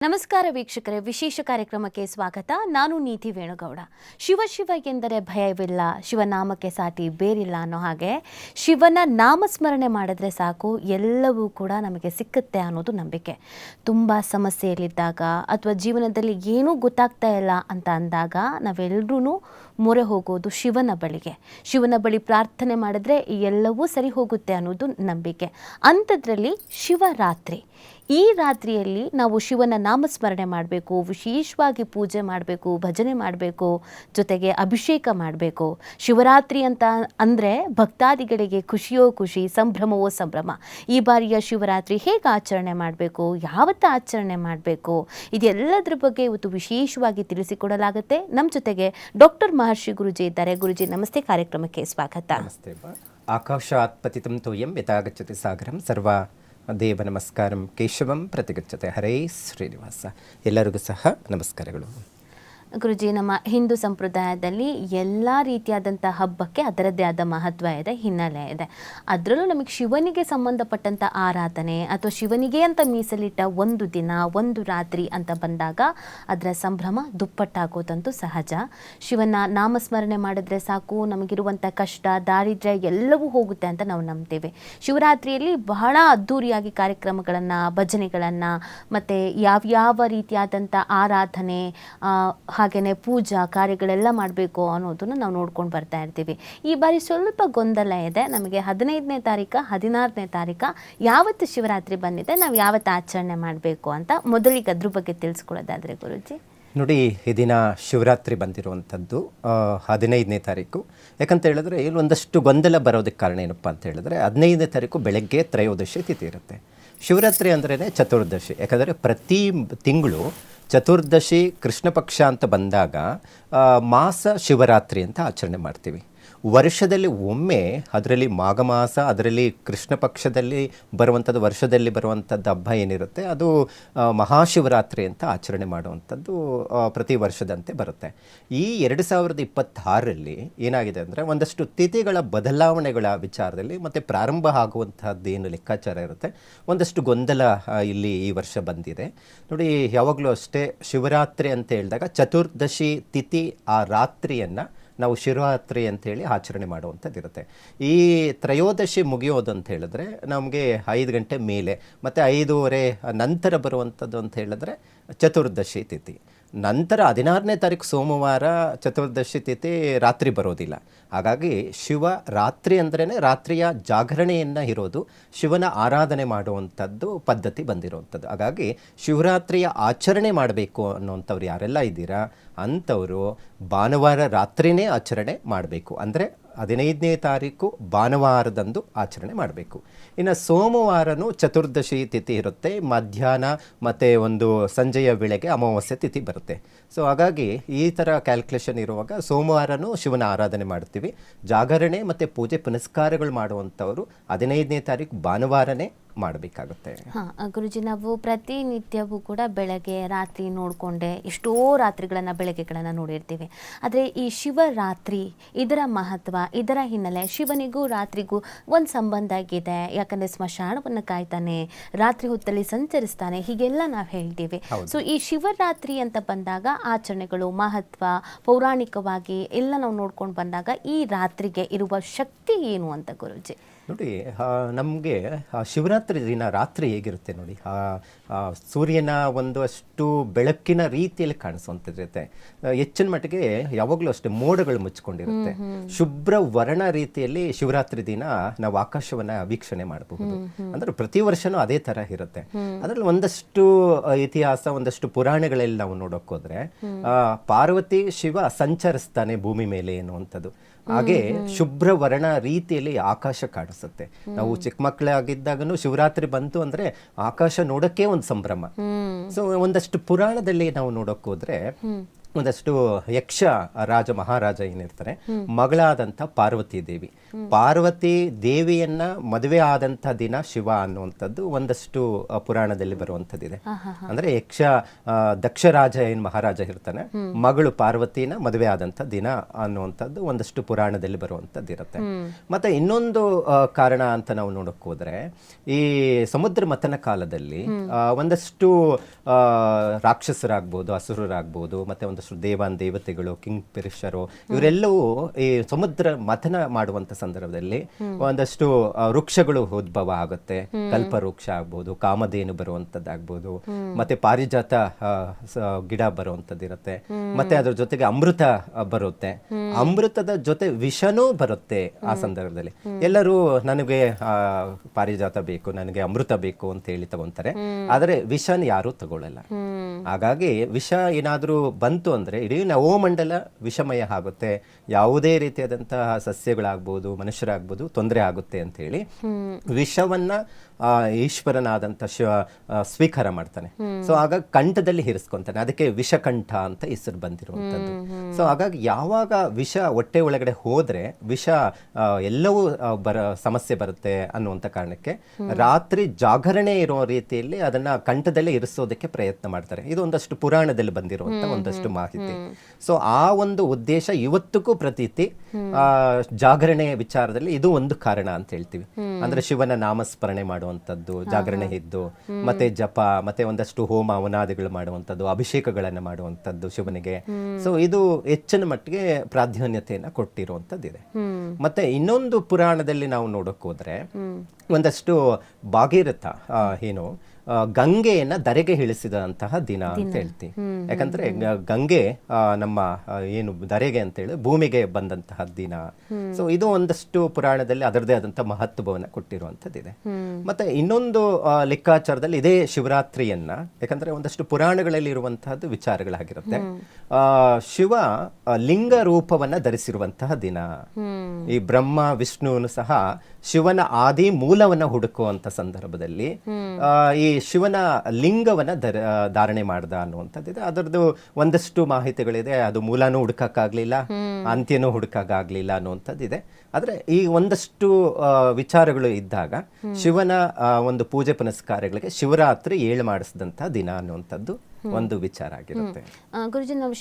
ನಮಸ್ಕಾರ ವೀಕ್ಷಕರೇ, ವಿಶೇಷ ಕಾರ್ಯಕ್ರಮಕ್ಕೆ ಸ್ವಾಗತ. ನಾನು ನೀತಿ ವೇಣುಗೌಡ. ಶಿವ ಶಿವ ಎಂದರೆ ಭಯವಿಲ್ಲ, ಶಿವನಾಮಕ್ಕೆ ಸಾಟಿ ಬೇರಿಲ್ಲ ಅನ್ನೋ ಹಾಗೆ ಶಿವನ ನಾಮಸ್ಮರಣೆ ಮಾಡಿದ್ರೆ ಸಾಕು ಎಲ್ಲವೂ ಕೂಡ ನಮಗೆ ಸಿಕ್ಕುತ್ತೆ ಅನ್ನೋದು ನಂಬಿಕೆ. ತುಂಬ ಸಮಸ್ಯೆಯಲ್ಲಿದ್ದಾಗ ಅಥವಾ ಜೀವನದಲ್ಲಿ ಏನೂ ಗೊತ್ತಾಗ್ತಾ ಇಲ್ಲ ಅಂತ ಅಂದಾಗ ನಾವೆಲ್ಲರೂ ಮೊರೆ ಹೋಗೋದು ಶಿವನ ಬಳಿಗೆ. ಶಿವನ ಬಳಿ ಪ್ರಾರ್ಥನೆ ಮಾಡಿದ್ರೆ ಎಲ್ಲವೂ ಸರಿ ಹೋಗುತ್ತೆ ಅನ್ನೋದು ನಂಬಿಕೆ. ಅಂಥದ್ರಲ್ಲಿ ಶಿವರಾತ್ರಿ, ಈ ರಾತ್ರಿಯಲ್ಲಿ ನಾವು ಶಿವನ ನಾಮಸ್ಮರಣೆ ಮಾಡಬೇಕು, ವಿಶೇಷವಾಗಿ ಪೂಜೆ ಮಾಡಬೇಕು, ಭಜನೆ ಮಾಡಬೇಕು, ಜೊತೆಗೆ ಅಭಿಷೇಕ ಮಾಡಬೇಕು. ಶಿವರಾತ್ರಿ ಅಂತ ಅಂದರೆ ಭಕ್ತಾದಿಗಳಿಗೆ ಖುಷಿಯೋ ಖುಷಿ, ಸಂಭ್ರಮವೋ ಸಂಭ್ರಮ. ಈ ಬಾರಿಯ ಶಿವರಾತ್ರಿ ಹೇಗೆ ಆಚರಣೆ ಮಾಡಬೇಕು, ಯಾವತ್ತು ಆಚರಣೆ ಮಾಡಬೇಕು, ಇದೆಲ್ಲದರ ಬಗ್ಗೆ ಇವತ್ತು ವಿಶೇಷವಾಗಿ ತಿಳಿಸಿಕೊಡಲಾಗುತ್ತೆ. ನಮ್ಮ ಜೊತೆಗೆ ಡಾಕ್ಟರ್ ಮಹರ್ಷಿ ಗುರುಜಿ ಇದ್ದಾರೆ. ಗುರುಜಿ ನಮಸ್ತೆ, ಕಾರ್ಯಕ್ರಮಕ್ಕೆ ಸ್ವಾಗತ. ನಮಸ್ತೆ. ಆಕಾಶಾತ್ ಪತಿತಂ ತೋಯಂ ಯಥಾಗಚ್ಚತಿ ಸಾಗರಂ ಸರ್ವ ದೇವ ನಮಸ್ಕಾರಂ ಕೇಶವಂ ಪ್ರತಿಗಚ್ಚತೆ. ಹರೇ ಶ್ರೀನಿವಾಸ. ಎಲ್ಲರಿಗೂ ಸಹ ನಮಸ್ಕಾರಗಳು. ಗುರುಜಿ, ನಮ್ಮ ಹಿಂದೂ ಸಂಪ್ರದಾಯದಲ್ಲಿ ಎಲ್ಲ ರೀತಿಯಾದಂಥ ಹಬ್ಬಕ್ಕೆ ಅದರದ್ದೇ ಆದ ಮಹತ್ವ ಇದೆ, ಹಿನ್ನೆಲೆ ಇದೆ. ಅದರಲ್ಲೂ ನಮಗೆ ಶಿವನಿಗೆ ಸಂಬಂಧಪಟ್ಟಂಥ ಆರಾಧನೆ ಅಥವಾ ಶಿವನಿಗೆ ಅಂತ ಮೀಸಲಿಟ್ಟ ಒಂದು ದಿನ, ಒಂದು ರಾತ್ರಿ ಅಂತ ಬಂದಾಗ ಅದರ ಸಂಭ್ರಮ ದುಪ್ಪಟ್ಟಾಗೋದಂತೂ ಸಹಜ. ಶಿವನ ನಾಮಸ್ಮರಣೆ ಮಾಡಿದ್ರೆ ಸಾಕು, ನಮಗಿರುವಂಥ ಕಷ್ಟ, ದಾರಿದ್ರ್ಯ ಎಲ್ಲವೂ ಹೋಗುತ್ತೆ ಅಂತ ನಾವು ನಂಬ್ತೇವೆ. ಶಿವರಾತ್ರಿಯಲ್ಲಿ ಬಹಳ ಅದ್ಧೂರಿಯಾಗಿ ಕಾರ್ಯಕ್ರಮಗಳನ್ನು, ಭಜನೆಗಳನ್ನು ಮತ್ತು ಯಾವ್ಯಾವ ರೀತಿಯಾದಂಥ ಆರಾಧನೆ, ಹಾಗೆಯೇ ಪೂಜಾ ಕಾರ್ಯಗಳೆಲ್ಲ ಮಾಡಬೇಕು ಅನ್ನೋದನ್ನು ನಾವು ನೋಡ್ಕೊಂಡು ಬರ್ತಾ ಇರ್ತೀವಿ. ಈ ಬಾರಿ ಸ್ವಲ್ಪ ಗೊಂದಲ ಇದೆ. ನಮಗೆ 15ನೇ ತಾರೀಕು, 16ನೇ ತಾರೀಕು ಯಾವತ್ತು ಶಿವರಾತ್ರಿ ಬಂದಿದೆ, ನಾವು ಯಾವತ್ತು ಆಚರಣೆ ಮಾಡಬೇಕು ಅಂತ ಮೊದಲಿಗೆ ಅದ್ರ ಬಗ್ಗೆ ತಿಳಿಸ್ಕೊಳ್ಳೋದಾದರೆ ಗುರುಜಿ. ನೋಡಿ, ಈ ದಿನ ಶಿವರಾತ್ರಿ ಬಂದಿರುವಂಥದ್ದು 15ನೇ ತಾರೀಕು. ಯಾಕಂತ ಹೇಳಿದ್ರೆ ಇಲ್ಲಿ ಒಂದಷ್ಟು ಗೊಂದಲ ಬರೋದಕ್ಕೆ ಕಾರಣ ಏನಪ್ಪ ಅಂತ ಹೇಳಿದ್ರೆ, 15ನೇ ತಾರೀಕು ಬೆಳಗ್ಗೆ ತ್ರಯೋದಶಿ ತಿಥಿ ಇರುತ್ತೆ. ಶಿವರಾತ್ರಿ ಅಂದ್ರೇ ಚತುರ್ದಶಿ. ಯಾಕಂದರೆ ಪ್ರತಿ ತಿಂಗಳು ಚತುರ್ದಶಿ ಕೃಷ್ಣ ಪಕ್ಷ ಅಂತ ಬಂದಾಗ ಮಾಸ ಶಿವರಾತ್ರಿ ಅಂತ ಆಚರಣೆ ಮಾಡ್ತೀವಿ. ವರ್ಷದಲ್ಲಿ ಒಮ್ಮೆ, ಅದರಲ್ಲಿ ಮಾಘ ಮಾಸ, ಅದರಲ್ಲಿ ಕೃಷ್ಣ ಪಕ್ಷದಲ್ಲಿ ಬರುವಂಥದ್ದು, ವರ್ಷದಲ್ಲಿ ಬರುವಂಥದ್ದು ಹಬ್ಬ ಏನಿರುತ್ತೆ ಅದು ಮಹಾಶಿವರಾತ್ರಿ ಅಂತ ಆಚರಣೆ ಮಾಡುವಂಥದ್ದು ಪ್ರತಿ ವರ್ಷದಂತೆ ಬರುತ್ತೆ. ಈ 2026ರಲ್ಲಿ ಏನಾಗಿದೆ ಅಂದರೆ, ಒಂದಷ್ಟು ತಿಥಿಗಳ ಬದಲಾವಣೆಗಳ ವಿಚಾರದಲ್ಲಿ ಮತ್ತು ಪ್ರಾರಂಭ ಆಗುವಂಥದ್ದೇನು ಲೆಕ್ಕಾಚಾರ ಇರುತ್ತೆ, ಒಂದಷ್ಟು ಗೊಂದಲ ಇಲ್ಲಿ ಈ ವರ್ಷ ಬಂದಿದೆ. ನೋಡಿ, ಯಾವಾಗಲೂ ಅಷ್ಟೇ ಶಿವರಾತ್ರಿ ಅಂತ ಹೇಳಿದಾಗ ಚತುರ್ದಶಿ ತಿಥಿ ಆ ರಾತ್ರಿಯನ್ನು ನಾವು ಶಿವರಾತ್ರಿ ಅಂಥೇಳಿ ಆಚರಣೆ ಮಾಡುವಂಥದ್ದು ಇರುತ್ತೆ. ಈ ತ್ರಯೋದಶಿ ಮುಗಿಯೋದು ಅಂತ ಹೇಳಿದ್ರೆ ನಮಗೆ 5 ಗಂಟೆ ಮೇಲೆ ಮತ್ತು 5:30 ನಂತರ ಬರುವಂಥದ್ದು ಅಂತ ಹೇಳಿದ್ರೆ ಚತುರ್ದಶಿ ತಿಥಿ. ನಂತರ 16ನೇ ತಾರೀಕು ಸೋಮವಾರ ಚತುರ್ದಶಿ ತಿಥಿ ರಾತ್ರಿ ಬರೋದಿಲ್ಲ. ಹಾಗಾಗಿ ಶಿವ ರಾತ್ರಿ ಅಂದ್ರೇ ರಾತ್ರಿಯ ಜಾಗರಣೆಯನ್ನು ಇರೋದು, ಶಿವನ ಆರಾಧನೆ ಮಾಡುವಂಥದ್ದು ಪದ್ಧತಿ ಬಂದಿರುವಂಥದ್ದು. ಹಾಗಾಗಿ ಶಿವರಾತ್ರಿಯ ಆಚರಣೆ ಮಾಡಬೇಕು ಅನ್ನೋಂಥವ್ರು ಯಾರೆಲ್ಲ ಇದ್ದೀರಾ ಅಂಥವರು ಭಾನುವಾರ ರಾತ್ರಿಯೇ ಆಚರಣೆ ಮಾಡಬೇಕು. ಅಂದರೆ 15ನೇ ತಾರೀಕು ಭಾನುವಾರದಂದು ಆಚರಣೆ ಮಾಡಬೇಕು. ಇನ್ನು ಸೋಮವಾರನೂ ಚತುರ್ದಶಿ ತಿಥಿ ಇರುತ್ತೆ, ಮಧ್ಯಾಹ್ನ ಮತ್ತು ಒಂದು ಸಂಜೆಯ ವೇಳೆಗೆ ಅಮಾವಾಸ್ಯೆ ತಿಥಿ ಬರುತ್ತೆ. ಸೊ ಹಾಗಾಗಿ ಈ ಥರ ಕ್ಯಾಲ್ಕುಲೇಷನ್ ಇರುವಾಗ ಸೋಮವಾರನೂ ಶಿವನ ಆರಾಧನೆ ಮಾಡ್ತೀವಿ. ಜಾಗರಣೆ ಮತ್ತು ಪೂಜೆ ಪುನಸ್ಕಾರಗಳು ಮಾಡುವಂಥವರು 15ನೇ ತಾರೀಕು ಭಾನುವಾರನೇ ಮಾಡಬೇಕಾಗುತ್ತೆ. ಗುರುಜಿ, ನಾವು ಪ್ರತಿನಿತ್ಯವೂ ಕೂಡ ಬೆಳಗ್ಗೆ ರಾತ್ರಿ ನೋಡಿಕೊಂಡೆ ಎಷ್ಟೋ ರಾತ್ರಿಗಳನ್ನು, ಬೆಳಗ್ಗೆಗಳನ್ನು ನೋಡಿರ್ತೀವಿ. ಆದರೆ ಈ ಶಿವರಾತ್ರಿ, ಇದರ ಮಹತ್ವ, ಇದರ ಹಿನ್ನೆಲೆ, ಶಿವನಿಗೂ ರಾತ್ರಿಗೂ ಒಂದು ಸಂಬಂಧ ಆಗಿದೆ. ಯಾಕಂದರೆ ಸ್ಮಶಾನವನ್ನು ಕಾಯ್ತಾನೆ, ರಾತ್ರಿ ಹೊತ್ತಲ್ಲಿ ಸಂಚರಿಸ್ತಾನೆ, ಹೀಗೆಲ್ಲ ನಾವು ಹೇಳ್ತೀವಿ. ಸೊ ಈ ಶಿವರಾತ್ರಿ ಅಂತ ಬಂದಾಗ ಆಚರಣೆಗಳು, ಮಹತ್ವ, ಪೌರಾಣಿಕವಾಗಿ ಎಲ್ಲ ನಾವು ನೋಡ್ಕೊಂಡು ಬಂದಾಗ ಈ ರಾತ್ರಿಗೆ ಇರುವ ಶಕ್ತಿ ಏನು ಅಂತ ಗುರುಜಿ? ನೋಡಿ, ನಮಗೆ ಶಿವರಾತ್ರಿ ದಿನ ರಾತ್ರಿ ಹೇಗಿರುತ್ತೆ ನೋಡಿ, ಸೂರ್ಯನ ಒಂದಷ್ಟು ಬೆಳಕಿನ ರೀತಿಯಲ್ಲಿ ಕಾಣಿಸುವಂಥದ್ದಿರುತ್ತೆ. ಹೆಚ್ಚಿನ ಮಟ್ಟಿಗೆ ಯಾವಾಗಲೂ ಅಷ್ಟೇ ಮೋಡಗಳು ಮುಚ್ಕೊಂಡಿರುತ್ತೆ. ಶುಭ್ರ ವರ್ಣ ರೀತಿಯಲ್ಲಿ ಶಿವರಾತ್ರಿ ದಿನ ನಾವು ಆಕಾಶವನ್ನು ವೀಕ್ಷಣೆ ಮಾಡಬಹುದು. ಅಂದರೆ ಪ್ರತಿ ವರ್ಷನೂ ಅದೇ ಥರ ಇರುತ್ತೆ. ಅದರಲ್ಲಿ ಒಂದಷ್ಟು ಇತಿಹಾಸ, ಒಂದಷ್ಟು ಪುರಾಣಗಳಲ್ಲಿ ನಾವು ನೋಡೋಕೆ ಹೋದರೆ ಪಾರ್ವತಿ ಶಿವ ಸಂಚರಿಸ್ತಾನೆ ಭೂಮಿ ಮೇಲೆ ಎನ್ನುವಂಥದ್ದು. ಹಾಗೆ ಶುಭ್ರ ವರ್ಣ ರೀತಿಯಲ್ಲಿ ಆಕಾಶ ಕಾಣಿಸುತ್ತೆ. ನಾವು ಚಿಕ್ಕ ಮಕ್ಕಳಾಗಿದ್ದಾಗನು ಶಿವರಾತ್ರಿ ಬಂತು ಅಂದ್ರೆ ಆಕಾಶ ನೋಡಕ್ಕೆ ಒಂದು ಸಂಭ್ರಮ. ಸೊ ಒಂದಷ್ಟು ಪುರಾಣದಲ್ಲಿ ನಾವು ನೋಡೋಕೆ ಹೋದ್ರೆ ಒಂದಷ್ಟು ಯಕ್ಷ ರಾಜ ಮಹಾರಾಜ ಏನಿರ್ತಾರೆ, ಮಗಳಾದಂಥ ಪಾರ್ವತಿ ದೇವಿ, ಪಾರ್ವತಿ ದೇವಿಯನ್ನ ಮದುವೆ ಆದಂಥ ದಿನ ಶಿವ ಅನ್ನುವಂಥದ್ದು ಒಂದಷ್ಟು ಪುರಾಣದಲ್ಲಿ ಬರುವಂಥದ್ದಿದೆ. ಅಂದ್ರೆ ಯಕ್ಷ ದಕ್ಷ ರಾಜ ಏನ್ ಮಹಾರಾಜ ಇರ್ತಾನೆ, ಮಗಳು ಪಾರ್ವತಿನ ಮದುವೆ ಆದಂಥ ದಿನ ಅನ್ನುವಂಥದ್ದು ಒಂದಷ್ಟು ಪುರಾಣದಲ್ಲಿ ಬರುವಂಥದ್ದು ಇರುತ್ತೆ. ಮತ್ತೆ ಇನ್ನೊಂದು ಕಾರಣ ಅಂತ ನಾವು ನೋಡಕ್ ಹೋದ್ರೆ, ಈ ಸಮುದ್ರ ಮಥನ ಕಾಲದಲ್ಲಿ ಒಂದಷ್ಟು ರಾಕ್ಷಸರಾಗ್ಬೋದು, ಅಸುರರಾಗ್ಬೋದು, ಮತ್ತೆ ಒಂದಷ್ಟು ದೇವತೆಗಳು, ಕಿಂಗ್ಫಿಶರು, ಇವರೆಲ್ಲವೂ ಈ ಸಮುದ್ರ ಮಥನ ಮಾಡುವಂತ ಸಂದರ್ಭದಲ್ಲಿ ಒಂದಷ್ಟು ವೃಕ್ಷಗಳು ಉದ್ಭವ ಆಗುತ್ತೆ. ಕಲ್ಪವೃಕ್ಷ ಆಗ್ಬೋದು, ಕಾಮಧೇನು ಬರುವಂತದ್ದಾಗ್ಬೋದು, ಮತ್ತೆ ಪಾರಿಜಾತ ಗಿಡ ಬರುವಂತದ್ದು ಇರುತ್ತೆ. ಮತ್ತೆ ಅದ್ರ ಜೊತೆಗೆ ಅಮೃತ ಬರುತ್ತೆ, ಅಮೃತದ ಜೊತೆ ವಿಷನೂ ಬರುತ್ತೆ. ಆ ಸಂದರ್ಭದಲ್ಲಿ ಎಲ್ಲರೂ ನನಗೆ ಪಾರಿಜಾತ ಬೇಕು, ನನಗೆ ಅಮೃತ ಬೇಕು ಅಂತ ಹೇಳಿ ತಗೊಂತಾರೆ, ಆದರೆ ವಿಷನ್ ಯಾರು ತಗೊಳ್ಳಲ್ಲ. ಹಾಗಾಗಿ ವಿಷ ಏನಾದ್ರೂ ಬಂತು ಅಂದ್ರೆ ಇಡೀ ನವೋಮಂಡಲ ವಿಷಮಯ ಆಗುತ್ತೆ, ಯಾವುದೇ ರೀತಿಯಾದಂತಹ ಸಸ್ಯಗಳಾಗ್ಬೋದು, ಮನುಷ್ಯರಾಗ್ಬೋದು ತೊಂದರೆ ಆಗುತ್ತೆ ಅಂತ ಹೇಳಿ ವಿಷವನ್ನ ಈಶ್ವರನಾದಂಥ ಶಿವ ಸ್ವೀಕಾರ ಮಾಡ್ತಾನೆ. ಸೊ ಹಾಗಾಗಿ ಕಂಠದಲ್ಲಿ ಹಿರಿಸ್ಕೊಂತಾನೆ, ಅದಕ್ಕೆ ವಿಷಕಂಠ ಅಂತ ಹೆಸರು ಬಂದಿರುವಂಥದ್ದು. ಸೊ ಹಾಗಾಗಿ ಯಾವಾಗ ವಿಷ ಹೊಟ್ಟೆ ಒಳಗಡೆ ಹೋದ್ರೆ ವಿಷ ಎಲ್ಲವೂ ಸಮಸ್ಯೆ ಬರುತ್ತೆ ಅನ್ನುವಂಥ ಕಾರಣಕ್ಕೆ ರಾತ್ರಿ ಜಾಗರಣೆ ಇರೋ ರೀತಿಯಲ್ಲಿ ಅದನ್ನ ಕಂಠದಲ್ಲಿ ಇರಿಸೋದಕ್ಕೆ ಪ್ರಯತ್ನ ಮಾಡ್ತಾರೆ. ಇದು ಒಂದಷ್ಟು ಪುರಾಣದಲ್ಲಿ ಬಂದಿರುವಂತ ಒಂದಷ್ಟು ಮಾಹಿತಿ. ಸೊ ಆ ಒಂದು ಉದ್ದೇಶ ಇವತ್ತಿಗೂ ಪ್ರತೀತಿ ಜಾಗರಣೆ ವಿಚಾರದಲ್ಲಿ ಇದು ಒಂದು ಕಾರಣ ಅಂತ ಹೇಳ್ತೀವಿ. ಅಂದ್ರೆ ಶಿವನ ನಾಮಸ್ಮರಣೆ ಮಾಡುವಂಥದ್ದು, ಜಾಗರಣೆ ಇದ್ದು, ಮತ್ತೆ ಜಪ, ಮತ್ತೆ ಒಂದಷ್ಟು ಹೋಮ ಹವನಾದಿಗಳು ಮಾಡುವಂಥದ್ದು, ಅಭಿಷೇಕಗಳನ್ನು ಮಾಡುವಂಥದ್ದು ಶಿವನಿಗೆ. ಸೊ ಇದು ಹೆಚ್ಚಿನ ಮಟ್ಟಿಗೆ ಪ್ರಾಧಾನ್ಯತೆಯನ್ನ ಕೊಟ್ಟಿರುವಂಥದ್ದಿದೆ. ಮತ್ತೆ ಇನ್ನೊಂದು ಪುರಾಣದಲ್ಲಿ ನಾವು ನೋಡಕ್ ಹೋದ್ರೆ ಒಂದಷ್ಟು ಭಾಗೀರಥ ಏನು ಗಂಗೆಯನ್ನ ಧರೆಗೆ ಇಳಿಸಿದಂತಹ ದಿನ ಅಂತ ಹೇಳ್ತೀವಿ. ಯಾಕಂದ್ರೆ ಗಂಗೆ ನಮ್ಮ ಏನು ಧರೆಗೆ ಅಂತ ಹೇಳಿ ಭೂಮಿಗೆ ಬಂದಂತಹ ದಿನ. ಸೊ ಇದು ಒಂದಷ್ಟು ಪುರಾಣದಲ್ಲಿ ಅದರದೇ ಆದಂತಹ ಮಹತ್ವವನ್ನ ಕೊಟ್ಟಿರುವಂತದ್ದಿದೆ. ಮತ್ತೆ ಇನ್ನೊಂದು ಲೆಕ್ಕಾಚಾರದಲ್ಲಿ ಇದೇ ಶಿವರಾತ್ರಿಯನ್ನ, ಯಾಕಂದ್ರೆ ಒಂದಷ್ಟು ಪುರಾಣಗಳಲ್ಲಿ ಇರುವಂತಹದ್ದು ವಿಚಾರಗಳಾಗಿರುತ್ತೆ. ಶಿವ ಲಿಂಗ ರೂಪವನ್ನ ಧರಿಸಿರುವಂತಹ ದಿನ. ಈ ಬ್ರಹ್ಮ ವಿಷ್ಣುನು ಸಹ ಶಿವನ ಆದಿ ಮೂಲವನ್ನ ಹುಡುಕುವಂತ ಸಂದರ್ಭದಲ್ಲಿ ಈ ಶಿವನ ಲಿಂಗವನ್ನ ಧಾರಣೆ ಮಾಡ್ದ ಅನ್ನುವಂಥದ್ದಿದೆ. ಅದರದ್ದು ಒಂದಷ್ಟು ಮಾಹಿತಿಗಳಿದೆ. ಅದು ಮೂಲನೂ ಹುಡುಕಕ್ಕಾಗ್ಲಿಲ್ಲ, ಅಂತ್ಯನೂ ಹುಡುಕಕ್ಕಾಗ್ಲಿಲ್ಲ ಅನ್ನುವಂಥದ್ದಿದೆ. ಆದ್ರೆ ಈ ಒಂದಷ್ಟು ವಿಚಾರಗಳು ಇದ್ದಾಗ ಶಿವನ ಒಂದು ಪೂಜೆ ಪುನಸ್ಕಾರಗಳಿಗೆ ಶಿವರಾತ್ರಿ ಮಾಡಿಸಿದಂತಹ ದಿನ ಅನ್ನುವಂಥದ್ದು ಒಂದು ವಿಚಾರ ಆಗಿರುತ್ತೆ. ಗುರುಜಿ, ನಾವು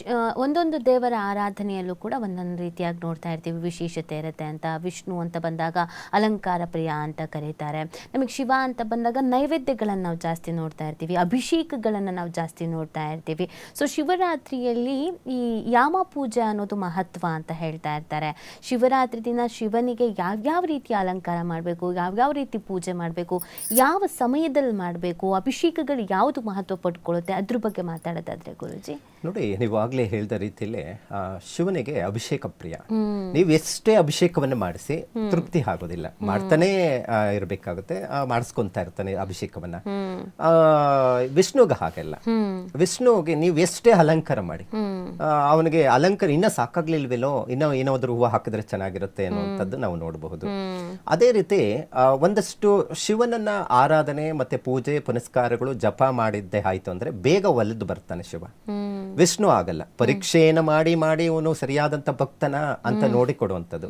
ಒಂದೊಂದು ದೇವರ ಆರಾಧನೆಯಲ್ಲೂ ಕೂಡ ಒಂದೊಂದು ರೀತಿಯಾಗಿ ನೋಡ್ತಾ ಇರ್ತೀವಿ, ವಿಶೇಷತೆ ಇರುತ್ತೆ ಅಂತ. ವಿಷ್ಣು ಅಂತ ಬಂದಾಗ ಅಲಂಕಾರ ಪ್ರಿಯ ಅಂತ ಕರೀತಾರೆ. ನಮಗೆ ಶಿವ ಅಂತ ಬಂದಾಗ ನೈವೇದ್ಯಗಳನ್ನು ನಾವು ಜಾಸ್ತಿ ನೋಡ್ತಾ ಇರ್ತೀವಿ, ಅಭಿಷೇಕಗಳನ್ನು ನಾವು ಜಾಸ್ತಿ ನೋಡ್ತಾ ಇರ್ತೀವಿ. ಸೊ ಶಿವರಾತ್ರಿಯಲ್ಲಿ ಈ ಯಾಮ ಪೂಜೆ ಅನ್ನೋದು ಮಹತ್ವ ಅಂತ ಹೇಳ್ತಾ ಇರ್ತಾರೆ. ಶಿವರಾತ್ರಿ ದಿನ ಶಿವನಿಗೆ ಯಾವ್ಯಾವ ರೀತಿಯ ಅಲಂಕಾರ ಮಾಡಬೇಕು, ಯಾವ್ಯಾವ ರೀತಿ ಪೂಜೆ ಮಾಡಬೇಕು, ಯಾವ ಸಮಯದಲ್ಲಿ ಮಾಡಬೇಕು, ಅಭಿಷೇಕಗಳು ಯಾವುದು ಮಹತ್ವ ಪಡ್ಕೊಳ್ಳುತ್ತೆ, ಅದ್ರ ಬಗ್ಗೆ ಮಾತಾಡೋದಾದ್ರೆ ಗುರುಜಿ. ನೋಡಿ, ನೀವು ಆಗ್ಲೇ ಹೇಳಿದ ರೀತಿಯಲ್ಲಿ ಶಿವನಿಗೆ ಅಭಿಷೇಕ ಪ್ರಿಯ. ನೀವು ಎಷ್ಟೇ ಅಭಿಷೇಕವನ್ನು ಮಾಡಿಸಿ ತೃಪ್ತಿ ಆಗೋದಿಲ್ಲ, ಮಾಡ್ತಾನೆ ಇರಬೇಕಾಗುತ್ತೆ, ಮಾಡಿಸ್ಕೊಂತ ಇರ್ತಾನೆ ಅಭಿಷೇಕವನ್ನ. ವಿಷ್ಣುಗೆ ಹಾಗೆಲ್ಲ. ವಿಷ್ಣುಗೆ ನೀವು ಎಷ್ಟೇ ಅಲಂಕಾರ ಮಾಡಿ, ಅವನಿಗೆ ಅಲಂಕಾರ ಇನ್ನ ಸಾಕಾಗ್ಲಿಲ್ವೇನೋ, ಇನ್ನೂ ಏನಾದ್ರೂ ಹೂವು ಹಾಕಿದ್ರೆ ಚೆನ್ನಾಗಿರುತ್ತೆ ಅನ್ನುವಂಥದ್ದು ನಾವು ನೋಡಬಹುದು. ಅದೇ ರೀತಿ ಒಂದಷ್ಟು ಶಿವನನ್ನ ಆರಾಧನೆ ಮತ್ತೆ ಪೂಜೆ ಪುನಸ್ಕಾರಗಳು ಜಪ ಮಾಡಿದ್ದೆ ಆಯ್ತು ಅಂದ್ರೆ ಬೇಗ ಒಲಿದು ಬರ್ತಾನೆ ಶಿವ. ವಿಷ್ಣು ಆಗಲ್ಲ, ಪರೀಕ್ಷೆಯನ್ನು ಮಾಡಿ ಮಾಡಿ ಇವನು ಸರಿಯಾದಂತ ಭಕ್ತನ ಅಂತ ನೋಡಿ ಕೊಡುವಂಥದ್ದು.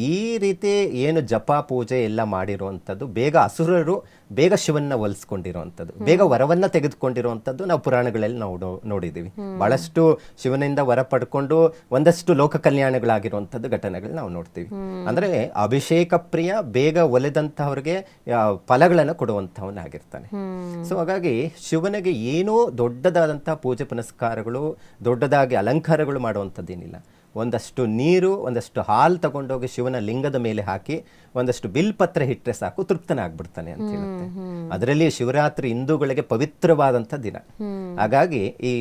ಈ ರೀತಿ ಏನು ಜಪ ಪೂಜೆ ಎಲ್ಲ ಮಾಡಿರುವಂಥದ್ದು ಬೇಗ ಅಸುರರು ಬೇಗ ಶಿವನ್ನ ಒಲಿಸ್ಕೊಂಡಿರುವಂಥದ್ದು, ಬೇಗ ವರವನ್ನ ತೆಗೆದುಕೊಂಡಿರುವಂಥದ್ದು ನಾವು ಪುರಾಣಗಳಲ್ಲಿ ನಾವು ನೋಡಿದ್ದೀವಿ. ಬಹಳಷ್ಟು ಶಿವನಿಂದ ವರ ಪಡ್ಕೊಂಡು ಒಂದಷ್ಟು ಲೋಕ ಕಲ್ಯಾಣಗಳಾಗಿರುವಂಥದ್ದು ಘಟನೆಗಳು ನಾವು ನೋಡ್ತೀವಿ. ಅಂದ್ರೆ ಅಭಿಷೇಕ ಪ್ರಿಯ, ಬೇಗ ಒಲಿದಂತಹವ್ರಿಗೆ ಫಲಗಳನ್ನು ಕೊಡುವಂತವನಾಗಿರ್ತಾನೆ. ಸೊ ಹಾಗಾಗಿ ಶಿವನಿಗೆ ಏನೋ ದೊಡ್ಡದಾದಂತಹ ಪೂಜೆ ಪುನಸ್ಕಾರಗಳು, ದೊಡ್ಡದಾಗಿ ಅಲಂಕಾರಗಳು ಮಾಡುವಂಥದ್ದೇನಿಲ್ಲ. ಒಂದಷ್ಟು ನೀರು, ಒಂದಷ್ಟು ಹಾಲು ತಗೊಂಡೋಗಿ ಶಿವನ ಲಿಂಗದ ಮೇಲೆ ಹಾಕಿ ಒಂದಷ್ಟು ಬಿಲ್ಪತ್ರ ಇಟ್ಟರೆ ಸಾಕು, ತೃಪ್ತನಾಗ್ಬಿಡ್ತಾನೆ ಅಂತ ಹೇಳುತ್ತೆ. ಅದರಲ್ಲಿ ಶಿವರಾತ್ರಿ ಹಿಂದೂಗಳಿಗೆ ಪವಿತ್ರವಾದಂಥ ದಿನ. ಹಾಗಾಗಿ ಈ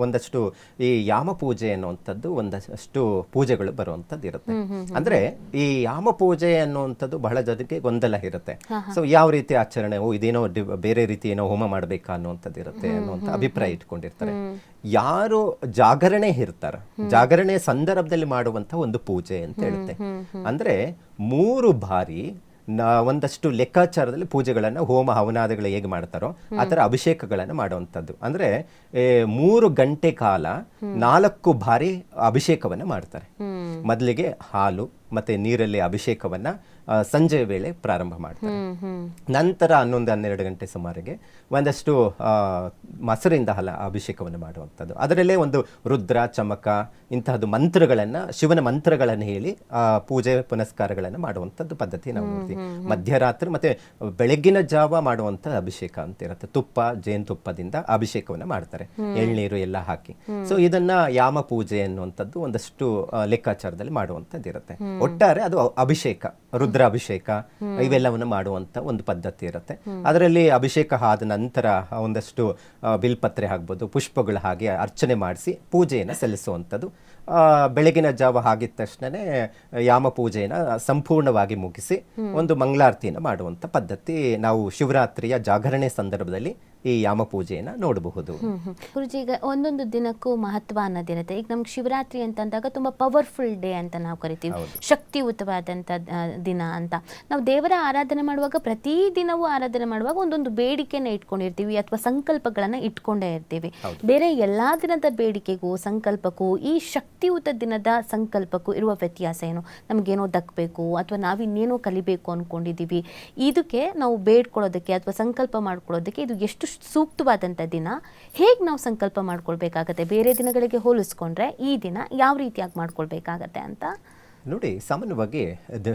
ಒಂದಷ್ಟು ಈ ಯಾಮ ಪೂಜೆ ಅನ್ನುವಂಥದ್ದು ಒಂದಷ್ಟು ಪೂಜೆಗಳು ಬರುವಂಥದ್ದು ಇರುತ್ತೆ. ಅಂದ್ರೆ ಈ ಯಾಮ ಪೂಜೆ ಅನ್ನುವಂಥದ್ದು ಬಹಳ ಜನಕ್ಕೆ ಗೊಂದಲ ಇರುತ್ತೆ. ಸೊ ಯಾವ ರೀತಿ ಆಚರಣೆ, ಇದೇನೋ ಬೇರೆ ರೀತಿ ಏನೋ ಹೋಮ ಮಾಡ್ಬೇಕಾ ಅನ್ನುವಂಥದ್ದು ಇರುತ್ತೆ ಅನ್ನುವಂಥ ಅಭಿಪ್ರಾಯ ಇಟ್ಕೊಂಡಿರ್ತಾರೆ. ಯಾರು ಜಾಗರಣೆ ಇರ್ತಾರ, ಜಾಗರಣೆ ಸಂದರ್ಭದಲ್ಲಿ ಮಾಡುವಂತ ಒಂದು ಪೂಜೆ ಅಂತ ಹೇಳುತ್ತೆ. ಅಂದ್ರೆ 3 ಬಾರಿ ಒಂದಷ್ಟು ಲೆಕ್ಕಾಚಾರದಲ್ಲಿ ಪೂಜೆಗಳನ್ನು ಹೋಮ ಹವನಾದಿಗಳು ಹೇಗೆ ಮಾಡ್ತಾರೋ ಆ ಥರ ಅಭಿಷೇಕಗಳನ್ನು ಮಾಡುವಂಥದ್ದು. ಅಂದರೆ 3 ಗಂಟೆ ಕಾಲ 4 ಬಾರಿ ಅಭಿಷೇಕವನ್ನು ಮಾಡ್ತಾರೆ. ಮೊದಲಿಗೆ ಹಾಲು ಮತ್ತೆ ನೀರಲ್ಲಿ ಅಭಿಷೇಕವನ್ನು ಸಂಜೆ ವೇಳೆ ಪ್ರಾರಂಭ ಮಾಡ್ತಾರೆ. ನಂತರ 11-12 ಗಂಟೆ ಸುಮಾರಿಗೆ ಒಂದಷ್ಟು ಮೊಸರಿಂದ ಅಭಿಷೇಕವನ್ನು ಮಾಡುವಂಥದ್ದು. ಅದರಲ್ಲೇ ಒಂದು ರುದ್ರ ಚಮಕ ಇಂತಹದ್ದು ಮಂತ್ರಗಳನ್ನು, ಶಿವನ ಮಂತ್ರಗಳನ್ನು ಹೇಳಿ ಪೂಜೆ ಪುನಸ್ಕಾರಗಳನ್ನು ಮಾಡುವಂಥದ್ದು ಪದ್ಧತಿ ನಾವು ನೋಡ್ತೀವಿ. ಮಧ್ಯರಾತ್ರಿ ಮತ್ತೆ ಬೆಳಗ್ಗಿನ ಜಾವ ಮಾಡುವಂಥ ಅಭಿಷೇಕ ಅಂತ ಇರುತ್ತೆ. ತುಪ್ಪ, ಜೇನುತುಪ್ಪದಿಂದ ಅಭಿಷೇಕವನ್ನು ಮಾಡ್ತಾರೆ, ಎಳ್ನೀರು ಎಲ್ಲ ಹಾಕಿ. ಸೊ ಇದನ್ನ ಯಾಮ ಪೂಜೆ ಅನ್ನುವಂಥದ್ದು ಒಂದಷ್ಟು ಲೆಕ್ಕಾಚಾರದಲ್ಲಿ ಮಾಡುವಂಥದ್ದು ಇರುತ್ತೆ. ಒಟ್ಟಾರೆ ಅದು ಅಭಿಷೇಕ, ರುದ್ರಾಭಿಷೇಕ ಇವೆಲ್ಲವನ್ನು ಮಾಡುವಂಥ ಒಂದು ಪದ್ಧತಿ ಇರುತ್ತೆ. ಅದರಲ್ಲಿ ಅಭಿಷೇಕ ಆದ ನಂತರ ಒಂದಷ್ಟು ಬಿಲ್ಪತ್ರೆ ಆಗ್ಬೋದು, ಪುಷ್ಪಗಳು ಹಾಗೆ ಅರ್ಚನೆ ಮಾಡಿಸಿ ಪೂಜೆಯನ್ನು ಸಲ್ಲಿಸುವಂಥದ್ದು. ಬೆಳಗಿನ ಜಾವ ಆಗಿದ ತಕ್ಷಣನೇ ಯಾಮ ಪೂಜೆಯನ್ನು ಸಂಪೂರ್ಣವಾಗಿ ಮುಗಿಸಿ ಒಂದು ಮಂಗಳಾರತಿಯನ್ನು ಮಾಡುವಂಥ ಪದ್ಧತಿ ನಾವು ಶಿವರಾತ್ರಿಯ ಜಾಗರಣೆ ಸಂದರ್ಭದಲ್ಲಿ ಈ ಯಾಮ ಪೂಜೆಯನ್ನು ನೋಡಬಹುದು. ಗುರುಜಿ, ಈಗ ಒಂದೊಂದು ದಿನಕ್ಕೂ ಮಹತ್ವ ಅನ್ನೋದಿರುತ್ತೆ. ಈಗ ನಮ್ಗೆ ಶಿವರಾತ್ರಿ ಅಂತಂದಾಗ ತುಂಬ ಪವರ್ಫುಲ್ ಡೇ ಅಂತ ನಾವು ಕರಿತೀವಿ, ಶಕ್ತಿಯುತವಾದಂಥ ದಿನ ಅಂತ. ನಾವು ದೇವರ ಆರಾಧನೆ ಮಾಡುವಾಗ, ಪ್ರತಿ ದಿನವೂ ಆರಾಧನೆ ಮಾಡುವಾಗ ಒಂದೊಂದು ಬೇಡಿಕೆನ ಇಟ್ಕೊಂಡಿರ್ತೀವಿ ಅಥವಾ ಸಂಕಲ್ಪಗಳನ್ನು ಇಟ್ಕೊಂಡೇ ಇರ್ತೀವಿ. ಬೇರೆ ಎಲ್ಲ ದಿನದ ಬೇಡಿಕೆಗೂ ಸಂಕಲ್ಪಕ್ಕೂ ಈ ಶಕ್ತಿಯುತ ದಿನದ ಸಂಕಲ್ಪಕ್ಕೂ ಇರುವ ವ್ಯತ್ಯಾಸ ಏನು? ನಮಗೇನೋ ದಕ್ಕಬೇಕು ಅಥವಾ ನಾವಿನ್ನೇನೋ ಕಲಿಬೇಕು ಅಂದ್ಕೊಂಡಿದ್ದೀವಿ, ಇದಕ್ಕೆ ನಾವು ಬೇಡ್ಕೊಳ್ಳೋದಕ್ಕೆ ಅಥವಾ ಸಂಕಲ್ಪ ಮಾಡ್ಕೊಳ್ಳೋದಕ್ಕೆ ಇದು ಎಷ್ಟು ಸೂಕ್ತವಾದಂಥ ದಿನ? ಹೇಗೆ ನಾವು ಸಂಕಲ್ಪ ಮಾಡ್ಕೊಳ್ಬೇಕಾಗತ್ತೆ? ಬೇರೆ ದಿನಗಳಿಗೆ ಹೋಲಿಸ್ಕೊಂಡ್ರೆ ಈ ದಿನ ಯಾವ ರೀತಿಯಾಗಿ ಮಾಡ್ಕೊಳ್ಬೇಕಾಗತ್ತೆ ಅಂತ ನೋಡಿ. ಸಾಮಾನ್ಯವಾಗಿ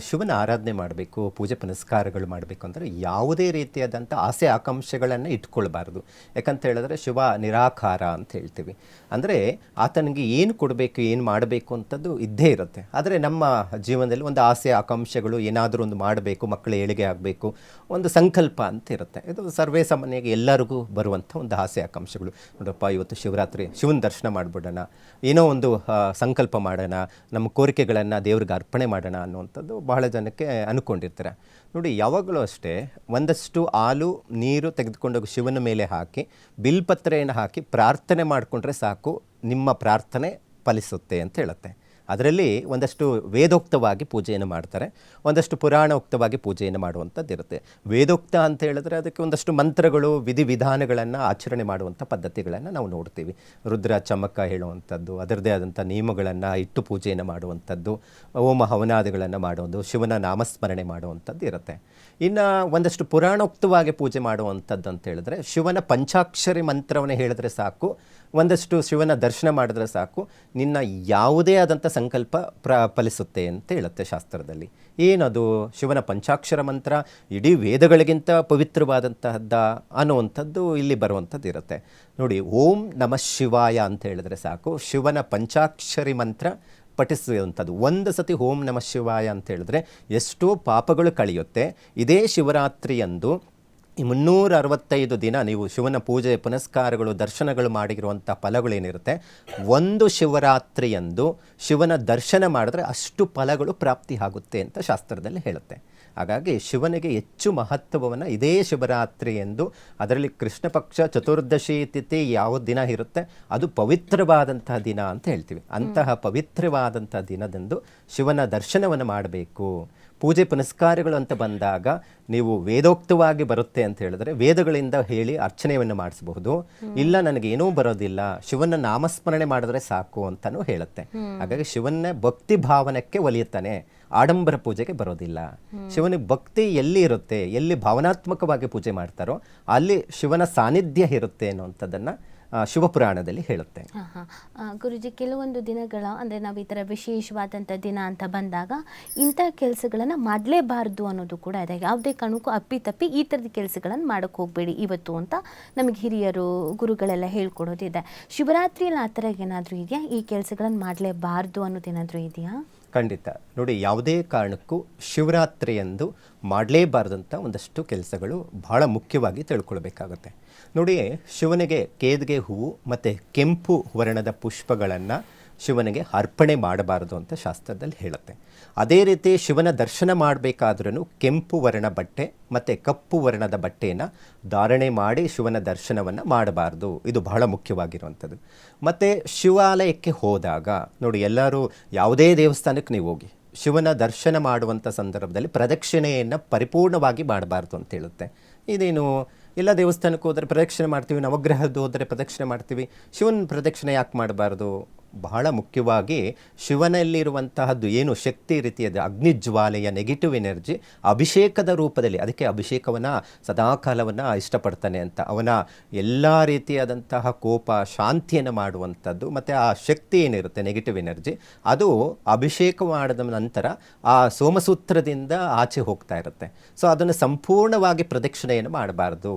ಶಿವನ ಆರಾಧನೆ ಮಾಡಬೇಕು, ಪೂಜೆ ಪುನಸ್ಕಾರಗಳು ಮಾಡಬೇಕು ಅಂದರೆ ಯಾವುದೇ ರೀತಿಯಾದಂಥ ಆಸೆ ಆಕಾಂಕ್ಷೆಗಳನ್ನು ಇಟ್ಕೊಳ್ಬಾರ್ದು. ಯಾಕಂತ ಹೇಳಿದ್ರೆ ಶಿವ ನಿರಾಕಾರ ಅಂತ ಹೇಳ್ತೀವಿ. ಅಂದರೆ ಆತನಿಗೆ ಏನು ಕೊಡಬೇಕು, ಏನು ಮಾಡಬೇಕು ಅಂಥದ್ದು ಇದ್ದೇ ಇರುತ್ತೆ. ಆದರೆ ನಮ್ಮ ಜೀವನದಲ್ಲಿ ಒಂದು ಆಸೆ ಆಕಾಂಕ್ಷೆಗಳು, ಏನಾದರೂ ಒಂದು ಮಾಡಬೇಕು, ಮಕ್ಕಳ ಏಳಿಗೆ ಆಗಬೇಕು, ಒಂದು ಸಂಕಲ್ಪ ಅಂತ ಇರುತ್ತೆ. ಇದು ಸರ್ವೇ ಸಾಮಾನ್ಯವಾಗಿ ಎಲ್ಲರಿಗೂ ಬರುವಂಥ ಒಂದು ಆಸೆ ಆಕಾಂಕ್ಷೆಗಳು. ನೋಡಪ್ಪ, ಇವತ್ತು ಶಿವರಾತ್ರಿ, ಶಿವನ ದರ್ಶನ ಮಾಡಿಬಿಡೋಣ, ಏನೋ ಒಂದು ಸಂಕಲ್ಪ ಮಾಡೋಣ, ನಮ್ಮ ಕೋರಿಕೆಗಳನ್ನು ದೇವ್ರಿಗೆ ಅರ್ಪಣೆ ಮಾಡೋಣ ಅನ್ನುವಂಥದ್ದು ಬಹಳ ಜನಕ್ಕೆ ಅಂದ್ಕೊಂಡಿರ್ತಾರೆ. ನೋಡಿ, ಯಾವಾಗಲೂ ಅಷ್ಟೇ ಒಂದಷ್ಟು ಹಾಲು ನೀರು ತೆಗೆದುಕೊಂಡೋಗಿ ಶಿವನ ಮೇಲೆ ಹಾಕಿ ಬಿಲ್ಪತ್ರೆಯನ್ನು ಹಾಕಿ ಪ್ರಾರ್ಥನೆ ಮಾಡಿಕೊಂಡ್ರೆ ಸಾಕು, ನಿಮ್ಮ ಪ್ರಾರ್ಥನೆ ಫಲಿಸುತ್ತೆ ಅಂತ ಹೇಳುತ್ತೆ. ಅದರಲ್ಲಿ ಒಂದಷ್ಟು ವೇದೋಕ್ತವಾಗಿ ಪೂಜೆಯನ್ನು ಮಾಡ್ತಾರೆ, ಒಂದಷ್ಟು ಪುರಾಣೋಕ್ತವಾಗಿ ಪೂಜೆಯನ್ನು ಮಾಡುವಂಥದ್ದು ಇರುತ್ತೆ. ವೇದೋಕ್ತ ಅಂತ ಹೇಳಿದ್ರೆ ಅದಕ್ಕೆ ಒಂದಷ್ಟು ಮಂತ್ರಗಳು, ವಿಧಿವಿಧಾನಗಳನ್ನು ಆಚರಣೆ ಮಾಡುವಂಥ ಪದ್ಧತಿಗಳನ್ನು ನಾವು ನೋಡ್ತೀವಿ. ರುದ್ರ ಚಮಕ ಹೇಳುವಂಥದ್ದು, ಅದರದ್ದೇ ಆದಂಥ ನಿಯಮಗಳನ್ನು ಇಟ್ಟು ಪೂಜೆಯನ್ನು ಮಾಡುವಂಥದ್ದು, ಹೋಮ ಹವನಾದಿಗಳನ್ನು ಮಾಡುವುದು, ಶಿವನ ನಾಮಸ್ಮರಣೆ ಮಾಡುವಂಥದ್ದು ಇರುತ್ತೆ. ಇನ್ನು ಒಂದಷ್ಟು ಪುರಾಣೋಕ್ತವಾಗಿ ಪೂಜೆ ಮಾಡುವಂಥದ್ದು ಅಂತ ಹೇಳಿದ್ರೆ ಶಿವನ ಪಂಚಾಕ್ಷರಿ ಮಂತ್ರವನ್ನು ಹೇಳಿದ್ರೆ ಸಾಕು, ಒಂದಷ್ಟು ಶಿವನ ದರ್ಶನ ಮಾಡಿದ್ರೆ ಸಾಕು, ನಿನ್ನ ಯಾವುದೇ ಆದಂಥ ಸಂಕಲ್ಪ ಫಲಿಸುತ್ತೆ ಅಂತ ಹೇಳುತ್ತೆ ಶಾಸ್ತ್ರದಲ್ಲಿ. ಏನದು ಶಿವನ ಪಂಚಾಕ್ಷರ ಮಂತ್ರ? ಇಡೀ ವೇದಗಳಿಗಿಂತ ಪವಿತ್ರವಾದಂತಹದ್ದ ಅನ್ನುವಂಥದ್ದು ಇಲ್ಲಿ ಬರುವಂಥದ್ದು ಇರುತ್ತೆ. ನೋಡಿ, ಓಂ ನಮಃ ಶಿವಾಯ ಅಂತ ಹೇಳಿದ್ರೆ ಸಾಕು, ಶಿವನ ಪಂಚಾಕ್ಷರಿ ಮಂತ್ರ ಪಠಿಸುವಂಥದ್ದು. ಒಂದು ಸತಿ ಓಂ ನಮಃ ಶಿವಾಯ ಅಂತ ಹೇಳಿದ್ರೆ ಎಷ್ಟೋ ಪಾಪಗಳು ಕಳೆಯುತ್ತೆ. ಇದೇ ಶಿವರಾತ್ರಿಯಂದು 365 ದಿನ ನೀವು ಶಿವನ ಪೂಜೆ ಪುನಸ್ಕಾರಗಳು ದರ್ಶನಗಳು ಮಾಡಿರುವಂಥ ಫಲಗಳೇನಿರುತ್ತೆ, ಒಂದು ಶಿವರಾತ್ರಿಯಂದು ಶಿವನ ದರ್ಶನ ಮಾಡಿದ್ರೆ ಅಷ್ಟು ಫಲಗಳು ಪ್ರಾಪ್ತಿ ಆಗುತ್ತೆ ಅಂತ ಶಾಸ್ತ್ರದಲ್ಲಿ ಹೇಳುತ್ತೆ. ಹಾಗಾಗಿ ಶಿವನಿಗೆ ಹೆಚ್ಚು ಮಹತ್ವವನ್ನು ಇದೇ ಶಿವರಾತ್ರಿ ಎಂದು, ಅದರಲ್ಲಿ ಕೃಷ್ಣ ಪಕ್ಷ ಚತುರ್ದಶಿ ತಿಥಿ ಯಾವ ದಿನ ಇರುತ್ತೆ ಅದು ಪವಿತ್ರವಾದಂತಹ ದಿನ ಅಂತ ಹೇಳ್ತೀವಿ. ಅಂತಹ ಪವಿತ್ರವಾದಂಥ ದಿನದಂದು ಶಿವನ ದರ್ಶನವನ್ನು ಮಾಡಬೇಕು. ಪೂಜೆ ಪುನಸ್ಕಾರಗಳು ಅಂತ ಬಂದಾಗ ನೀವು ವೇದೋಕ್ತವಾಗಿ ಬರುತ್ತೆ ಅಂತ ಹೇಳಿದ್ರೆ ವೇದಗಳಿಂದ ಹೇಳಿ ಅರ್ಚನೆಯನ್ನು ಮಾಡಿಸಬಹುದು. ಇಲ್ಲ ನನಗೆ ಏನೂ ಬರೋದಿಲ್ಲ, ಶಿವನ ನಾಮಸ್ಮರಣೆ ಮಾಡಿದ್ರೆ ಸಾಕು ಅಂತಲೂ ಹೇಳುತ್ತೆ. ಹಾಗಾಗಿ ಶಿವನ ಭಕ್ತಿ ಭಾವನಕ್ಕೆ ಒಲಿಯುತ್ತಾನೆ, ಆಡಂಬರ ಪೂಜೆಗೆ ಬರೋದಿಲ್ಲ. ಶಿವನಿಗೆ ಭಕ್ತಿ ಎಲ್ಲಿ ಇರುತ್ತೆ, ಎಲ್ಲಿ ಭಾವನಾತ್ಮಕವಾಗಿ ಪೂಜೆ ಮಾಡ್ತಾರೋ ಅಲ್ಲಿ ಶಿವನ ಸಾನ್ನಿಧ್ಯ ಇರುತ್ತೆ ಅನ್ನುವಂಥದ್ದನ್ನು ಶಿವಪುರಾಣದಲ್ಲಿ ಹೇಳುತ್ತೆ. ಗುರುಜಿ, ಕೆಲವೊಂದು ದಿನಗಳ ಅಂದರೆ ನಾವು ಈ ಥರ ವಿಶೇಷವಾದಂಥ ದಿನ ಅಂತ ಬಂದಾಗ ಇಂಥ ಕೆಲಸಗಳನ್ನು ಮಾಡಲೇಬಾರ್ದು ಅನ್ನೋದು ಕೂಡ ಇದೆ. ಯಾವುದೇ ಕಾರಣಕ್ಕೂ ಅಪ್ಪಿತಪ್ಪಿ ಈ ಥರದ ಕೆಲಸಗಳನ್ನು ಮಾಡೋಕ್ಕೆ ಹೋಗಬೇಡಿ ಇವತ್ತು ಅಂತ ನಮಗೆ ಹಿರಿಯರು ಗುರುಗಳೆಲ್ಲ ಹೇಳ್ಕೊಡೋದಿದೆ. ಶಿವರಾತ್ರಿಯಲ್ಲಿ ಆ ಥರ ಏನಾದರೂ ಇದೆಯಾ? ಈ ಕೆಲಸಗಳನ್ನು ಮಾಡಲೇಬಾರ್ದು ಅನ್ನೋದೇನಾದರೂ ಇದೆಯಾ? ಖಂಡಿತ. ನೋಡಿ, ಯಾವುದೇ ಕಾರಣಕ್ಕೂ ಶಿವರಾತ್ರಿಯಂದು ಮಾಡಲೇಬಾರ್ದಂಥ ಒಂದಷ್ಟು ಕೆಲಸಗಳು ಬಹಳ ಮುಖ್ಯವಾಗಿ ತಿಳ್ಕೊಳ್ಬೇಕಾಗುತ್ತೆ. ನೋಡಿ, ಶಿವನಿಗೆ ಕೇದಿಗೆ ಹೂವು ಮತ್ತು ಕೆಂಪು ವರ್ಣದ ಪುಷ್ಪಗಳನ್ನು ಶಿವನಿಗೆ ಅರ್ಪಣೆ ಮಾಡಬಾರದು ಅಂತ ಶಾಸ್ತ್ರದಲ್ಲಿ ಹೇಳುತ್ತೆ. ಅದೇ ರೀತಿ ಶಿವನ ದರ್ಶನ ಮಾಡಬೇಕಾದ್ರೂ ಕೆಂಪು ವರ್ಣ ಬಟ್ಟೆ ಮತ್ತು ಕಪ್ಪು ವರ್ಣದ ಬಟ್ಟೆಯನ್ನು ಧಾರಣೆ ಮಾಡಿ ಶಿವನ ದರ್ಶನವನ್ನು ಮಾಡಬಾರ್ದು. ಇದು ಬಹಳ ಮುಖ್ಯವಾಗಿರುವಂಥದ್ದು. ಮತ್ತು ಶಿವಾಲಯಕ್ಕೆ ಹೋದಾಗ ನೋಡಿ, ಎಲ್ಲರೂ ಯಾವುದೇ ದೇವಸ್ಥಾನಕ್ಕೆ ನೀವು ಹೋಗಿ ಶಿವನ ದರ್ಶನ ಮಾಡುವಂಥ ಸಂದರ್ಭದಲ್ಲಿ ಪ್ರದಕ್ಷಿಣೆಯನ್ನು ಪರಿಪೂರ್ಣವಾಗಿ ಮಾಡಬಾರ್ದು ಅಂತ ಹೇಳುತ್ತೆ. ಇದೇನು, ಎಲ್ಲ ದೇವಸ್ಥಾನಕ್ಕೆ ಹೋದರೆ ಪ್ರದಕ್ಷಿಣೆ ಮಾಡ್ತೀವಿ, ನವಗ್ರಹದ್ದು ಹೋದರೆ ಪ್ರದಕ್ಷಿಣೆ ಮಾಡ್ತೀವಿ, ಶಿವನ ಪ್ರದಕ್ಷಿಣೆ ಯಾಕೆ ಮಾಡಬಾರ್ದು? ಬಹಳ ಮುಖ್ಯವಾಗಿ ಶಿವನಲ್ಲಿರುವಂತಹದ್ದು ಏನು ಶಕ್ತಿ ರೀತಿಯದು ಅಗ್ನಿಜ್ವಾಲೆಯ ನೆಗೆಟಿವ್ ಎನರ್ಜಿ ಅಭಿಷೇಕದ ರೂಪದಲ್ಲಿ, ಅದಕ್ಕೆ ಅಭಿಷೇಕವನ್ನು ಸದಾಕಾಲವನ್ನು ಇಷ್ಟಪಡ್ತಾನೆ ಅಂತ. ಅವನ ಎಲ್ಲ ರೀತಿಯಾದಂತಹ ಕೋಪ ಶಾಂತಿಯನ್ನು ಮಾಡುವಂಥದ್ದು ಮತ್ತು ಆ ಶಕ್ತಿ ಏನಿರುತ್ತೆ ನೆಗೆಟಿವ್ ಎನರ್ಜಿ ಅದು ಅಭಿಷೇಕ ಮಾಡಿದ ನಂತರ ಆ ಸೋಮಸೂತ್ರದಿಂದ ಆಚೆ ಹೋಗ್ತಾ ಇರುತ್ತೆ. ಸೊ ಅದನ್ನು ಸಂಪೂರ್ಣವಾಗಿ ಪ್ರದಕ್ಷಿಣೆಯನ್ನು ಮಾಡಬಾರ್ದು.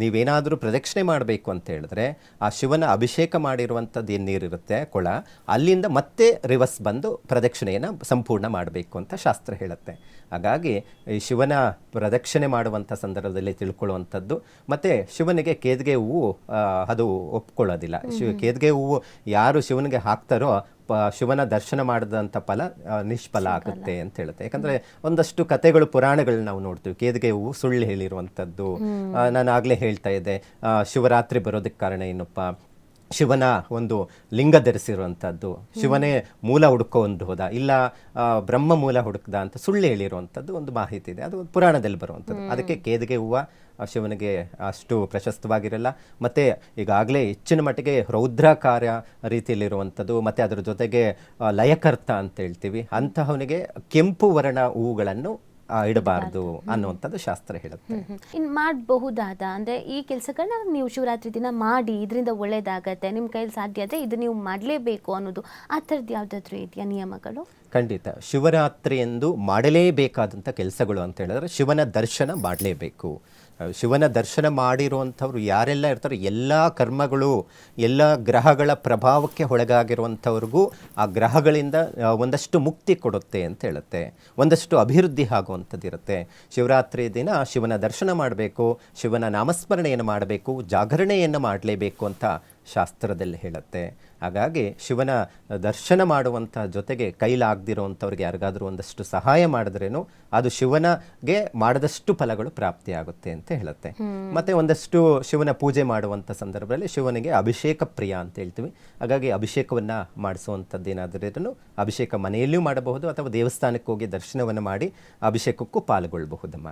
ನೀವೇನಾದರೂ ಪ್ರದಕ್ಷಿಣೆ ಮಾಡಬೇಕು ಅಂತ ಹೇಳಿದ್ರೆ ಆ ಶಿವನ ಅಭಿಷೇಕ ಮಾಡಿರುವಂಥದ್ದು ಏನು ನೀರಿರುತ್ತೆ ಕೊಳ, ಅಲ್ಲಿಂದ ಮತ್ತೆ ರಿವರ್ಸ್ ಬಂದು ಪ್ರದಕ್ಷಿಣೆಯನ್ನು ಸಂಪೂರ್ಣ ಮಾಡಬೇಕು ಅಂತ ಶಾಸ್ತ್ರ ಹೇಳುತ್ತೆ. ಹಾಗಾಗಿ ಈ ಶಿವನ ಪ್ರದಕ್ಷಿಣೆ ಮಾಡುವಂಥ ಸಂದರ್ಭದಲ್ಲಿ ತಿಳ್ಕೊಳ್ಳುವಂಥದ್ದು. ಮತ್ತು ಶಿವನಿಗೆ ಕೇದಿಗೆ ಹೂವು ಅದು ಒಪ್ಕೊಳ್ಳೋದಿಲ್ಲ. ಕೇದಿಗೆ ಹೂವು ಯಾರು ಶಿವನಿಗೆ ಹಾಕ್ತಾರೋ ಶಿವನ ದರ್ಶನ ಮಾಡಿದಂಥ ಫಲ ನಿಷ್ಫಲ ಆಗುತ್ತೆ ಅಂತ ಹೇಳುತ್ತೆ. ಯಾಕಂದರೆ ಒಂದಷ್ಟು ಕಥೆಗಳು ಪುರಾಣಗಳು ನಾವು ನೋಡ್ತೀವಿ, ಕೇದಿಗೆ ಹೂವು ಸುಳ್ಳು ಹೇಳಿರುವಂಥದ್ದು. ನಾನು ಆಗಲೇ ಹೇಳ್ತಾ ಇದ್ದೆ, ಶಿವರಾತ್ರಿ ಬರೋದಕ್ಕೆ ಕಾರಣ ಏನಪ್ಪ, ಶಿವನ ಒಂದು ಲಿಂಗ ಧರಿಸಿರುವಂಥದ್ದು, ಶಿವನೇ ಮೂಲ ಹುಡ್ಕೊಂಡು ಹೋದ, ಇಲ್ಲ ಬ್ರಹ್ಮ ಮೂಲ ಹುಡುಕ್ದ ಅಂತ ಸುಳ್ಳು ಹೇಳಿರುವಂಥದ್ದು ಒಂದು ಮಾಹಿತಿ ಇದೆ. ಅದು ಪುರಾಣದಲ್ಲಿ ಬರುವಂಥದ್ದು. ಅದಕ್ಕೆ ಕೇದಿಗೆ ಹೂವು ಶಿವನಿಗೆ ಅಷ್ಟು ಪ್ರಶಸ್ತವಾಗಿರಲ್ಲ. ಮತ್ತು ಈಗಾಗಲೇ ಹೆಚ್ಚಿನ ಮಟ್ಟಿಗೆ ರೌದ್ರಾಕಾರ ರೀತಿಯಲ್ಲಿರುವಂಥದ್ದು, ಮತ್ತು ಅದರ ಜೊತೆಗೆ ಲಯಕರ್ತ ಅಂತ ಹೇಳ್ತೀವಿ, ಅಂತಹವನಿಗೆ ಕೆಂಪು ವರ್ಣ ಹೂವುಗಳನ್ನು ಇಡಬಾರ್ದು ಅನ್ನುವಂಥದ್ದು ಶಾಸ್ತ್ರ ಹೇಳುತ್ತೆ. ಇನ್ನು ಮಾಡಬಹುದಾದ ಅಂದರೆ ಈ ಕೆಲಸಗಳನ್ನ ನೀವು ಶಿವರಾತ್ರಿ ದಿನ ಮಾಡಿ ಇದರಿಂದ ಒಳ್ಳೇದಾಗತ್ತೆ, ನಿಮ್ಮ ಕೈಯಲ್ಲಿ ಸಾಧ್ಯ ಆದರೆ ಇದು ನೀವು ಮಾಡಲೇಬೇಕು ಅನ್ನೋದು ಆ ಥರದ್ದು ಯಾವುದಾದ್ರೂ ಇದೆಯಾ ನಿಯಮಗಳು? ಖಂಡಿತ. ಶಿವರಾತ್ರಿ ಎಂದು ಮಾಡಲೇಬೇಕಾದಂಥ ಕೆಲಸಗಳು ಅಂತ ಹೇಳಿದ್ರೆ ಶಿವನ ದರ್ಶನ ಮಾಡಲೇಬೇಕು. ಶಿವನ ದರ್ಶನ ಮಾಡಿರುವಂಥವ್ರು ಯಾರೆಲ್ಲ ಇರ್ತಾರೆ, ಎಲ್ಲ ಕರ್ಮಗಳು, ಎಲ್ಲ ಗ್ರಹಗಳ ಪ್ರಭಾವಕ್ಕೆ ಒಳಗಾಗಿರುವಂಥವ್ರಿಗೂ ಆ ಗ್ರಹಗಳಿಂದ ಒಂದಷ್ಟು ಮುಕ್ತಿ ಕೊಡುತ್ತೆ ಅಂತ ಹೇಳುತ್ತೆ, ಒಂದಷ್ಟು ಅಭಿವೃದ್ಧಿ ಆಗುವಂಥದ್ದು ಇರುತ್ತೆ. ಶಿವರಾತ್ರಿ ದಿನ ಶಿವನ ದರ್ಶನ ಮಾಡಬೇಕು, ಶಿವನ ನಾಮಸ್ಮರಣೆಯನ್ನು ಮಾಡಬೇಕು, ಜಾಗರಣೆಯನ್ನು ಮಾಡಲೇಬೇಕು ಅಂತ ಶಾಸ್ತ್ರದಲ್ಲಿ ಹೇಳುತ್ತೆ. ಹಾಗಾಗಿ ಶಿವನ ದರ್ಶನ ಮಾಡುವಂಥ ಜೊತೆಗೆ ಕೈಲಾಗದಿರುವಂಥವ್ರಿಗೆ ಯಾರಿಗಾದರೂ ಒಂದಷ್ಟು ಸಹಾಯ ಮಾಡಿದ್ರೇನು ಅದು ಶಿವನಿಗೆ ಮಾಡಿದಷ್ಟು ಫಲಗಳು ಪ್ರಾಪ್ತಿಯಾಗುತ್ತೆ ಅಂತ ಹೇಳುತ್ತೆ. ಮತ್ತು ಒಂದಷ್ಟು ಶಿವನ ಪೂಜೆ ಮಾಡುವಂಥ ಸಂದರ್ಭದಲ್ಲಿ ಶಿವನಿಗೆ ಅಭಿಷೇಕ ಪ್ರಿಯ ಅಂತ ಹೇಳ್ತೀವಿ. ಹಾಗಾಗಿ ಅಭಿಷೇಕವನ್ನು ಮಾಡಿಸುವಂಥದ್ದು ಏನಾದರೂ ಅಭಿಷೇಕ ಮನೆಯಲ್ಲಿಯೂ ಮಾಡಬಹುದು ಅಥವಾ ದೇವಸ್ಥಾನಕ್ಕೆ ಹೋಗಿ ದರ್ಶನವನ್ನು ಮಾಡಿ ಅಭಿಷೇಕಕ್ಕೂ ಪಾಲ್ಗೊಳ್ಳಬಹುದಮ್ಮ.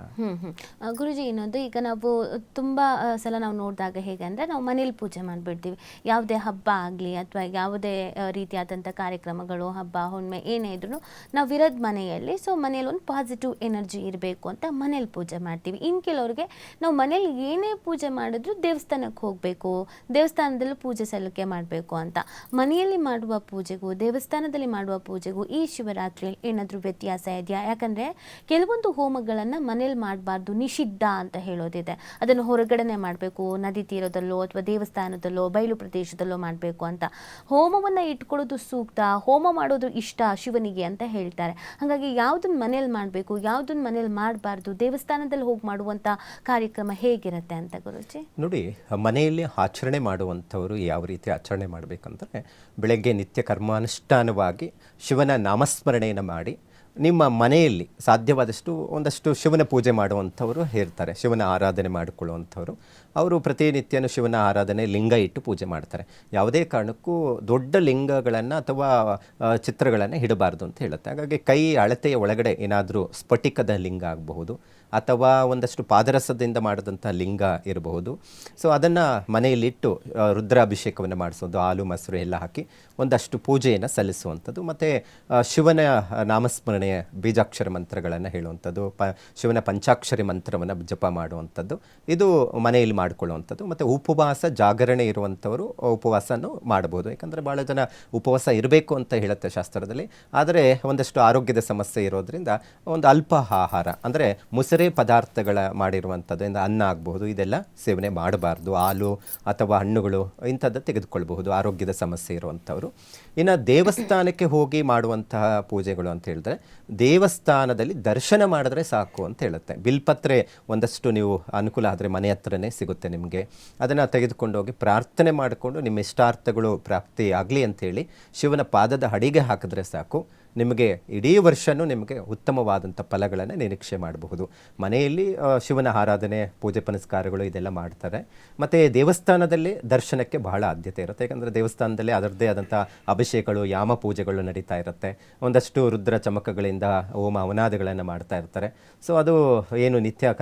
ಗುರುಜಿ, ಇನ್ನೊಂದು, ಈಗ ನಾವು ತುಂಬ ಸಲ ನಾವು ನೋಡಿದಾಗ ಹೇಗೆ ಅಂದರೆ ನಾವು ಮನೇಲಿ ಪೂಜೆ ಮಾಡಿಬಿಡ್ತೀವಿ. ಯಾವುದೇ ಹಬ್ಬ ಆಗಲಿ ಅಥವಾ ಯಾವುದೇ ರೀತಿಯಾದಂಥ ಕಾರ್ಯಕ್ರಮಗಳು, ಹಬ್ಬ ಹುಣ್ಣಿಮೆ ಏನೇ ಇದ್ರೂ ನಾವು ಇರೋದು ಮನೆಯಲ್ಲಿ. ಸೊ ಮನೇಲಿ ಒಂದು ಪಾಸಿಟಿವ್ ಎನರ್ಜಿ ಇರಬೇಕು ಅಂತ ಮನೇಲಿ ಪೂಜೆ ಮಾಡ್ತೀವಿ. ಇನ್ನು ಕೆಲವ್ರಿಗೆ ನಾವು ಮನೇಲಿ ಏನೇ ಪೂಜೆ ಮಾಡಿದ್ರು ದೇವಸ್ಥಾನಕ್ಕೆ ಹೋಗಬೇಕು, ದೇವಸ್ಥಾನದಲ್ಲೂ ಪೂಜೆ ಸಲ್ಲಿಕೆ ಮಾಡಬೇಕು ಅಂತ. ಮನೆಯಲ್ಲಿ ಮಾಡುವ ಪೂಜೆಗೂ ದೇವಸ್ಥಾನದಲ್ಲಿ ಮಾಡುವ ಪೂಜೆಗೂ ಈ ಶಿವರಾತ್ರಿಯಲ್ಲಿ ಏನಾದರೂ ವ್ಯತ್ಯಾಸ ಇದೆಯಾ? ಯಾಕಂದರೆ ಕೆಲವೊಂದು ಹೋಮಗಳನ್ನು ಮನೇಲಿ ಮಾಡಬಾರ್ದು, ನಿಷಿದ್ಧ ಅಂತ ಹೇಳೋದಿದೆ. ಅದನ್ನು ಹೊರಗಡೆನೆ ಮಾಡಬೇಕು, ನದಿ ತೀರದಲ್ಲೋ ಅಥವಾ ದೇವಸ್ಥಾನದಲ್ಲೋ ಬಯಲು ಪ್ರದೇಶದಲ್ಲೋ ಮಾಡಬೇಕು ಅಂತ. ಹೋಮವನ್ನು ಇಟ್ಕೊಳ್ಳೋದು ಸೂಕ್ತ, ಹೋಮ ಮಾಡೋದು ಇಷ್ಟ ಶಿವನಿಗೆ ಅಂತ ಹೇಳ್ತಾರೆ. ಹಾಗಾಗಿ ಯಾವುದನ್ನ ಮನೇಲಿ ಮಾಡಬೇಕು, ಯಾವುದನ್ನ ಮನೇಲಿ ಮಾಡಬಾರ್ದು, ದೇವಸ್ಥಾನದಲ್ಲಿ ಹೋಗಿ ಮಾಡುವಂಥ ಕಾರ್ಯಕ್ರಮ ಹೇಗಿರುತ್ತೆ ಅಂತ ಗುರುಜಿ? ನೋಡಿ, ಮನೆಯಲ್ಲಿ ಆಚರಣೆ ಮಾಡುವಂಥವರು ಯಾವ ರೀತಿ ಆಚರಣೆ ಮಾಡಬೇಕಂದ್ರೆ ಬೆಳಗ್ಗೆ ನಿತ್ಯ ಕರ್ಮಾನುಷ್ಠಾನವಾಗಿ ಶಿವನ ನಾಮಸ್ಮರಣೆಯನ್ನು ಮಾಡಿ ನಿಮ್ಮ ಮನೆಯಲ್ಲಿ ಸಾಧ್ಯವಾದಷ್ಟು ಒಂದಷ್ಟು ಶಿವನ ಪೂಜೆ ಮಾಡುವಂಥವರು ಇರ್ತಾರೆ, ಶಿವನ ಆರಾಧನೆ ಮಾಡಿಕೊಳ್ಳುವಂಥವ್ರು. ಅವರು ಪ್ರತಿನಿತ್ಯನೂ ಶಿವನ ಆರಾಧನೆ ಲಿಂಗ ಇಟ್ಟು ಪೂಜೆ ಮಾಡ್ತಾರೆ. ಯಾವುದೇ ಕಾರಣಕ್ಕೂ ದೊಡ್ಡ ಲಿಂಗಗಳನ್ನು ಅಥವಾ ಚಿತ್ರಗಳನ್ನು ಇಡಬಾರ್ದು ಅಂತ ಹೇಳುತ್ತೆ. ಹಾಗಾಗಿ ಕೈ ಅಳತೆಯ ಒಳಗಡೆ ಏನಾದರೂ ಸ್ಫಟಿಕದ ಲಿಂಗ ಆಗಬಹುದು ಅಥವಾ ಒಂದಷ್ಟು ಪಾದರಸದಿಂದ ಮಾಡಿದಂಥ ಲಿಂಗ ಇರಬಹುದು. ಸೊ ಅದನ್ನು ಮನೆಯಲ್ಲಿಟ್ಟು ರುದ್ರಾಭಿಷೇಕವನ್ನು ಮಾಡಿಸೋದು, ಹಾಲು ಮೊಸರು ಎಲ್ಲ ಹಾಕಿ ಒಂದಷ್ಟು ಪೂಜೆಯನ್ನು ಸಲ್ಲಿಸುವಂಥದ್ದು. ಮತ್ತು ಶಿವನ ನಾಮಸ್ಮರಣೆಯ ಬೀಜಾಕ್ಷರ ಮಂತ್ರಗಳನ್ನು ಹೇಳುವಂಥದ್ದು, ಶಿವನ ಪಂಚಾಕ್ಷರಿ ಮಂತ್ರವನ್ನು ಜಪ ಮಾಡುವಂಥದ್ದು, ಇದು ಮನೆಯಲ್ಲಿ ಮಾಡಿಕೊಳ್ಳುವಂಥದ್ದು. ಮತ್ತು ಉಪವಾಸ ಜಾಗರಣೆ ಇರುವಂಥವರು ಉಪವಾಸನೂ ಮಾಡಬಹುದು. ಯಾಕಂದರೆ ಭಾಳ ಜನ ಉಪವಾಸ ಇರಬೇಕು ಅಂತ ಹೇಳುತ್ತೆ ಶಾಸ್ತ್ರದಲ್ಲಿ. ಆದರೆ ಒಂದಷ್ಟು ಆರೋಗ್ಯದ ಸಮಸ್ಯೆ ಇರೋದ್ರಿಂದ ಒಂದು ಅಲ್ಪ ಆಹಾರ ಅಂದರೆ ಮುಸರೆ ಪದಾರ್ಥಗಳ ಮಾಡಿರುವಂಥದ್ದು, ಅನ್ನ ಆಗಬಹುದು, ಇದೆಲ್ಲ ಸೇವನೆ ಮಾಡಬಾರ್ದು. ಹಾಲು ಅಥವಾ ಹಣ್ಣುಗಳು ಇಂಥದ್ದು ತೆಗೆದುಕೊಳ್ಬಹುದು ಆರೋಗ್ಯದ ಸಮಸ್ಯೆ ಇರುವಂಥವರು. ಇನ್ನು ದೇವಸ್ಥಾನಕ್ಕೆ ಹೋಗಿ ಮಾಡುವಂತಹ ಪೂಜೆಗಳು ಅಂತ ಹೇಳಿದ್ರೆ ದೇವಸ್ಥಾನದಲ್ಲಿ ದರ್ಶನ ಮಾಡಿದ್ರೆ ಸಾಕು ಅಂತ ಹೇಳುತ್ತೆ. ಬಿಲ್ಪತ್ರೆ ಒಂದಷ್ಟು ನೀವು ಅನುಕೂಲ ಆದರೆ ಮನೆ ಹತ್ರನೇ ಸಿಗುತ್ತೆ ನಿಮಗೆ, ಅದನ್ನು ತೆಗೆದುಕೊಂಡು ಹೋಗಿ ಪ್ರಾರ್ಥನೆ ಮಾಡಿಕೊಂಡು ನಿಮ್ಮ ಇಷ್ಟಾರ್ಥಗಳು ಪ್ರಾಪ್ತಿ ಆಗಲಿ ಅಂಥೇಳಿ ಶಿವನ ಪಾದದ ಅಡಿಗೆ ಹಾಕಿದ್ರೆ ಸಾಕು, ನಿಮಗೆ ಇಡೀ ವರ್ಷನೂ ನಿಮಗೆ ಉತ್ತಮವಾದಂಥ ಫಲಗಳನ್ನು ನಿರೀಕ್ಷೆ ಮಾಡಬಹುದು. ಮನೆಯಲ್ಲಿ ಶಿವನ ಆರಾಧನೆ, ಪೂಜೆ ಪುನಸ್ಕಾರಗಳು ಇದೆಲ್ಲ ಮಾಡ್ತಾರೆ. ಮತ್ತು ದೇವಸ್ಥಾನದಲ್ಲಿ ದರ್ಶನಕ್ಕೆ ಬಹಳ ಆದ್ಯತೆ ಇರುತ್ತೆ. ಯಾಕಂದರೆ ದೇವಸ್ಥಾನದಲ್ಲಿ ಅದರದ್ದೇ ಆದಂಥ ಅಭಿಷೇಕಗಳು, ಯಾಮ ಪೂಜೆಗಳು ನಡೀತಾ ಇರುತ್ತೆ. ಒಂದಷ್ಟು ರುದ್ರ ಚಮಕಗಳಿಂದ ಹೋಮ ಹವನಾದಿಗಳನ್ನು ಮಾಡ್ತಾ ಇರ್ತಾರೆ. ಸೊ ಅದು ಏನು ನಿತ್ಯ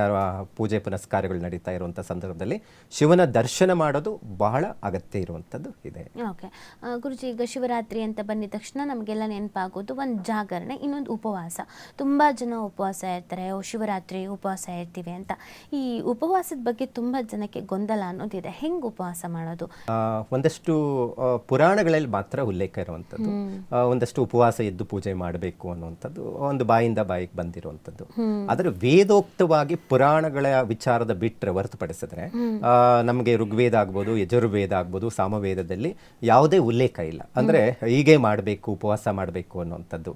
ಪೂಜೆ ಪುನಸ್ಕಾರಗಳು ನಡೀತಾ ಇರುವಂಥ ಸಂದರ್ಭದಲ್ಲಿ ಶಿವನ ದರ್ಶನ ಮಾಡೋದು ಬಹಳ ಅಗತ್ಯ ಇರುವಂಥದ್ದು ಇದೆ. ಓಕೆ ಗುರುಜಿ, ಈಗ ಶಿವರಾತ್ರಿ ಅಂತ ಬಂದಿದ ತಕ್ಷಣ ನಮಗೆಲ್ಲ ನೆನಪಾಗೋದು ಒಂದು ಜಾಗರಣೆ, ಇನ್ನೊಂದು ಉಪವಾಸ. ತುಂಬ ಜನ ಉಪವಾಸ ಇರ್ತಾರೆ, ಶಿವರಾತ್ರಿ ಉಪವಾಸ ಇರ್ತೀವಿ ಅಂತ. ಈ ಉಪವಾಸದ ಬಗ್ಗೆ ತುಂಬ ಜನಕ್ಕೆ ಗೊಂದಲ ಅನ್ನೋದಿದೆ. ಹೆಂಗೆ ಉಪವಾಸ ಮಾಡೋದು? ಒಂದಷ್ಟು ಪುರಾಣಗಳಲ್ಲಿ ಮಾತ್ರ ಉಲ್ಲೇಖ ಇರುವಂಥದ್ದು. ಒಂದಷ್ಟು ಉಪವಾಸ ಎದ್ದು ಪೂಜೆ ಮಾಡಬೇಕು ಅನ್ನುವಂಥದ್ದು ಒಂದು ಬಾಯಿಂದ ಬಾಯಿಗೆ ಬಂದಿರುವಂಥದ್ದು. ಆದರೆ ವೇದೋಕ್ತವಾಗಿ ಪುರಾಣಗಳ ವಿಚಾರದ ಬಿಟ್ಟರೆ ಹೊರತುಪಡಿಸಿದ್ರೆ ನಮಗೆ ಋಗ್ವೇದ ಆಗ್ಬೋದು, ಯಜುರ್ವೇದ ಆಗ್ಬೋದು, ಸಾಮವೇದದಲ್ಲಿ ಯಾವುದೇ ಉಲ್ಲೇಖ ಇಲ್ಲ. ಅಂದ್ರೆ ಹೀಗೆ ಮಾಡಬೇಕು, ಉಪವಾಸ ಮಾಡಬೇಕು ಅನ್ನುವಂಥದ್ದು.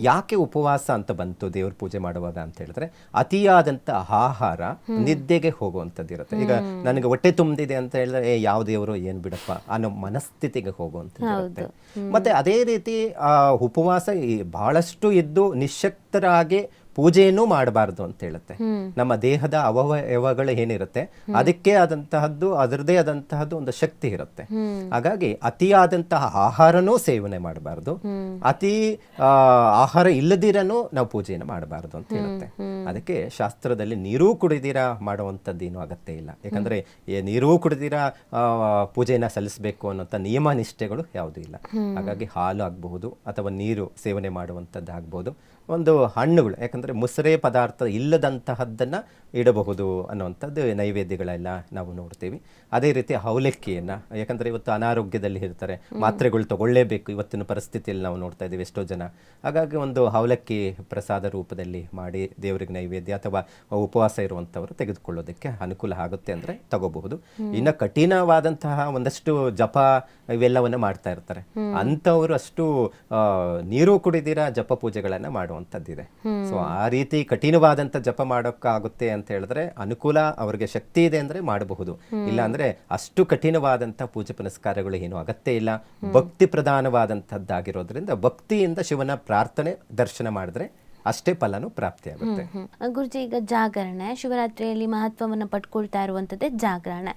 ಯಾಕೆ ಉಪವಾಸ ಅಂತ ಬಂತು ದೇವ್ರ ಪೂಜೆ ಮಾಡುವಾಗ ಅಂತ ಹೇಳಿದ್ರೆ, ಅತಿಯಾದಂಥ ಆಹಾರ ನಿದ್ದೆಗೆ ಹೋಗುವಂಥದ್ದು ಇರುತ್ತೆ. ಈಗ ನನಗೆ ಹೊಟ್ಟೆ ತುಂಬಿದೆ ಅಂತ ಹೇಳಿದ್ರೆ ಯಾವ ದೇವರು ಏನು ಬಿಡಪ್ಪ ಅನ್ನೋ ಮನಸ್ಥಿತಿಗೆ ಹೋಗುವಂಥದ್ದು ಇರುತ್ತೆ. ಮತ್ತೆ ಅದೇ ರೀತಿ ಉಪವಾಸ ಬಹಳಷ್ಟು ಇದ್ದು ನಿಶ್ಶಕ್ತರಾಗಿ ಪೂಜೆಯನ್ನು ಮಾಡಬಾರ್ದು ಅಂತ ಹೇಳುತ್ತೆ. ನಮ್ಮ ದೇಹದ ಅವಯವಗಳು ಏನಿರುತ್ತೆ ಅದಕ್ಕೆ ಆದಂತಹದ್ದು, ಅದರದೇ ಆದಂತಹದ್ದು ಒಂದು ಶಕ್ತಿ ಇರುತ್ತೆ. ಹಾಗಾಗಿ ಅತಿಯಾದಂತಹ ಆಹಾರನೂ ಸೇವನೆ ಮಾಡಬಾರ್ದು, ಅತಿ ಆಹಾರ ಇಲ್ಲದಿರನು ನಾವು ಪೂಜೆಯನ್ನು ಮಾಡಬಾರ್ದು ಅಂತ ಹೇಳುತ್ತೆ. ಅದಕ್ಕೆ ಶಾಸ್ತ್ರದಲ್ಲಿ ನೀರೂ ಕುಡಿದಿರಾ ಮಾಡುವಂಥದ್ದೇನು ಅಗತ್ಯ ಇಲ್ಲ. ಯಾಕಂದ್ರೆ ನೀರೂ ಕುಡಿದಿರಾ ಪೂಜೆಯನ್ನು ಸಲ್ಲಿಸಬೇಕು ಅನ್ನೋಂಥ ನಿಯಮ ನಿಷ್ಠೆಗಳು ಯಾವುದೂ ಇಲ್ಲ. ಹಾಗಾಗಿ ಹಾಲು ಆಗಬಹುದು ಅಥವಾ ನೀರು ಸೇವನೆ ಮಾಡುವಂಥದ್ದು ಆಗ್ಬೋದು, ಒಂದು ಹಣ್ಣುಗಳು, ಯಾಕಂದರೆ ಮುಸರೆ ಪದಾರ್ಥ ಇಲ್ಲದಂತಹದ್ದನ್ನು ಇಡಬಹುದು ಅನ್ನುವಂಥದ್ದು ನೈವೇದ್ಯಗಳೆಲ್ಲ ನಾವು ನೋಡ್ತೀವಿ. ಅದೇ ರೀತಿ ಅವಲಕ್ಕಿಯನ್ನು, ಯಾಕಂದರೆ ಇವತ್ತು ಅನಾರೋಗ್ಯದಲ್ಲಿ ಇರ್ತಾರೆ, ಮಾತ್ರೆಗಳು ತಗೊಳ್ಳೇಬೇಕು ಇವತ್ತಿನ ಪರಿಸ್ಥಿತಿಯಲ್ಲಿ ನಾವು ನೋಡ್ತಾ ಇದ್ದೀವಿ ಎಷ್ಟೋ ಜನ. ಹಾಗಾಗಿ ಒಂದು ಅವಲಕ್ಕಿ ಪ್ರಸಾದ ರೂಪದಲ್ಲಿ ಮಾಡಿ ದೇವರಿಗೆ ನೈವೇದ್ಯ ಅಥವಾ ಉಪವಾಸ ಇರುವಂಥವರು ತೆಗೆದುಕೊಳ್ಳೋದಕ್ಕೆ ಅನುಕೂಲ ಆಗುತ್ತೆ ಅಂದರೆ ತಗೋಬಹುದು. ಇನ್ನು ಕಠಿಣವಾದಂತಹ ಒಂದಷ್ಟು ಜಪ ಇವೆಲ್ಲವನ್ನು ಮಾಡ್ತಾ ಇರ್ತಾರೆ, ಅಂಥವರು ಅಷ್ಟು ನೀರು ಕುಡಿದಿರ ಜಪ ಪೂಜೆಗಳನ್ನು ಮಾಡುವಂಥದ್ದಿದೆ. ಸೊ ಆ ರೀತಿ ಕಠಿಣವಾದಂಥ ಜಪ ಮಾಡೋಕ್ಕಾಗುತ್ತೆ ಅಂತ ಹೇಳಿದ್ರೆ ಅನುಕೂಲ, ಅವರಿಗೆ ಶಕ್ತಿ ಇದೆ ಅಂದರೆ ಮಾಡಬಹುದು. ಇಲ್ಲ ಅಂದ್ರೆ ಅಷ್ಟು ಕಠಿಣವಾದಂಥ ಪೂಜೆ ಪುನಸ್ಕಾರಗಳು ಏನು ಅಗತ್ಯ ಇಲ್ಲ. ಭಕ್ತಿ ಪ್ರಧಾನವಾದಂಥದ್ದಾಗಿರೋದ್ರಿಂದ ಭಕ್ತಿಯಿಂದ ಶಿವನ ಪ್ರಾರ್ಥನೆ ದರ್ಶನ ಮಾಡಿದ್ರೆ ಅಷ್ಟೇ ಫಲನೂ ಪ್ರಾಪ್ತಿಯಾಗುತ್ತೆ. ಗುರುಜಿ, ಈಗ ಜಾಗರಣೆ, ಶಿವರಾತ್ರಿಯಲ್ಲಿ ಮಹತ್ವವನ್ನು ಪಡ್ಕೊಳ್ತಾ ಇರುವಂಥದ್ದೇ ಜಾಗರಣೆ.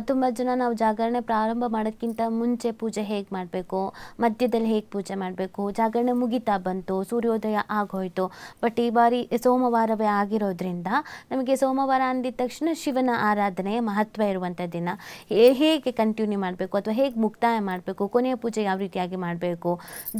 ತುಂಬ ಜನ ನಾವು ಜಾಗರಣೆ ಪ್ರಾರಂಭ ಮಾಡೋದಕ್ಕಿಂತ ಮುಂಚೆ ಪೂಜೆ ಹೇಗೆ ಮಾಡಬೇಕು, ಮಧ್ಯದಲ್ಲಿ ಹೇಗೆ ಪೂಜೆ ಮಾಡಬೇಕು, ಜಾಗರಣೆ ಮುಗಿತಾ ಬಂತು, ಸೂರ್ಯೋದಯ ಆಗೋಯ್ತು, ಬಟ್ ಈ ಬಾರಿ ಸೋಮವಾರವೇ ಆಗಿರೋದ್ರಿಂದ ನಮಗೆ ಸೋಮವಾರ ಅಂದಿದ ತಕ್ಷಣ ಶಿವನ ಆರಾಧನೆಯ ಮಹತ್ವ ಇರುವಂಥ ದಿನ. ಹೇಗೆ ಕಂಟಿನ್ಯೂ ಮಾಡಬೇಕು ಅಥವಾ ಹೇಗೆ ಮುಕ್ತಾಯ ಮಾಡಬೇಕು, ಕೊನೆಯ ಪೂಜೆ ಯಾವ ರೀತಿಯಾಗಿ ಮಾಡಬೇಕು,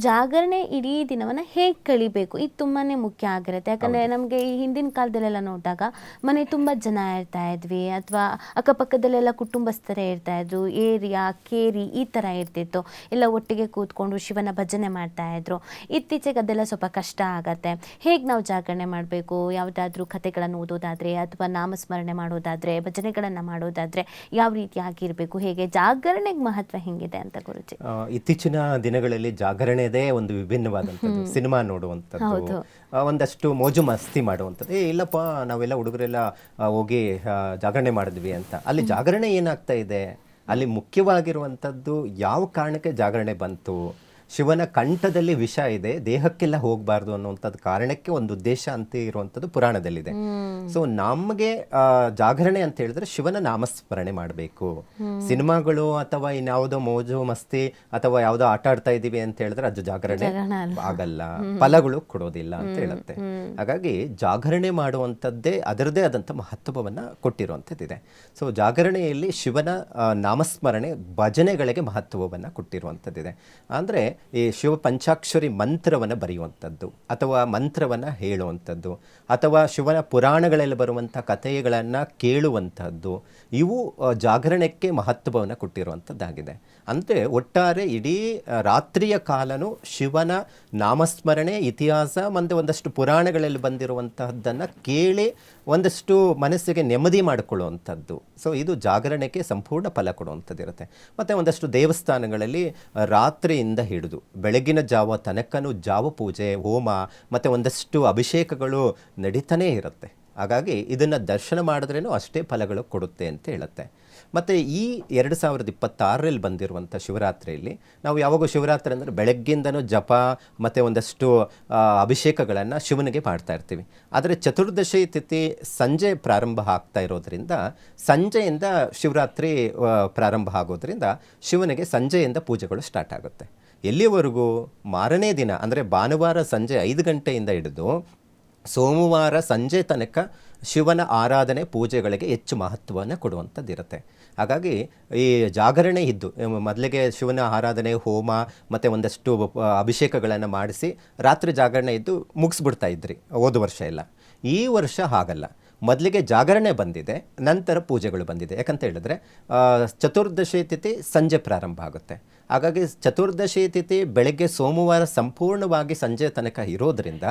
ಜಾಗರಣೆ ಇಡೀ ದಿನವನ್ನು ಹೇಗೆ ಕಳಿಬೇಕು, ಇದು ತುಂಬಾ ಮುಖ್ಯ ಆಗಿರುತ್ತೆ. ಯಾಕಂದರೆ ನಮಗೆ ಈ ಹಿಂದಿನ ಕಾಲದಲ್ಲೆಲ್ಲ ನೋಡಿದಾಗ ಮನೆ ತುಂಬ ಜನ ಇರ್ತಾ ಇದ್ವಿ, ಅಥವಾ ಅಕ್ಕಪಕ್ಕದಲ್ಲೆಲ್ಲ ಕುಟುಂಬಸ್ಥರೇ ಇರ್ತಾ ಇದ್ರು, ಏರಿಯಾ ಕೇರಿ ಈ ಥರ ಇರ್ತಿತ್ತು, ಎಲ್ಲ ಒಟ್ಟಿಗೆ ಕೂತ್ಕೊಂಡು ಶಿವನ ಭಜನೆ ಮಾಡ್ತಾ ಇದ್ರು. ಇತ್ತೀಚೆಗೆ ಅದೆಲ್ಲ ಸ್ವಲ್ಪ ಕಷ್ಟ ಆಗತ್ತೆ. ಹೇಗೆ ನಾವು ಜಾಗರಣೆ ಮಾಡಬೇಕು, ಯಾವುದಾದ್ರೂ ಕಥೆಗಳನ್ನು ಓದೋದಾದರೆ ಅಥವಾ ನಾಮಸ್ಮರಣೆ ಮಾಡೋದಾದರೆ, ಭಜನೆಗಳನ್ನು ಮಾಡೋದಾದರೆ ಯಾವ ರೀತಿ ಆಗಿರಬೇಕು, ಹೇಗೆ ಜಾಗರಣೆಗೆ ಮಹತ್ವ ಹೆಂಗಿದೆ ಅಂತ ಗುರುಜಿ? ಇತ್ತೀಚಿನ ದಿನಗಳಲ್ಲಿ ಜಾಗರಣೆದೇ ಒಂದು ವಿಭಿನ್ನವಾದಂಥದ್ದು. ಸಿನಿಮಾ ನೋಡುವಂಥದ್ದು, ಒಂದಷ್ಟು ಮೋಜು ಮಸ್ತಿ ಮಾಡುವಂಥದ್ದು. ಇಲ್ಲಪ್ಪ ನಾವೆಲ್ಲ ಹುಡುಗರೆಲ್ಲ ಹೋಗಿ ಜಾಗರಣೆ ಮಾಡಿದ್ವಿ ಅಂತ. ಅಲ್ಲಿ ಜಾಗರಣೆ ಏನಾಗ್ತಾ ಇದೆ, ಅಲ್ಲಿ ಮುಖ್ಯವಾಗಿರುವಂಥದ್ದು ಯಾವ ಕಾರಣಕ್ಕೆ ಜಾಗರಣೆ ಬಂತು, ಶಿವನ ಕಂಠದಲ್ಲಿ ವಿಷ ಇದೆ, ದೇಹಕ್ಕೆಲ್ಲ ಹೋಗಬಾರ್ದು ಅನ್ನುವಂಥದ್ದು ಕಾರಣಕ್ಕೆ ಒಂದು ಉದ್ದೇಶ ಅಂತ ಇರುವಂಥದ್ದು ಪುರಾಣದಲ್ಲಿದೆ. ಸೊ ನಮಗೆ ಜಾಗರಣೆ ಅಂತ ಹೇಳಿದ್ರೆ ಶಿವನ ನಾಮಸ್ಮರಣೆ ಮಾಡಬೇಕು. ಸಿನಿಮಾಗಳು ಅಥವಾ ಇನ್ಯಾವುದೋ ಮೋಜು ಮಸ್ತಿ ಅಥವಾ ಯಾವುದೋ ಆಟ ಆಡ್ತಾ ಇದ್ದೀವಿ ಅಂತ ಹೇಳಿದ್ರೆ ಅದು ಜಾಗರಣೆ ಆಗಲ್ಲ, ಫಲಗಳು ಕೊಡೋದಿಲ್ಲ ಅಂತ ಹೇಳುತ್ತೆ. ಹಾಗಾಗಿ ಜಾಗರಣೆ ಮಾಡುವಂಥದ್ದೇ ಅದರದ್ದೇ ಆದಂಥ ಮಹತ್ವವನ್ನು ಕೊಟ್ಟಿರುವಂಥದ್ದಿದೆ. ಸೊ ಜಾಗರಣೆಯಲ್ಲಿ ಶಿವನ ನಾಮಸ್ಮರಣೆ, ಭಜನೆಗಳಿಗೆ ಮಹತ್ವವನ್ನು ಕೊಟ್ಟಿರುವಂಥದ್ದಿದೆ. ಅಂದರೆ ಈ ಶಿವ ಪಂಚಾಕ್ಷರಿ ಮಂತ್ರವನ್ನು ಬರೆಯುವಂಥದ್ದು ಅಥವಾ ಮಂತ್ರವನ್ನು ಹೇಳುವಂಥದ್ದು ಅಥವಾ ಶಿವನ ಪುರಾಣಗಳಲ್ಲಿ ಬರುವಂಥ ಕಥೆಗಳನ್ನು ಕೇಳುವಂಥದ್ದು, ಇವು ಜಾಗರಣೆಗೆ ಮಹತ್ವವನ್ನು ಕೊಟ್ಟಿರುವಂಥದ್ದಾಗಿದೆ. ಅಂದರೆ ಒಟ್ಟಾರೆ ಇಡೀ ರಾತ್ರಿಯ ಕಾಲನೂ ಶಿವನ ನಾಮಸ್ಮರಣೆ, ಇತಿಹಾಸ ಮತ್ತು ಒಂದಷ್ಟು ಪುರಾಣಗಳಲ್ಲಿ ಬಂದಿರುವಂತಹದ್ದನ್ನು ಕೇಳಿ ಒಂದಷ್ಟು ಮನಸ್ಸಿಗೆ ನೆಮ್ಮದಿ ಮಾಡಿಕೊಳ್ಳುವಂಥದ್ದು. ಸೊ ಇದು ಜಾಗರಣೆಗೆ ಸಂಪೂರ್ಣ ಫಲ ಕೊಡುವಂಥದ್ದಿರುತ್ತೆ. ಮತ್ತು ಒಂದಷ್ಟು ದೇವಸ್ಥಾನಗಳಲ್ಲಿ ರಾತ್ರಿಯಿಂದ ಹಿಡಿದು ಬೆಳಗಿನ ಜಾವ ತನಕನೂ ಜಾವ ಪೂಜೆ, ಹೋಮ ಮತ್ತು ಒಂದಷ್ಟು ಅಭಿಷೇಕಗಳು ನಡೀತಾನೇ ಇರುತ್ತೆ. ಹಾಗಾಗಿ ಇದನ್ನು ದರ್ಶನ ಮಾಡಿದ್ರೇನೂ ಅಷ್ಟೇ ಫಲಗಳು ಕೊಡುತ್ತೆ ಅಂತ ಹೇಳುತ್ತೆ. ಮತ್ತು ಈ 2026ರಲ್ಲಿ ಬಂದಿರುವಂಥ ಶಿವರಾತ್ರಿಯಲ್ಲಿ ನಾವು ಯಾವಾಗೂ ಶಿವರಾತ್ರಿ ಅಂದರೆ ಬೆಳಗ್ಗಿಂದನೂ ಜಪ ಮತ್ತು ಒಂದಷ್ಟು ಅಭಿಷೇಕಗಳನ್ನು ಶಿವನಿಗೆ ಮಾಡ್ತಾ ಇರ್ತೀವಿ. ಆದರೆ ಚತುರ್ದಶಿ ತಿಥಿ ಸಂಜೆ ಪ್ರಾರಂಭ ಆಗ್ತಾ ಇರೋದ್ರಿಂದ ಸಂಜೆಯಿಂದ ಶಿವರಾತ್ರಿ ಪ್ರಾರಂಭ ಆಗೋದ್ರಿಂದ ಶಿವನಿಗೆ ಸಂಜೆಯಿಂದ ಪೂಜೆಗಳು ಸ್ಟಾರ್ಟ್ ಆಗುತ್ತೆ. ಎಲ್ಲಿವರೆಗೂ ಮಾರನೇ ದಿನ ಅಂದರೆ ಭಾನುವಾರ ಸಂಜೆ 5 ಗಂಟೆಯಿಂದ ಹಿಡಿದು ಸೋಮವಾರ ಸಂಜೆ ತನಕ ಶಿವನ ಆರಾಧನೆ ಪೂಜೆಗಳಿಗೆ ಹೆಚ್ಚು ಮಹತ್ವವನ್ನು ಕೊಡುವಂಥದ್ದಿರುತ್ತೆ. ಹಾಗಾಗಿ ಈ ಜಾಗರಣೆ ಇದ್ದು ಮೊದಲಿಗೆ ಶಿವನ ಆರಾಧನೆ ಹೋಮ ಮತ್ತು ಒಂದಷ್ಟು ಅಭಿಷೇಕಗಳನ್ನು ಮಾಡಿಸಿ ರಾತ್ರಿ ಜಾಗರಣೆ ಇದ್ದು ಮುಗಿಸ್ಬಿಡ್ತಾ ಇದ್ರಿ ಹೋದ ವರ್ಷ ಎಲ್ಲ. ಈ ವರ್ಷ ಹಾಗಲ್ಲ. ಮೊದಲಿಗೆ ಜಾಗರಣೆ ಬಂದಿದೆ, ನಂತರ ಪೂಜೆಗಳು ಬಂದಿದೆ. ಯಾಕಂತ ಹೇಳಿದ್ರೆ ಚತುರ್ದಶಿ ತಿಥಿ ಸಂಜೆ ಪ್ರಾರಂಭ ಆಗುತ್ತೆ. ಹಾಗಾಗಿ ಚತುರ್ದಶಿ ತಿಥಿ ಬೆಳಗ್ಗೆ ಸೋಮವಾರ ಸಂಪೂರ್ಣವಾಗಿ ಸಂಜೆ ತನಕ ಇರೋದರಿಂದ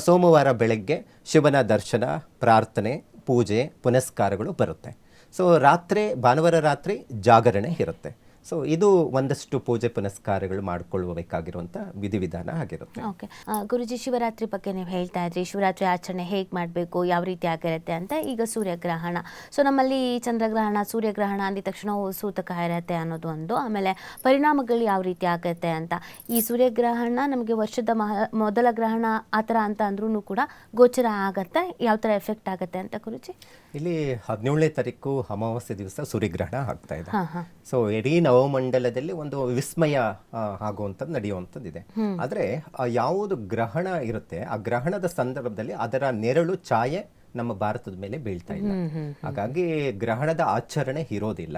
ಸೋಮವಾರ ಬೆಳಗ್ಗೆ ಶಿವನ ದರ್ಶನ, ಪ್ರಾರ್ಥನೆ, ಪೂಜೆ, ಪುನಸ್ಕಾರಗಳು ಬರುತ್ತೆ. ಸೊ ರಾತ್ರಿ ಭಾನುವಾರ ರಾತ್ರಿ ಜಾಗರಣೆ ಇರುತ್ತೆ. ಸೊ ಇದು ಒಂದಷ್ಟು ಪೂಜೆ ಪುನಸ್ಕಾರಗಳು ಮಾಡಿಕೊಳ್ಳಬೇಕಾಗಿರುವಂಥ ವಿಧಿವಿಧಾನ ಆಗಿರುತ್ತೆ. ಓಕೆ ಗುರುಜಿ, ಶಿವರಾತ್ರಿ ಬಗ್ಗೆ ನೀವು ಹೇಳ್ತಾ ಇದ್ರಿ, ಶಿವರಾತ್ರಿ ಆಚರಣೆ ಹೇಗೆ ಮಾಡಬೇಕು, ಯಾವ ರೀತಿ ಆಗಿರುತ್ತೆ ಅಂತ. ಈಗ ಸೂರ್ಯಗ್ರಹಣ, ಸೊ ನಮ್ಮಲ್ಲಿ ಚಂದ್ರಗ್ರಹಣ, ಸೂರ್ಯಗ್ರಹಣ ಅಂದ ತಕ್ಷಣ ಸೂತಕ ಇರುತ್ತೆ ಅನ್ನೋದು ಒಂದು, ಆಮೇಲೆ ಪರಿಣಾಮಗಳು ಯಾವ ರೀತಿ ಆಗುತ್ತೆ ಅಂತ. ಈ ಸೂರ್ಯಗ್ರಹಣ ನಮಗೆ ವರ್ಷದ ಮೊದಲ ಗ್ರಹಣ ಆ ಥರ ಅಂತ ಅಂದ್ರೂ ಕೂಡ ಗೋಚರ ಆಗತ್ತೆ, ಯಾವ ಥರ ಎಫೆಕ್ಟ್ ಆಗುತ್ತೆ ಅಂತ ಗುರುಜಿ? ಇಲ್ಲಿ 17ನೇ ತಾರೀಕು ಅಮಾವಾಸ್ಯೆ ದಿವಸ ಸೂರ್ಯಗ್ರಹಣ ಆಗ್ತಾ ಇದೆ. ಸೊ ಇಡೀ ನವಮಂಡಲದಲ್ಲಿ ಒಂದು ವಿಸ್ಮಯ ಆಗುವಂಥದ್ದು ನಡೆಯುವಂಥದ್ದಿದೆ. ಆದರೆ ಯಾವುದು ಗ್ರಹಣ ಇರುತ್ತೆ ಆ ಗ್ರಹಣದ ಸಂದರ್ಭದಲ್ಲಿ ಅದರ ನೆರಳು ಛಾಯೆ ನಮ್ಮ ಭಾರತದ ಮೇಲೆ ಬೀಳ್ತಾ ಇಲ್ಲ. ಹಾಗಾಗಿ ಗ್ರಹಣದ ಆಚರಣೆ ಇರೋದಿಲ್ಲ.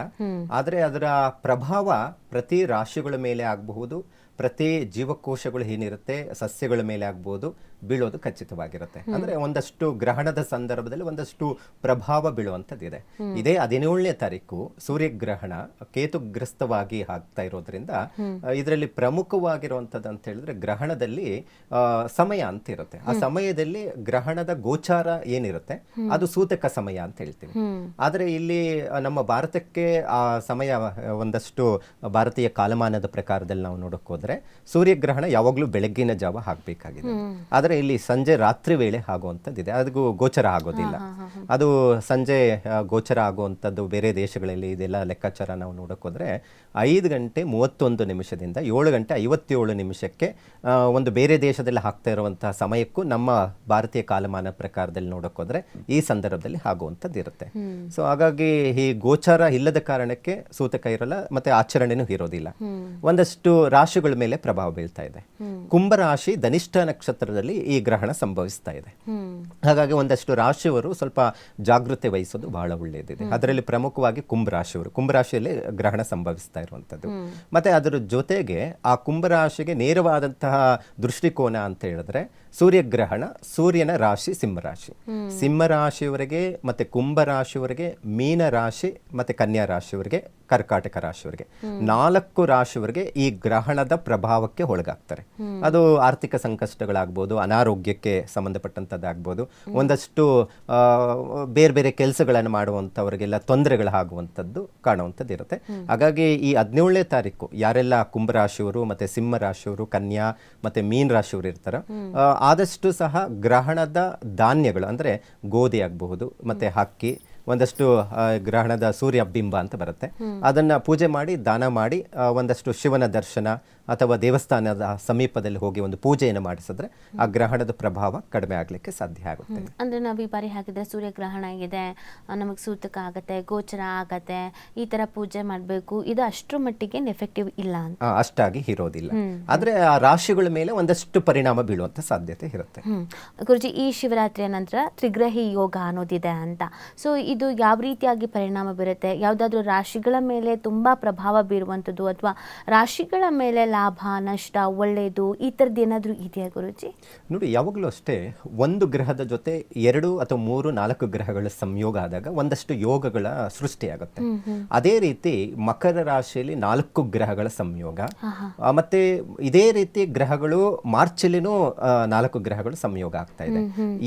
ಆದರೆ ಅದರ ಪ್ರಭಾವ ಪ್ರತಿ ರಾಶಿಗಳ ಮೇಲೆ ಆಗಬಹುದು, ಪ್ರತಿ ಜೀವಕೋಶಗಳು ಏನಿರುತ್ತೆ ಸಸ್ಯಗಳ ಮೇಲೆ ಆಗ್ಬೋದು, ಬೀಳೋದು ಖಚಿತವಾಗಿರುತ್ತೆ. ಅಂದ್ರೆ ಒಂದಷ್ಟು ಗ್ರಹಣದ ಸಂದರ್ಭದಲ್ಲಿ ಒಂದಷ್ಟು ಪ್ರಭಾವ ಬೀಳುವಂಥದ್ದಿದೆ. ಇದೇ 17ನೇ ತಾರೀಕು ಸೂರ್ಯಗ್ರಹಣ ಕೇತುಗ್ರಸ್ತವಾಗಿ ಆಗ್ತಾ ಇರೋದ್ರಿಂದ ಇದರಲ್ಲಿ ಪ್ರಮುಖವಾಗಿರುವಂಥದ್ದು ಅಂತ ಹೇಳಿದ್ರೆ ಗ್ರಹಣದಲ್ಲಿ ಸಮಯ ಅಂತ ಇರುತ್ತೆ. ಆ ಸಮಯದಲ್ಲಿ ಗ್ರಹಣದ ಗೋಚಾರ ಏನಿರುತ್ತೆ ಅದು ಸೂತಕ ಸಮಯ ಅಂತ ಹೇಳ್ತೀವಿ. ಆದ್ರೆ ಇಲ್ಲಿ ನಮ್ಮ ಭಾರತಕ್ಕೆ ಆ ಸಮಯ ಒಂದಷ್ಟು ಭಾರತೀಯ ಕಾಲಮಾನದ ಪ್ರಕಾರದಲ್ಲಿ ನಾವು ನೋಡಕ್ ಹೋದ್ರೆ ಸೂರ್ಯಗ್ರಹಣ ಯಾವಾಗಲೂ ಬೆಳಗ್ಗಿನ ಜಾವ ಆಗಬೇಕಾಗಿದೆ. ಆದರೆ ಇಲ್ಲಿ ಸಂಜೆ ರಾತ್ರಿ ವೇಳೆ ಆಗುವಂಥದ್ದಿದೆ, ಅದು ಗೋಚರ ಆಗೋದಿಲ್ಲ. ಅದು ಸಂಜೆ ಗೋಚರ ಆಗುವಂಥದ್ದು ಬೇರೆ ದೇಶಗಳಲ್ಲಿ ಇದೆಲ್ಲ ಲೆಕ್ಕಾಚಾರ ನಾವು ನೋಡಕ್ ಹೋದ್ರೆ 5 ಗಂಟೆ 31 ನಿಮಿಷದಿಂದ 7 ಗಂಟೆ 57 ನಿಮಿಷಕ್ಕೆ ಒಂದು ಬೇರೆ ದೇಶದಲ್ಲಿ ಆಗ್ತಾ ಇರುವಂತಹ ಸಮಯಕ್ಕೂ ನಮ್ಮ ಭಾರತೀಯ ಕಾಲಮಾನ ಪ್ರಕಾರದಲ್ಲಿ ನೋಡಕ್ ಹೋದ್ರೆ ಈ ಸಂದರ್ಭದಲ್ಲಿ ಆಗುವಂಥದ್ದು ಇರುತ್ತೆ. ಸೊ ಹಾಗಾಗಿ ಈ ಗೋಚಾರ ಇಲ್ಲದ ಕಾರಣಕ್ಕೆ ಸೂತಕ ಇರಲ್ಲ, ಮತ್ತೆ ಆಚರಣೆನೂ ಇರೋದಿಲ್ಲ. ಒಂದಷ್ಟು ರಾಶಿಗಳ ಮೇಲೆ ಪ್ರಭಾವ ಬೀಳ್ತಾ ಇದೆ. ಕುಂಭರಾಶಿ ಧನಿಷ್ಠ ನಕ್ಷತ್ರದಲ್ಲಿ ಈ ಗ್ರಹಣ ಸಂಭವಿಸ್ತಾ ಇದೆ. ಹಾಗಾಗಿ ಒಂದಷ್ಟು ರಾಶಿಯವರು ಸ್ವಲ್ಪ ಜಾಗೃತಿ ವಹಿಸೋದು ಬಹಳ ಒಳ್ಳೆಯದಿದೆ. ಅದರಲ್ಲಿ ಪ್ರಮುಖವಾಗಿ ಕುಂಭರಾಶಿಯವರು, ಕುಂಭರಾಶಿಯಲ್ಲಿ ಗ್ರಹಣ ಸಂಭವಿಸ್ತಾ ಇರುವಂತದ್ದು. ಮತ್ತೆ ಅದರ ಜೊತೆಗೆ ಆ ಕುಂಭರಾಶಿಗೆ ನೇರವಾದಂತಹ ದೃಷ್ಟಿಕೋನ ಅಂತ ಹೇಳಿದ್ರೆ ಸೂರ್ಯಗ್ರಹಣ ಸೂರ್ಯನ ರಾಶಿ ಸಿಂಹರಾಶಿ, ಸಿಂಹರಾಶಿಯವರೆಗೆ ಮತ್ತೆ ಕುಂಭರಾಶಿಯವರೆಗೆ, ಮೀನ ರಾಶಿ ಮತ್ತೆ ಕನ್ಯಾ ರಾಶಿಯವರೆಗೆ, ಕರ್ಕಾಟಕ ರಾಶಿಯವರೆಗೆ 4 ರಾಶಿಯವರೆಗೆ ಈ ಗ್ರಹಣದ ಪ್ರಭಾವಕ್ಕೆ ಒಳಗಾಗ್ತಾರೆ. ಅದು ಆರ್ಥಿಕ ಸಂಕಷ್ಟಗಳಾಗ್ಬೋದು, ಅನಾರೋಗ್ಯಕ್ಕೆ ಸಂಬಂಧಪಟ್ಟಂಥದ್ದಾಗ್ಬೋದು, ಒಂದಷ್ಟು ಬೇರೆ ಬೇರೆ ಕೆಲಸಗಳನ್ನು ಮಾಡುವಂಥವ್ರಿಗೆಲ್ಲ ತೊಂದರೆಗಳಾಗುವಂಥದ್ದು ಕಾಣುವಂಥದ್ದು ಇರುತ್ತೆ. ಹಾಗಾಗಿ ಈ 17ನೇ ತಾರೀಕು ಯಾರೆಲ್ಲ ಕುಂಭರಾಶಿಯವರು ಮತ್ತೆ ಸಿಂಹ ರಾಶಿಯವರು, ಕನ್ಯಾ ಮತ್ತೆ ಮೀನ್ ರಾಶಿಯವರು ಇರ್ತಾರೋ ಆದಷ್ಟು ಸಹ ಗ್ರಹಣದ ಧಾನ್ಯಗಳು ಅಂದರೆ ಗೋಧಿ ಆಗಬಹುದು ಮತ್ತೆ ಅಕ್ಕಿ, ಒಂದಷ್ಟು ಗ್ರಹಣದ ಸೂರ್ಯ ಬಿಂಬ ಅಂತ ಬರುತ್ತೆ, ಅದನ್ನ ಪೂಜೆ ಮಾಡಿ ದಾನ ಮಾಡಿ ಒಂದಷ್ಟು ಶಿವನ ದರ್ಶನ ಅಥವಾ ದೇವಸ್ಥಾನದ ಸಮೀಪದಲ್ಲಿ ಹೋಗಿ ಒಂದು ಪೂಜೆಯನ್ನು ಮಾಡಿಸಿದ್ರೆ ಆ ಗ್ರಹಣದ ಪ್ರಭಾವ ಕಡಿಮೆ ಆಗ್ಲಿಕ್ಕೆ ಸಾಧ್ಯ ಆಗುತ್ತೆ. ಅಂದ್ರೆ ನಾವು ಈ ಬಾರಿ ಹಾಕಿದ್ರೆ ಸೂರ್ಯಗ್ರಹಣ ಆಗಿದೆ, ನಮಗೆ ಸೂತಕ ಆಗತ್ತೆ, ಗೋಚರ ಆಗತ್ತೆ, ಈ ತರ ಪೂಜೆ ಮಾಡಬೇಕು, ಇದು ಅಷ್ಟರ ಮಟ್ಟಿಗೆ ಎಫೆಕ್ಟಿವ್ ಇಲ್ಲ ಅಂತ ಅಷ್ಟಾಗಿ ಇರೋದಿಲ್ಲ. ಆದ್ರೆ ಆ ರಾಶಿಗಳ ಮೇಲೆ ಒಂದಷ್ಟು ಪರಿಣಾಮ ಬೀಳುವಂತ ಸಾಧ್ಯತೆ ಇರುತ್ತೆ. ಗುರುಜಿ, ಈ ಶಿವರಾತ್ರಿಯ ನಂತರ ತ್ರಿಗ್ರಹಿ ಯೋಗ ಅನ್ನೋದಿದೆ ಅಂತ, ಸೊ ಇದು ಯಾವ ರೀತಿಯಾಗಿ ಪರಿಣಾಮ ಬೀರುತ್ತೆ? ಯಾವುದಾದ್ರೂ ರಾಶಿಗಳ ಮೇಲೆ ತುಂಬಾ ಪ್ರಭಾವ ಬೀರುವಂಥದ್ದು ಅಥವಾ ರಾಶಿಗಳ ಮೇಲೆ ಲಾಭ ನಷ್ಟ ಒಳ್ಳೆಯದು ಈ ಥರದ್ದು ಏನಾದರೂ ಇದೆಯಾ ಗುರುಜಿ? ನೋಡಿ, ಯಾವಾಗಲೂ ಅಷ್ಟೇ ಒಂದು ಗ್ರಹದ ಜೊತೆ 2 ಅಥವಾ 3, 4 ಗ್ರಹಗಳ ಸಂಯೋಗ ಆದಾಗ ಒಂದಷ್ಟು ಯೋಗಗಳ ಸೃಷ್ಟಿಯಾಗುತ್ತೆ. ಅದೇ ರೀತಿ ಮಕರ ರಾಶಿಯಲ್ಲಿ 4 ಗ್ರಹಗಳ ಸಂಯೋಗ, ಮತ್ತೆ ಇದೇ ರೀತಿ ಗ್ರಹಗಳು ಮಾರ್ಚಲ್ಲಿನೂ 4 ಗ್ರಹಗಳು ಸಂಯೋಗ ಆಗ್ತಾ ಇದೆ.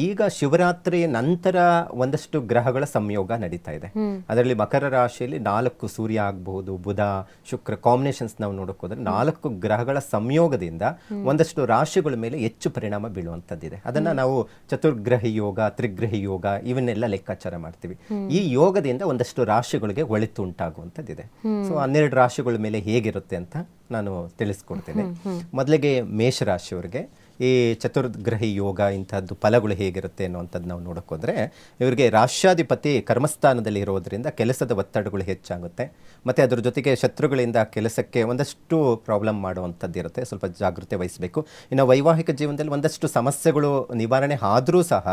ಈಗ ಶಿವರಾತ್ರಿ ನಂತರ ಒಂದಷ್ಟು ಗ್ರಹಗಳ ಸಂಯೋಗ ಸಂಯೋಗ ನಡೀತಾ ಇದೆ. ಅದರಲ್ಲಿ ಮಕರ ರಾಶಿಯಲ್ಲಿ 4 ಸೂರ್ಯ ಆಗಬಹುದು, ಬುಧ, ಶುಕ್ರ ಕಾಂಬಿನೇಷನ್ಸ್ ನಾವು ನೋಡಕ್ ಹೋದ್ರೆ 4 ಗ್ರಹಗಳ ಸಂಯೋಗದಿಂದ ಒಂದಷ್ಟು ರಾಶಿಗಳ ಮೇಲೆ ಹೆಚ್ಚು ಪರಿಣಾಮ ಬೀಳುವಂತದ್ದಿದೆ. ಅದನ್ನ ನಾವು ಚತುರ್ಗ್ರಹಿ ಯೋಗ, ತ್ರಿಗ್ರಹಿ ಯೋಗ ಇವನ್ನೆಲ್ಲ ಲೆಕ್ಕಾಚಾರ ಮಾಡ್ತೀವಿ. ಈ ಯೋಗದಿಂದ ಒಂದಷ್ಟು ರಾಶಿಗಳಿಗೆ ಒಳಿತು ಉಂಟಾಗುವಂತದ್ದಿದೆ. ಸೊ 12 ರಾಶಿಗಳ ಮೇಲೆ ಹೇಗಿರುತ್ತೆ ಅಂತ ನಾನು ತಿಳಿಸ್ಕೊಡ್ತೇನೆ. ಮೊದಲಿಗೆ ಮೇಷರಾಶಿಯವರಿಗೆ ಈ ಚತುರ್ಗ್ರಹಿ ಯೋಗ ಇಂಥದ್ದು ಫಲಗಳು ಹೇಗಿರುತ್ತೆ ಅನ್ನುವಂಥದ್ದು ನಾವು ನೋಡೋಕ್ಕೋದ್ರೆ, ಇವರಿಗೆ ರಾಷ್ಟ್ರಾಧಿಪತಿ ಕರ್ಮಸ್ಥಾನದಲ್ಲಿ ಇರೋದರಿಂದ ಕೆಲಸದ ಒತ್ತಡಗಳು ಹೆಚ್ಚಾಗುತ್ತೆ. ಮತ್ತು ಅದ್ರ ಜೊತೆಗೆ ಶತ್ರುಗಳಿಂದ ಕೆಲಸಕ್ಕೆ ಒಂದಷ್ಟು ಪ್ರಾಬ್ಲಮ್ ಮಾಡುವಂಥದ್ದು ಇರುತ್ತೆ, ಸ್ವಲ್ಪ ಜಾಗೃತೆ ವಹಿಸಬೇಕು. ಇನ್ನು ವೈವಾಹಿಕ ಜೀವನದಲ್ಲಿ ಒಂದಷ್ಟು ಸಮಸ್ಯೆಗಳು ನಿವಾರಣೆ ಆದರೂ ಸಹ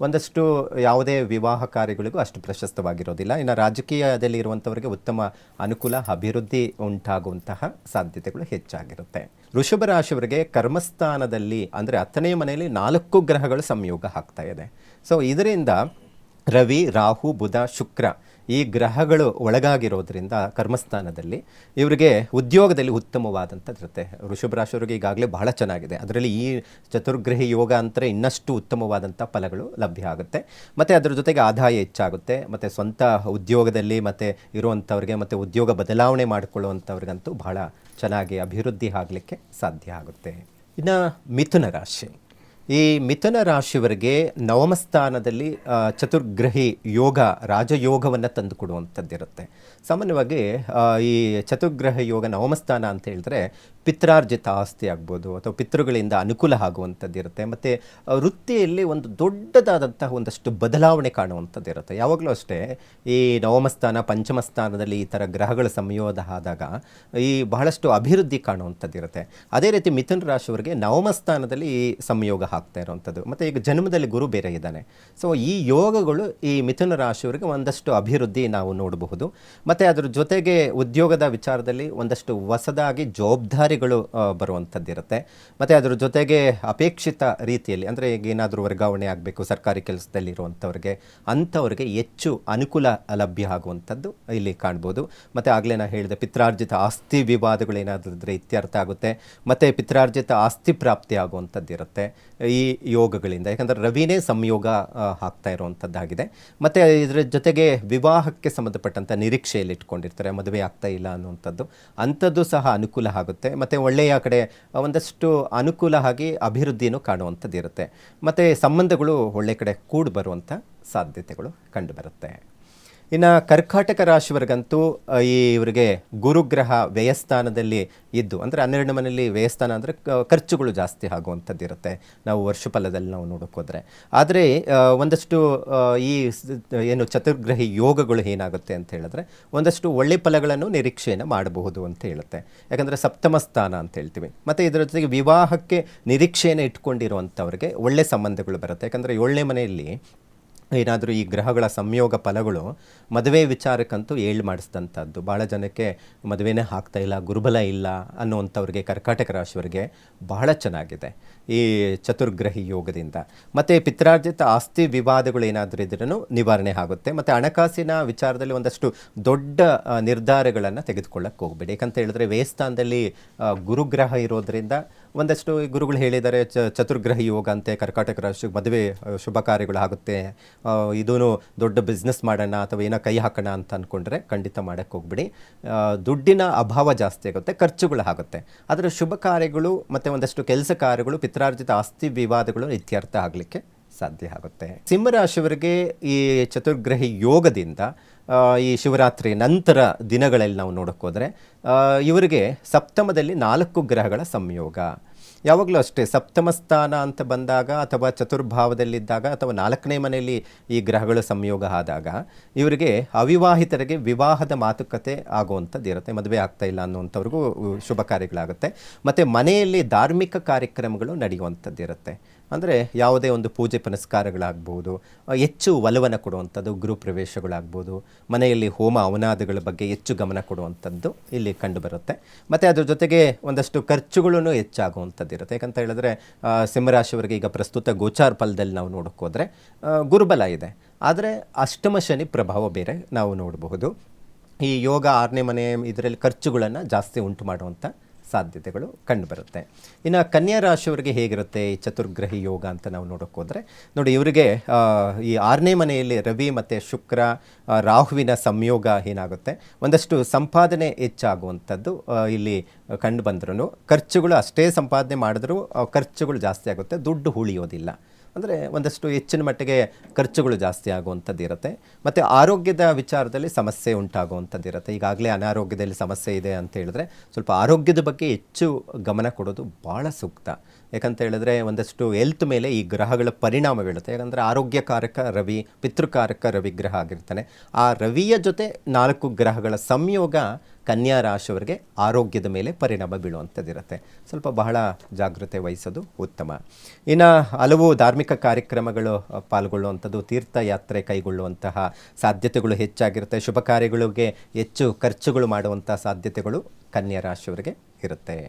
ಒಂದಷ್ಟು ಯಾವುದೇ ವಿವಾಹ ಕಾರ್ಯಗಳಿಗೂ ಅಷ್ಟು ಪ್ರಶಸ್ತವಾಗಿರೋದಿಲ್ಲ. ಇನ್ನು ರಾಜಕೀಯದಲ್ಲಿ ಇರುವಂಥವರಿಗೆ ಉತ್ತಮ ಅನುಕೂಲ, ಅಭಿವೃದ್ಧಿ ಉಂಟಾಗುವಂತಹ ಸಾಧ್ಯತೆಗಳು ಹೆಚ್ಚಾಗಿರುತ್ತೆ. ವೃಷಭ ರಾಶಿಯವರಿಗೆ ಕರ್ಮಸ್ಥಾನದಲ್ಲಿ ಅಂದರೆ 10ನೇ ಮನೆಯಲ್ಲಿ 4 ಗ್ರಹಗಳ ಸಂಯೋಗ ಆಗ್ತಾ ಇದೆ. ಸೊ ಇದರಿಂದ ರವಿ, ರಾಹು, ಬುಧ, ಶುಕ್ರ ಈ ಗ್ರಹಗಳು ಒಳಗಾಗಿರೋದ್ರಿಂದ ಕರ್ಮಸ್ಥಾನದಲ್ಲಿ ಇವರಿಗೆ ಉದ್ಯೋಗದಲ್ಲಿ ಉತ್ತಮವಾದಂಥದ್ದಿರುತ್ತೆ. ವೃಷಭ ರಾಶಿಯವರಿಗೆ ಈಗಾಗಲೇ ಬಹಳ ಚೆನ್ನಾಗಿದೆ. ಅದರಲ್ಲಿ ಈ ಚತುರ್ಗ್ರಹಿ ಯೋಗ ಅಂದರೆ ಇನ್ನಷ್ಟು ಉತ್ತಮವಾದಂಥ ಫಲಗಳು ಲಭ್ಯ ಆಗುತ್ತೆ. ಮತ್ತು ಅದರ ಜೊತೆಗೆ ಆದಾಯ ಹೆಚ್ಚಾಗುತ್ತೆ. ಮತ್ತು ಸ್ವಂತ ಉದ್ಯೋಗದಲ್ಲಿ ಮತ್ತು ಇರುವಂಥವ್ರಿಗೆ ಮತ್ತು ಉದ್ಯೋಗ ಬದಲಾವಣೆ ಮಾಡಿಕೊಳ್ಳುವಂಥವ್ರಿಗಂತೂ ಬಹಳ ಚೆನ್ನಾಗಿ ಅಭಿವೃದ್ಧಿ ಆಗಲಿಕ್ಕೆ ಸಾಧ್ಯ ಆಗುತ್ತೆ. ಇನ್ನು ಮಿಥುನ ರಾಶಿ, ಈ ಮಿಥುನ ರಾಶಿಯವರಿಗೆ ನವಮ ಸ್ಥಾನದಲ್ಲಿ ಚತುರ್ಗ್ರಹಿ ಯೋಗ ರಾಜಯೋಗವನ್ನು ತಂದುಕೊಡುವಂಥದ್ದಿರುತ್ತೆ. ಸಾಮಾನ್ಯವಾಗಿ ಈ ಚತುರ್ಗ್ರಹ ಯೋಗ ನವಮ ಸ್ಥಾನ ಅಂತ ಹೇಳಿದ್ರೆ ಪಿತ್ರಾರ್ಜಿತ ಆಸ್ತಿ ಆಗ್ಬೋದು ಅಥವಾ ಪಿತೃಗಳಿಂದ ಅನುಕೂಲ ಆಗುವಂಥದ್ದಿರುತ್ತೆ. ಮತ್ತು ವೃತ್ತಿಯಲ್ಲಿ ಒಂದು ದೊಡ್ಡದಾದಂತಹ ಒಂದಷ್ಟು ಬದಲಾವಣೆ ಕಾಣುವಂಥದ್ದಿರುತ್ತೆ. ಯಾವಾಗಲೂ ಅಷ್ಟೇ ಈ ನವಮ ಸ್ಥಾನ, ಪಂಚಮ ಸ್ಥಾನದಲ್ಲಿ ಈ ಥರ ಗ್ರಹಗಳ ಸಂಯೋಗ ಆದಾಗ ಈ ಬಹಳಷ್ಟು ಅಭಿವೃದ್ಧಿ ಕಾಣುವಂಥದ್ದಿರುತ್ತೆ. ಅದೇ ರೀತಿ ಮಿಥುನ ರಾಶಿಯವರಿಗೆ ನವಮ ಸ್ಥಾನದಲ್ಲಿ ಈ ಸಂಯೋಗ ಆಗ್ತಾ ಇರುವಂಥದ್ದು. ಮತ್ತು ಈಗ ಜನ್ಮದಲ್ಲಿ ಗುರು ಬೇರೆ ಇದ್ದಾನೆ. ಸೊ ಈ ಯೋಗಗಳು ಈ ಮಿಥುನ ರಾಶಿಯವರಿಗೆ ಒಂದಷ್ಟು ಅಭಿವೃದ್ಧಿ ನಾವು ನೋಡಬಹುದು. ಮತ್ತು ಅದ್ರ ಜೊತೆಗೆ ಉದ್ಯೋಗದ ವಿಚಾರದಲ್ಲಿ ಒಂದಷ್ಟು ಹೊಸದಾಗಿ ಜವಾಬ್ದಾರಿಗಳು ಬರುವಂಥದ್ದಿರುತ್ತೆ. ಮತ್ತು ಅದ್ರ ಜೊತೆಗೆ ಅಪೇಕ್ಷಿತ ರೀತಿಯಲ್ಲಿ ಅಂದರೆ ಈಗ ಏನಾದರೂ ವರ್ಗಾವಣೆ ಆಗಬೇಕು ಸರ್ಕಾರಿ ಕೆಲಸದಲ್ಲಿ ಇರುವಂಥವ್ರಿಗೆ, ಅಂಥವ್ರಿಗೆ ಹೆಚ್ಚು ಅನುಕೂಲ ಲಭ್ಯ ಆಗುವಂಥದ್ದು ಇಲ್ಲಿ ಕಾಣ್ಬೋದು. ಮತ್ತು ಆಗಲೇ ನಾನು ಹೇಳಿದೆ ಪಿತ್ರಾರ್ಜಿತ ಆಸ್ತಿ ವಿವಾದಗಳು ಏನಾದರೂ ಇದ್ದರೆ ಇತ್ಯರ್ಥ ಆಗುತ್ತೆ. ಮತ್ತು ಪಿತ್ರಾರ್ಜಿತ ಆಸ್ತಿ ಪ್ರಾಪ್ತಿ ಆಗುವಂಥದ್ದಿರುತ್ತೆ ಈ ಯೋಗಗಳಿಂದ. ಯಾಕಂದರೆ ರವಿನೇ ಸಂಯೋಗ ಆಗ್ತಾ ಇರುವಂಥದ್ದಾಗಿದೆ. ಮತ್ತು ಇದರ ಜೊತೆಗೆ ವಿವಾಹಕ್ಕೆ ಸಂಬಂಧಪಟ್ಟಂಥ ನಿರೀಕ್ಷೆಯಲ್ಲಿ ಇಟ್ಕೊಂಡಿರ್ತಾರೆ, ಮದುವೆ ಆಗ್ತಾ ಇಲ್ಲ ಅನ್ನುವಂಥದ್ದು, ಅಂಥದ್ದು ಸಹ ಅನುಕೂಲ ಆಗುತ್ತೆ. ಮತ್ತು ಒಳ್ಳೆಯ ಕಡೆ ಒಂದಷ್ಟು ಅನುಕೂಲ ಆಗಿ ಅಭಿವೃದ್ಧಿನೂ ಕಾಣುವಂಥದ್ದು ಇರುತ್ತೆ. ಮತ್ತು ಸಂಬಂಧಗಳು ಒಳ್ಳೆಯ ಕಡೆ ಕೂಡಿ ಬರುವಂಥ ಸಾಧ್ಯತೆಗಳು ಕಂಡುಬರುತ್ತೆ. ಇನ್ನು ಕರ್ಕಾಟಕ ರಾಶಿಯವರಿಗಂತೂ ಇವರಿಗೆ ಗುರುಗ್ರಹ ವ್ಯಯಸ್ಥಾನದಲ್ಲಿ ಇದ್ದು, ಅಂದರೆ 12ನೇ ಮನೆಯಲ್ಲಿ ವ್ಯಯಸ್ಥಾನ ಅಂದರೆ ಖರ್ಚುಗಳು ಜಾಸ್ತಿ ಆಗುವಂಥದ್ದಿರುತ್ತೆ ನಾವು ವರ್ಷಫಲದಲ್ಲಿ ನಾವು ನೋಡೋಕ್ಕೋದ್ರೆ. ಆದರೆ ಒಂದಷ್ಟು ಈ ಏನು ಚತುರ್ಗ್ರಹಿ ಯೋಗಗಳು ಏನಾಗುತ್ತೆ ಅಂತ ಹೇಳಿದ್ರೆ ಒಂದಷ್ಟು ಒಳ್ಳೆ ಫಲಗಳನ್ನು ನಿರೀಕ್ಷೆಯನ್ನು ಮಾಡಬಹುದು ಅಂತ ಹೇಳುತ್ತೆ. ಯಾಕಂದರೆ ಸಪ್ತಮ ಸ್ಥಾನ ಅಂತ ಹೇಳ್ತೀವಿ. ಮತ್ತು ಇದರ ಜೊತೆಗೆ ವಿವಾಹಕ್ಕೆ ನಿರೀಕ್ಷೆಯನ್ನು ಇಟ್ಕೊಂಡಿರುವಂಥವ್ರಿಗೆ ಒಳ್ಳೆ ಸಂಬಂಧಗಳು ಬರುತ್ತೆ. ಯಾಕಂದರೆ 7ನೇ ಮನೆಯಲ್ಲಿ ಏನಾದರೂ ಈ ಗ್ರಹಗಳ ಸಂಯೋಗ ಫಲಗಳು ಮದುವೆ ವಿಚಾರಕ್ಕಂತೂ ಮಾಡಿಸಿದಂಥದ್ದು. ಭಾಳ ಜನಕ್ಕೆ ಮದುವೆನೇ ಆಗ್ತಾ ಇಲ್ಲ, ಗುರುಬಲ ಇಲ್ಲ ಅನ್ನುವಂಥವ್ರಿಗೆ ಕರ್ಕಾಟಕ ರಾಶಿಯವರಿಗೆ ಬಹಳ ಚೆನ್ನಾಗಿದೆ ಈ ಚತುರ್ಗ್ರಹಿ ಯೋಗದಿಂದ. ಮತ್ತು ಪಿತ್ರಾರ್ಜಿತ ಆಸ್ತಿ ವಿವಾದಗಳು ಏನಾದರೂ ಇದ್ರೂ ನಿವಾರಣೆ ಆಗುತ್ತೆ. ಮತ್ತು ಹಣಕಾಸಿನ ವಿಚಾರದಲ್ಲಿ ಒಂದಷ್ಟು ದೊಡ್ಡ ನಿರ್ಧಾರಗಳನ್ನು ತೆಗೆದುಕೊಳ್ಳಕ್ಕೆ ಹೋಗಬೇಡಿ. ಯಾಕಂತ ಹೇಳಿದ್ರೆ ವ್ಯಯಸ್ಥಾನದಲ್ಲಿ ಗುರುಗ್ರಹ ಇರೋದರಿಂದ ಒಂದಷ್ಟು ಗುರುಗಳು ಹೇಳಿದ್ದಾರೆ ಚತುರ್ಗ್ರಹಿ ಯೋಗ ಅಂತೆ ಕರ್ಕಾಟಕ ರಾಶಿ ಮದುವೆ ಶುಭ ಕಾರ್ಯಗಳು ಆಗುತ್ತೆ, ಇದೂ ದೊಡ್ಡ ಬಿಸ್ನೆಸ್ ಮಾಡೋಣ ಅಥವಾ ಏನೋ ಕೈ ಹಾಕೋಣ ಅಂತ ಅಂದ್ಕೊಂಡ್ರೆ ಖಂಡಿತ ಮಾಡೋಕ್ಕೆ ಹೋಗ್ಬಿಡಿ. ದುಡ್ಡಿನ ಅಭಾವ ಜಾಸ್ತಿ ಆಗುತ್ತೆ, ಖರ್ಚುಗಳು ಆಗುತ್ತೆ. ಆದರೆ ಶುಭ ಕಾರ್ಯಗಳು ಮತ್ತು ಒಂದಷ್ಟು ಕೆಲಸ ಕಾರ್ಯಗಳು, ಪಿತ್ರಾರ್ಜಿತ ಆಸ್ತಿ ವಿವಾದಗಳು ಇತ್ಯರ್ಥ ಆಗಲಿಕ್ಕೆ ಸಾಧ್ಯ ಆಗುತ್ತೆ. ಸಿಂಹರಾಶಿಯವರಿಗೆ ಈ ಚತುರ್ಗ್ರಹಿ ಯೋಗದಿಂದ ಈ ಶಿವರಾತ್ರಿ ನಂತರ ದಿನಗಳಲ್ಲಿ ನಾವು ನೋಡೋಕ್ಕೋದ್ರೆ ಇವರಿಗೆ ಸಪ್ತಮದಲ್ಲಿ 4 ಗ್ರಹಗಳ ಸಂಯೋಗ. ಯಾವಾಗಲೂ ಅಷ್ಟೇ ಸಪ್ತಮ ಸ್ಥಾನ ಅಂತ ಬಂದಾಗ ಅಥವಾ ಚತುರ್ಭಾವದಲ್ಲಿದ್ದಾಗ ಅಥವಾ 4ನೇ ಮನೆಯಲ್ಲಿ ಈ ಗ್ರಹಗಳ ಸಂಯೋಗ ಆದಾಗ ಇವರಿಗೆ ಅವಿವಾಹಿತರಿಗೆ ವಿವಾಹದ ಮಾತುಕತೆ ಆಗುವಂಥದ್ದು ಇರುತ್ತೆ. ಮದುವೆ ಆಗ್ತಾ ಇಲ್ಲ ಅನ್ನುವಂಥವ್ರಿಗೂ ಶುಭ ಕಾರ್ಯಗಳಾಗುತ್ತೆ. ಮತ್ತು ಮನೆಯಲ್ಲಿ ಧಾರ್ಮಿಕ ಕಾರ್ಯಕ್ರಮಗಳು ನಡೆಯುವಂಥದ್ದು ಇರುತ್ತೆ. ಅಂದರೆ ಯಾವುದೇ ಒಂದು ಪೂಜೆ ಪುನಸ್ಕಾರಗಳಾಗ್ಬೋದು, ಹೆಚ್ಚು ಒಲವನ್ನು ಕೊಡುವಂಥದ್ದು, ಗೃಹಪ್ರವೇಶಗಳಾಗ್ಬೋದು, ಮನೆಯಲ್ಲಿ ಹೋಮ ಹವನಾದಿಗಳ ಬಗ್ಗೆ ಹೆಚ್ಚು ಗಮನ ಕೊಡುವಂಥದ್ದು ಇಲ್ಲಿ ಕಂಡುಬರುತ್ತೆ. ಮತ್ತು ಅದ್ರ ಜೊತೆಗೆ ಒಂದಷ್ಟು ಖರ್ಚುಗಳೂ ಹೆಚ್ಚಾಗುವಂಥದ್ದು ಇರುತ್ತೆ. ಯಾಕಂತ ಹೇಳಿದ್ರೆ ಸಿಂಹರಾಶಿಯವರಿಗೆ ಈಗ ಪ್ರಸ್ತುತ ಗೋಚಾರ ಫಲದಲ್ಲಿ ನಾವು ನೋಡೋಕ್ಕೋದ್ರೆ ಗುರುಬಲ ಇದೆ, ಆದರೆ ಅಷ್ಟಮ ಶನಿ ಪ್ರಭಾವ ಬೇರೆ ನಾವು ನೋಡಬಹುದು. ಈ ಯೋಗ 6ನೇ ಮನೆ ಇದರಲ್ಲಿ ಖರ್ಚುಗಳನ್ನು ಜಾಸ್ತಿ ಉಂಟು ಮಾಡುವಂಥ ಸಾಧ್ಯತೆಗಳು ಕಂಡುಬರುತ್ತೆ. ಇನ್ನು ಕನ್ಯಾ ರಾಶಿಯವರಿಗೆ ಹೇಗಿರುತ್ತೆ ಈ ಚತುರ್ಗ್ರಹಿ ಯೋಗ ಅಂತ ನಾವು ನೋಡೋಕೆ ಹೋದರೆ, ನೋಡಿ ಇವರಿಗೆ ಈ 6ನೇ ಮನೆಯಲ್ಲಿ ರವಿ ಮತ್ತು ಶುಕ್ರ ರಾಹುವಿನ ಸಂಯೋಗ ಏನಾಗುತ್ತೆ, ಒಂದಷ್ಟು ಸಂಪಾದನೆ ಹೆಚ್ಚಾಗುವಂಥದ್ದು ಇಲ್ಲಿ ಕಂಡು ಬಂದ್ರೂ, ಖರ್ಚುಗಳು ಅಷ್ಟೇ ಸಂಪಾದನೆ ಮಾಡಿದ್ರೂ ಖರ್ಚುಗಳು ಜಾಸ್ತಿ ಆಗುತ್ತೆ, ದುಡ್ಡು ಉಳಿಯೋದಿಲ್ಲ. ಅಂದರೆ ಒಂದಷ್ಟು ಹೆಚ್ಚಿನ ಮಟ್ಟಿಗೆ ಖರ್ಚುಗಳು ಜಾಸ್ತಿ ಆಗುವಂಥದ್ದು ಇರುತ್ತೆ. ಮತ್ತು ಆರೋಗ್ಯದ ವಿಚಾರದಲ್ಲಿ ಸಮಸ್ಯೆ ಉಂಟಾಗುವಂಥದ್ದು ಇರುತ್ತೆ. ಈಗಾಗಲೇ ಅನಾರೋಗ್ಯದಲ್ಲಿ ಸಮಸ್ಯೆ ಇದೆ ಅಂತ ಹೇಳಿದ್ರೆ ಸ್ವಲ್ಪ ಆರೋಗ್ಯದ ಬಗ್ಗೆ ಹೆಚ್ಚು ಗಮನ ಕೊಡೋದು ಭಾಳ ಸೂಕ್ತ. ಯಾಕಂತ ಹೇಳಿದ್ರೆ ಒಂದಷ್ಟು ಹೆಲ್ತ್ ಮೇಲೆ ಈ ಗ್ರಹಗಳ ಪರಿಣಾಮ ಬೀಳುತ್ತೆ. ಯಾಕಂದರೆ ಆರೋಗ್ಯಕಾರಕ ರವಿ, ಪಿತೃಕಾರಕ ರವಿ ಗ್ರಹ ಆಗಿರ್ತಾನೆ. ಆ ರವಿಯ ಜೊತೆ 4 ಗ್ರಹಗಳ ಸಂಯೋಗ ಕನ್ಯಾ ರಾಶಿಯವರಿಗೆ ಆರೋಗ್ಯದ ಮೇಲೆ ಪರಿಣಾಮ ಬೀಳುವಂಥದ್ದಿರುತ್ತೆ. ಸ್ವಲ್ಪ ಬಹಳ ಜಾಗೃತೆ ವಹಿಸೋದು ಉತ್ತಮ. ಇನ್ನು ಹಲವು ಧಾರ್ಮಿಕ ಕಾರ್ಯಕ್ರಮಗಳು ಪಾಲ್ಗೊಳ್ಳುವಂಥದ್ದು, ತೀರ್ಥಯಾತ್ರೆ ಕೈಗೊಳ್ಳುವಂತಹ ಸಾಧ್ಯತೆಗಳು ಹೆಚ್ಚಾಗಿರುತ್ತೆ. ಶುಭ ಕಾರ್ಯಗಳಿಗೆ ಹೆಚ್ಚು ಖರ್ಚುಗಳು ಮಾಡುವಂಥ ಸಾಧ್ಯತೆಗಳು ಕನ್ಯಾ ರಾಶಿಯವರಿಗೆ ಇರುತ್ತೆ.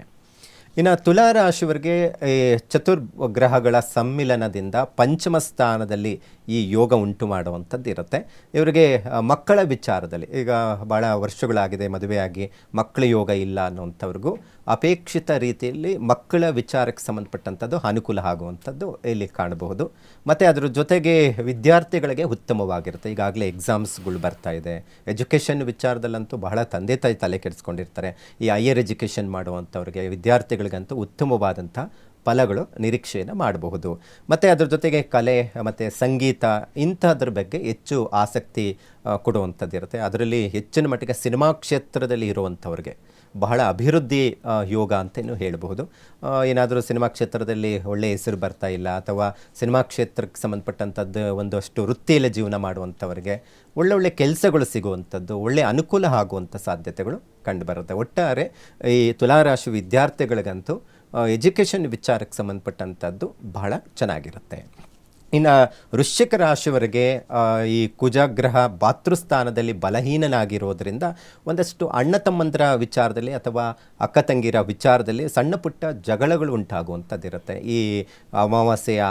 ಇನ್ನು ತುಲಾ ರಾಶಿಯವರಿಗೆ ಈ ಚತುರ್ಗ್ರಹಗಳ ಸಮ್ಮಿಲನದಿಂದ ಪಂಚಮ ಸ್ಥಾನದಲ್ಲಿ ಈ ಯೋಗ ಉಂಟು ಮಾಡುವಂಥದ್ದು ಇರುತ್ತೆ. ಇವರಿಗೆ ಮಕ್ಕಳ ವಿಚಾರದಲ್ಲಿ ಈಗ ಭಾಳ ವರ್ಷಗಳಾಗಿದೆ ಮದುವೆಯಾಗಿ ಮಕ್ಕಳ ಯೋಗ ಇಲ್ಲ ಅನ್ನುವಂಥವ್ರಿಗೂ ಅಪೇಕ್ಷಿತ ರೀತಿಯಲ್ಲಿ ಮಕ್ಕಳ ವಿಚಾರಕ್ಕೆ ಸಂಬಂಧಪಟ್ಟಂಥದ್ದು ಅನುಕೂಲ ಆಗುವಂಥದ್ದು ಇಲ್ಲಿ ಕಾಣಬಹುದು. ಮತ್ತು ಅದರ ಜೊತೆಗೆ ವಿದ್ಯಾರ್ಥಿಗಳಿಗೆ ಉತ್ತಮವಾಗಿರುತ್ತೆ. ಈಗಾಗಲೇ ಎಕ್ಸಾಮ್ಸ್ಗಳು ಬರ್ತಾ ಇದೆ. ಎಜುಕೇಷನ್ ವಿಚಾರದಲ್ಲಂತೂ ಬಹಳ ತಂದೆ ತಾಯಿ ತಲೆ ಕೆಡಿಸ್ಕೊಂಡಿರ್ತಾರೆ. ಈ ಹೈಯರ್ ಎಜುಕೇಷನ್ ಮಾಡುವಂಥವ್ರಿಗೆ ವಿದ್ಯಾರ್ಥಿಗಳಿಗಂತೂ ಉತ್ತಮವಾದಂಥ ಫಲಗಳು ನಿರೀಕ್ಷೆಯನ್ನು ಮಾಡಬಹುದು. ಮತ್ತು ಅದರ ಜೊತೆಗೆ ಕಲೆ ಮತ್ತು ಸಂಗೀತ ಇಂಥದ್ರ ಬಗ್ಗೆ ಹೆಚ್ಚು ಆಸಕ್ತಿ ಕೊಡುವಂಥದ್ದು ಇರುತ್ತೆ. ಅದರಲ್ಲಿ ಹೆಚ್ಚಿನ ಮಟ್ಟಿಗೆ ಸಿನಿಮಾ ಕ್ಷೇತ್ರದಲ್ಲಿ ಇರುವಂಥವ್ರಿಗೆ ಬಹಳ ಅಭಿವೃದ್ಧಿ ಯೋಗ ಅಂತಲೂ ಹೇಳಬಹುದು. ಏನಾದರೂ ಸಿನಿಮಾ ಕ್ಷೇತ್ರದಲ್ಲಿ ಒಳ್ಳೆಯ ಹೆಸರು ಬರ್ತಾ ಇಲ್ಲ ಅಥವಾ ಸಿನಿಮಾ ಕ್ಷೇತ್ರಕ್ಕೆ ಸಂಬಂಧಪಟ್ಟಂಥದ್ದು ಒಂದಷ್ಟು ವೃತ್ತಿಯಲ್ಲಿ ಜೀವನ ಮಾಡುವಂಥವ್ರಿಗೆ ಒಳ್ಳೊಳ್ಳೆ ಕೆಲಸಗಳು ಸಿಗುವಂಥದ್ದು, ಒಳ್ಳೆಯ ಅನುಕೂಲ ಆಗುವಂಥ ಸಾಧ್ಯತೆಗಳು ಕಂಡುಬರುತ್ತೆ. ಒಟ್ಟಾರೆ ಈ ತುಲಾರಾಶಿ ವಿದ್ಯಾರ್ಥಿಗಳಿಗಂತೂ ಎಜುಕೇಷನ್ ವಿಚಾರಕ್ಕೆ ಸಂಬಂಧಪಟ್ಟಂಥದ್ದು ಬಹಳ ಚೆನ್ನಾಗಿರುತ್ತೆ. ಇನ್ನು ವೃಶ್ಚಿಕ ರಾಶಿಯವರಿಗೆ ಈ ಕುಜಗ್ರಹ ಭಾತೃಸ್ಥಾನದಲ್ಲಿ ಬಲಹೀನನಾಗಿರೋದ್ರಿಂದ ಒಂದಷ್ಟು ಅಣ್ಣ ತಮ್ಮಂದಿರ ವಿಚಾರದಲ್ಲಿ ಅಥವಾ ಅಕ್ಕ ತಂಗಿರ ವಿಚಾರದಲ್ಲಿ ಸಣ್ಣ ಪುಟ್ಟ ಜಗಳಗಳು ಉಂಟಾಗುವಂಥದ್ದಿರುತ್ತೆ. ಈ ಅಮಾವಾಸ್ಯೆಯ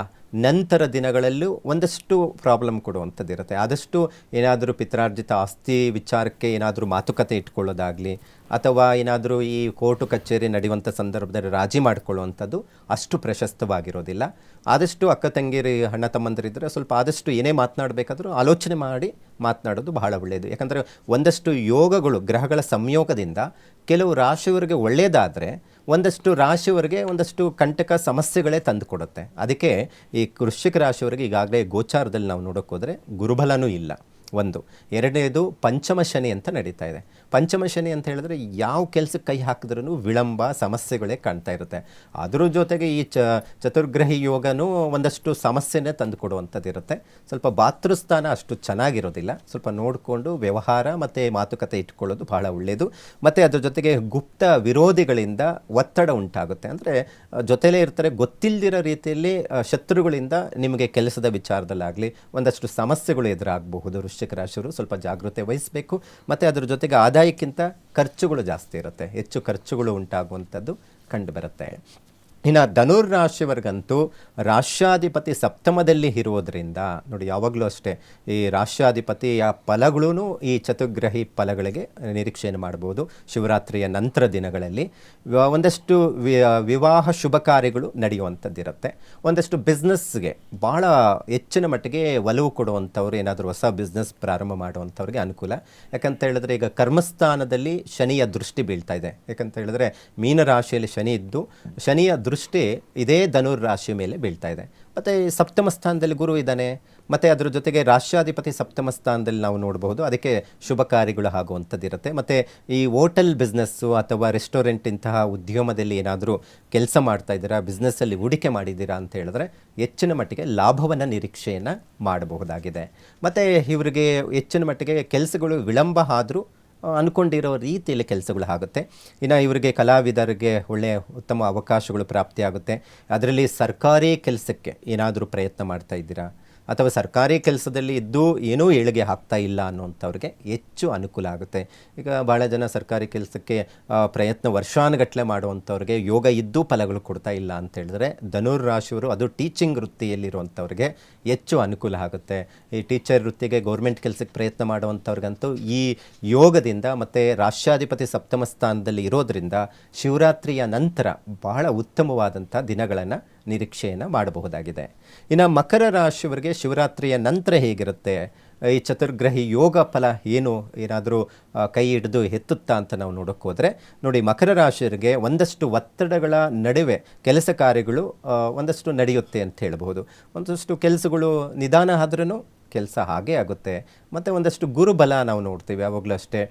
ನಂತರ ದಿನಗಳಲ್ಲೂ ಒಂದಷ್ಟು ಪ್ರಾಬ್ಲಮ್ ಕೊಡುವಂಥದ್ದಿರುತ್ತೆ. ಆದಷ್ಟು ಏನಾದರೂ ಪಿತ್ರಾರ್ಜಿತ ಆಸ್ತಿ ವಿಚಾರಕ್ಕೆ ಏನಾದರೂ ಮಾತುಕತೆ ಇಟ್ಕೊಳ್ಳೋದಾಗಲಿ ಅಥವಾ ಏನಾದರೂ ಈ ಕೋರ್ಟು ಕಚೇರಿ ನಡೆಯುವಂಥ ಸಂದರ್ಭದಲ್ಲಿ ರಾಜಿ ಮಾಡಿಕೊಳ್ಳುವಂಥದ್ದು ಅಷ್ಟು ಪ್ರಶಸ್ತವಾಗಿರೋದಿಲ್ಲ. ಆದಷ್ಟು ಅಕ್ಕ ತಂಗಿರಿ ಅಣ್ಣ ತಮ್ಮಂದಿರಿದ್ದರೆ ಸ್ವಲ್ಪ ಆದಷ್ಟು ಏನೇ ಮಾತನಾಡಬೇಕಾದ್ರೂ ಆಲೋಚನೆ ಮಾಡಿ ಮಾತನಾಡೋದು ಬಹಳ ಒಳ್ಳೆಯದು. ಯಾಕಂದರೆ ಒಂದಷ್ಟು ಯೋಗಗಳು ಗ್ರಹಗಳ ಸಂಯೋಗದಿಂದ ಕೆಲವು ರಾಶಿಯವರಿಗೆ ಒಳ್ಳೆಯದಾದರೆ ಒಂದಷ್ಟು ರಾಶಿಯವರಿಗೆ ಒಂದಷ್ಟು ಕಂಟಕ ಸಮಸ್ಯೆಗಳೇ ತಂದು ಕೊಡುತ್ತೆ. ಅದಕ್ಕೆ ಈ ವೃಶ್ಚಿಕ ರಾಶಿಯವರಿಗೆ ಈಗಾಗಲೇ ಗೋಚಾರದಲ್ಲಿ ನಾವು ನೋಡೋಕೆ ಹೋದರೆ ಗುರುಬಲನೂ ಇಲ್ಲ. ಒಂದು. ಎರಡನೇದು ಪಂಚಮ ಶನಿ ಅಂತ ನಡೀತಾ ಇದೆ. ಪಂಚಮ ಶನಿ ಅಂತ ಹೇಳಿದ್ರೆ ಯಾವ ಕೆಲಸಕ್ಕೆ ಕೈ ಹಾಕಿದ್ರೂ ವಿಳಂಬ ಸಮಸ್ಯೆಗಳೇ ಕಾಣ್ತಾ ಇರುತ್ತೆ. ಅದರ ಜೊತೆಗೆ ಈ ಚತುರ್ಗ್ರಹಿ ಯೋಗನೂ ಒಂದಷ್ಟು ಸಮಸ್ಯೆನೇ ತಂದು ಕೊಡುವಂಥದ್ದು ಇರುತ್ತೆ. ಸ್ವಲ್ಪ ಭಾತೃಸ್ಥಾನ ಅಷ್ಟು ಚೆನ್ನಾಗಿರೋದಿಲ್ಲ. ಸ್ವಲ್ಪ ನೋಡಿಕೊಂಡು ವ್ಯವಹಾರ ಮತ್ತು ಮಾತುಕತೆ ಇಟ್ಕೊಳ್ಳೋದು ಬಹಳ ಒಳ್ಳೆಯದು. ಮತ್ತು ಅದ್ರ ಜೊತೆಗೆ ಗುಪ್ತ ವಿರೋಧಿಗಳಿಂದ ಒತ್ತಡ ಉಂಟಾಗುತ್ತೆ. ಅಂದರೆ ಜೊತೆಲೇ ಇರ್ತಾರೆ, ಗೊತ್ತಿಲ್ಲದಿರೋ ರೀತಿಯಲ್ಲಿ ಶತ್ರುಗಳಿಂದ ನಿಮಗೆ ಕೆಲಸದ ವಿಚಾರದಲ್ಲಾಗಲಿ ಒಂದಷ್ಟು ಸಮಸ್ಯೆಗಳು ಎದುರಾಗಬಹುದು. ವೃಶ್ಚಿಕ ರಾಶಿಯವರು ಸ್ವಲ್ಪ ಜಾಗೃತೆ ವಹಿಸಬೇಕು. ಮತ್ತು ಅದರ ಜೊತೆಗೆ ಆದಾಯಕ್ಕಿಂತ ಖರ್ಚುಗಳು ಜಾಸ್ತಿ ಇರುತ್ತೆ, ಹೆಚ್ಚು ಖರ್ಚುಗಳು ಉಂಟಾಗುವಂಥದ್ದು ಕಂಡುಬರುತ್ತೆ. ಇನ್ನು ಧನುರ್ ರಾಶಿಯವರಿಗಂತೂ ರಾಷ್ಟ್ರಾಧಿಪತಿ ಸಪ್ತಮದಲ್ಲಿ ಇರುವುದರಿಂದ ನೋಡಿ, ಯಾವಾಗಲೂ ಅಷ್ಟೇ ಈ ರಾಷ್ಟ್ರಾಧಿಪತಿಯ ಫಲಗಳೂ ಈ ಚತುರ್ಗ್ರಹಿ ಫಲಗಳಿಗೆ ನಿರೀಕ್ಷೆಯನ್ನು ಮಾಡ್ಬೋದು. ಶಿವರಾತ್ರಿಯ ನಂತರ ದಿನಗಳಲ್ಲಿ ಒಂದಷ್ಟು ವಿವಾಹ ಶುಭ ಕಾರ್ಯಗಳು ನಡೆಯುವಂಥದ್ದಿರುತ್ತೆ. ಒಂದಷ್ಟು ಬಿಸ್ನೆಸ್ಗೆ ಭಾಳ ಹೆಚ್ಚಿನ ಮಟ್ಟಿಗೆ ಒಲವು ಕೊಡುವಂಥವ್ರು, ಏನಾದರೂ ಹೊಸ ಬಿಸ್ನೆಸ್ ಪ್ರಾರಂಭ ಮಾಡುವಂಥವ್ರಿಗೆ ಅನುಕೂಲ. ಯಾಕಂತ ಹೇಳಿದ್ರೆ ಈಗ ಕರ್ಮಸ್ಥಾನದಲ್ಲಿ ಶನಿಯ ದೃಷ್ಟಿ ಬೀಳ್ತಾ ಇದೆ. ಯಾಕಂತ ಹೇಳಿದ್ರೆ ಮೀನ ರಾಶಿಯಲ್ಲಿ ಶನಿ ಇದ್ದು ಶನಿಯ ದೃಷ್ಟಿ ಇದೇ ಧನುರ್ ರಾಶಿ ಮೇಲೆ ಬೀಳ್ತಾ ಇದೆ. ಮತ್ತು ಸಪ್ತಮ ಸ್ಥಾನದಲ್ಲಿ ಗುರು ಇದ್ದಾನೆ. ಮತ್ತು ಅದರ ಜೊತೆಗೆ ರಾಷ್ಟ್ರಾಧಿಪತಿ ಸಪ್ತಮ ಸ್ಥಾನದಲ್ಲಿ ನಾವು ನೋಡಬಹುದು. ಅದಕ್ಕೆ ಶುಭ ಕಾರ್ಯಗಳು ಆಗುವಂಥದ್ದಿರುತ್ತೆ. ಮತ್ತು ಈ ಹೋಟೆಲ್ ಬಿಸ್ನೆಸ್ಸು ಅಥವಾ ರೆಸ್ಟೋರೆಂಟ್ ಇಂತಹ ಉದ್ಯಮದಲ್ಲಿ ಏನಾದರೂ ಕೆಲಸ ಮಾಡ್ತಾ ಇದ್ದೀರಾ, ಬಿಸ್ನೆಸ್ಸಲ್ಲಿ ಹೂಡಿಕೆ ಮಾಡಿದ್ದೀರಾ ಅಂತ ಹೇಳಿದ್ರೆ ಹೆಚ್ಚಿನ ಮಟ್ಟಿಗೆ ಲಾಭವನ್ನು ನಿರೀಕ್ಷೆಯನ್ನು ಮಾಡಬಹುದಾಗಿದೆ. ಮತ್ತು ಇವರಿಗೆ ಹೆಚ್ಚಿನ ಮಟ್ಟಿಗೆ ಕೆಲಸಗಳು ವಿಳಂಬ ಆದರೂ ಅಂದ್ಕೊಂಡಿರೋ ರೀತಿಯಲ್ಲಿ ಕೆಲಸಗಳು ಆಗುತ್ತೆ. ಇನ್ನು ಇವರಿಗೆ ಕಲಾವಿದರಿಗೆ ಒಳ್ಳೆಯ ಉತ್ತಮ ಅವಕಾಶಗಳು ಪ್ರಾಪ್ತಿಯಾಗುತ್ತೆ. ಅದರಲ್ಲಿ ಸರ್ಕಾರಿ ಕೆಲಸಕ್ಕೆ ಏನಾದರೂ ಪ್ರಯತ್ನ ಮಾಡ್ತಾ ಇದ್ದೀರಾ ಅಥವಾ ಸರ್ಕಾರಿ ಕೆಲಸದಲ್ಲಿ ಇದ್ದು ಏನೂ ಏಳಿಗೆ ಆಗ್ತಾ ಇಲ್ಲ ಅನ್ನುವಂಥವ್ರಿಗೆ ಹೆಚ್ಚು ಅನುಕೂಲ ಆಗುತ್ತೆ. ಈಗ ಭಾಳ ಜನ ಸರ್ಕಾರಿ ಕೆಲಸಕ್ಕೆ ಪ್ರಯತ್ನ ವರ್ಷಾನುಗಟ್ಟಲೆ ಮಾಡುವಂಥವ್ರಿಗೆ ಯೋಗ ಇದ್ದೂ ಫಲಗಳು ಕೊಡ್ತಾ ಇಲ್ಲ ಅಂತ ಹೇಳಿದ್ರೆ ಧನುರ್ ರಾಶಿಯವರು, ಅದು ಟೀಚಿಂಗ್ ವೃತ್ತಿಯಲ್ಲಿರುವಂಥವ್ರಿಗೆ ಹೆಚ್ಚು ಅನುಕೂಲ ಆಗುತ್ತೆ. ಈ ಟೀಚರ್ ವೃತ್ತಿಗೆ ಗೌರ್ಮೆಂಟ್ ಕೆಲಸಕ್ಕೆ ಪ್ರಯತ್ನ ಮಾಡುವಂಥವ್ರಿಗಂತೂ ಈ ಯೋಗದಿಂದ ಮತ್ತು ರಾಷ್ಟ್ರಾಧಿಪತಿ ಸಪ್ತಮ ಸ್ಥಾನದಲ್ಲಿ ಇರೋದರಿಂದ ಶಿವರಾತ್ರಿಯ ನಂತರ ಬಹಳ ಉತ್ತಮವಾದಂಥ ದಿನಗಳನ್ನು ನಿರೀಕ್ಷೆಯನ್ನು ಮಾಡಬಹುದಾಗಿದೆ. ಇನ್ನು ಮಕರ ರಾಶಿಯವರಿಗೆ ಶಿವರಾತ್ರಿಯ ನಂತರ ಹೇಗಿರುತ್ತೆ, ಈ ಚತುರ್ಗ್ರಹಿ ಯೋಗ ಫಲ ಏನು ಏನಾದರೂ ಕೈ ಹಿಡಿದು ಎತ್ತುತ್ತಾ ಅಂತ ನಾವು ನೋಡೋಕ್ಕೆ ಹೋದರೆ ನೋಡಿ, ಮಕರ ರಾಶಿಯವರಿಗೆ ಒಂದಷ್ಟು ಒತ್ತಡಗಳ ನಡುವೆ ಕೆಲಸ ಕಾರ್ಯಗಳು ಒಂದಷ್ಟು ನಡೆಯುತ್ತೆ ಅಂತ ಹೇಳ್ಬೋದು. ಒಂದಷ್ಟು ಕೆಲಸಗಳು ನಿಧಾನ ಆದ್ರೂ ಕೆಲಸ ಹಾಗೇ ಆಗುತ್ತೆ. ಮತ್ತು ಒಂದಷ್ಟು ಗುರುಬಲ ನಾವು ನೋಡ್ತೀವಿ ಯಾವಾಗಲೂ ಅಷ್ಟೇ.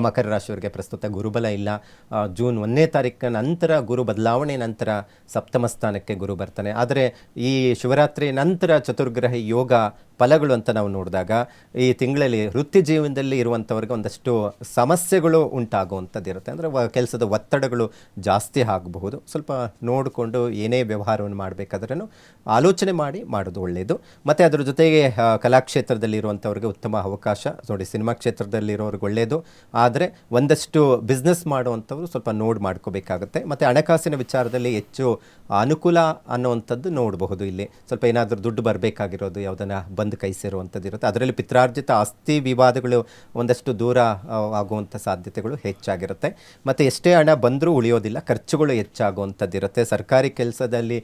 ಮಕರ ರಾಶಿಯವರಿಗೆ ಪ್ರಸ್ತುತ ಗುರುಬಲ ಇಲ್ಲ. ಜೂನ್ 1ನೇ ತಾರೀಕಿನ ನಂತರ ಗುರು ಬದಲಾವಣೆ ನಂತರ ಸಪ್ತಮ ಸ್ಥಾನಕ್ಕೆ ಗುರು ಬರ್ತಾನೆ. ಆದರೆ ಈ ಶಿವರಾತ್ರಿ ನಂತರ ಚತುರ್ಗ್ರಹಿ ಯೋಗ ಫಲಗಳು ಅಂತ ನಾವು ನೋಡಿದಾಗ ಈ ತಿಂಗಳಲ್ಲಿ ವೃತ್ತಿ ಜೀವನದಲ್ಲಿ ಇರುವಂಥವ್ರಿಗೆ ಒಂದಷ್ಟು ಸಮಸ್ಯೆಗಳು ಉಂಟಾಗುವಂಥದ್ದು ಇರುತ್ತೆ. ಅಂದರೆ ಕೆಲಸದ ಒತ್ತಡಗಳು ಜಾಸ್ತಿ ಆಗಬಹುದು. ಸ್ವಲ್ಪ ನೋಡಿಕೊಂಡು ಏನೇ ವ್ಯವಹಾರವನ್ನು ಮಾಡಬೇಕಾದ್ರೂ ಆಲೋಚನೆ ಮಾಡಿ ಮಾಡೋದು ಒಳ್ಳೆಯದು. ಮತ್ತು ಅದರ ಜೊತೆಗೆ ಕಲಾಕ್ಷೇತ್ರದಲ್ಲಿ ಇರುವಂಥವ್ರಿಗೆ ಉತ್ತಮ ಅವಕಾಶ ನೋಡಿ, ಸಿನಿಮಾ ಕ್ಷೇತ್ರದಲ್ಲಿರೋರಿಗೆ ಒಳ್ಳೆಯದು. ಆದರೆ ಒಂದಷ್ಟು ಬಿಸ್ನೆಸ್ ಮಾಡುವಂಥವ್ರು ಸ್ವಲ್ಪ ನೋಡಿ ಮಾಡ್ಕೋಬೇಕಾಗುತ್ತೆ. ಮತ್ತು ಹಣಕಾಸಿನ ವಿಚಾರದಲ್ಲಿ ಹೆಚ್ಚು ಅನುಕೂಲ ಅನ್ನುವಂಥದ್ದು ನೋಡಬಹುದು. ಇಲ್ಲಿ ಸ್ವಲ್ಪ ಏನಾದರೂ ದುಡ್ಡು ಬರಬೇಕಾಗಿರೋದು ಯಾವುದನ್ನು ಬಂದು ಕೈ ಸೇರುವಂಥದ್ದು ಇರುತ್ತೆ. ಅದರಲ್ಲಿ ಪಿತ್ರಾರ್ಜಿತ ಆಸ್ತಿ ವಿವಾದಗಳು ಒಂದಷ್ಟು ದೂರ ಆಗುವಂಥ ಸಾಧ್ಯತೆಗಳು ಹೆಚ್ಚಾಗಿರುತ್ತೆ. ಮತ್ತು ಎಷ್ಟೇ ಹಣ ಬಂದರೂ ಉಳಿಯೋದಿಲ್ಲ, ಖರ್ಚುಗಳು ಹೆಚ್ಚಾಗುವಂಥದ್ದು ಇರುತ್ತೆ. ಸರ್ಕಾರಿ ಕೆಲಸದಲ್ಲಿ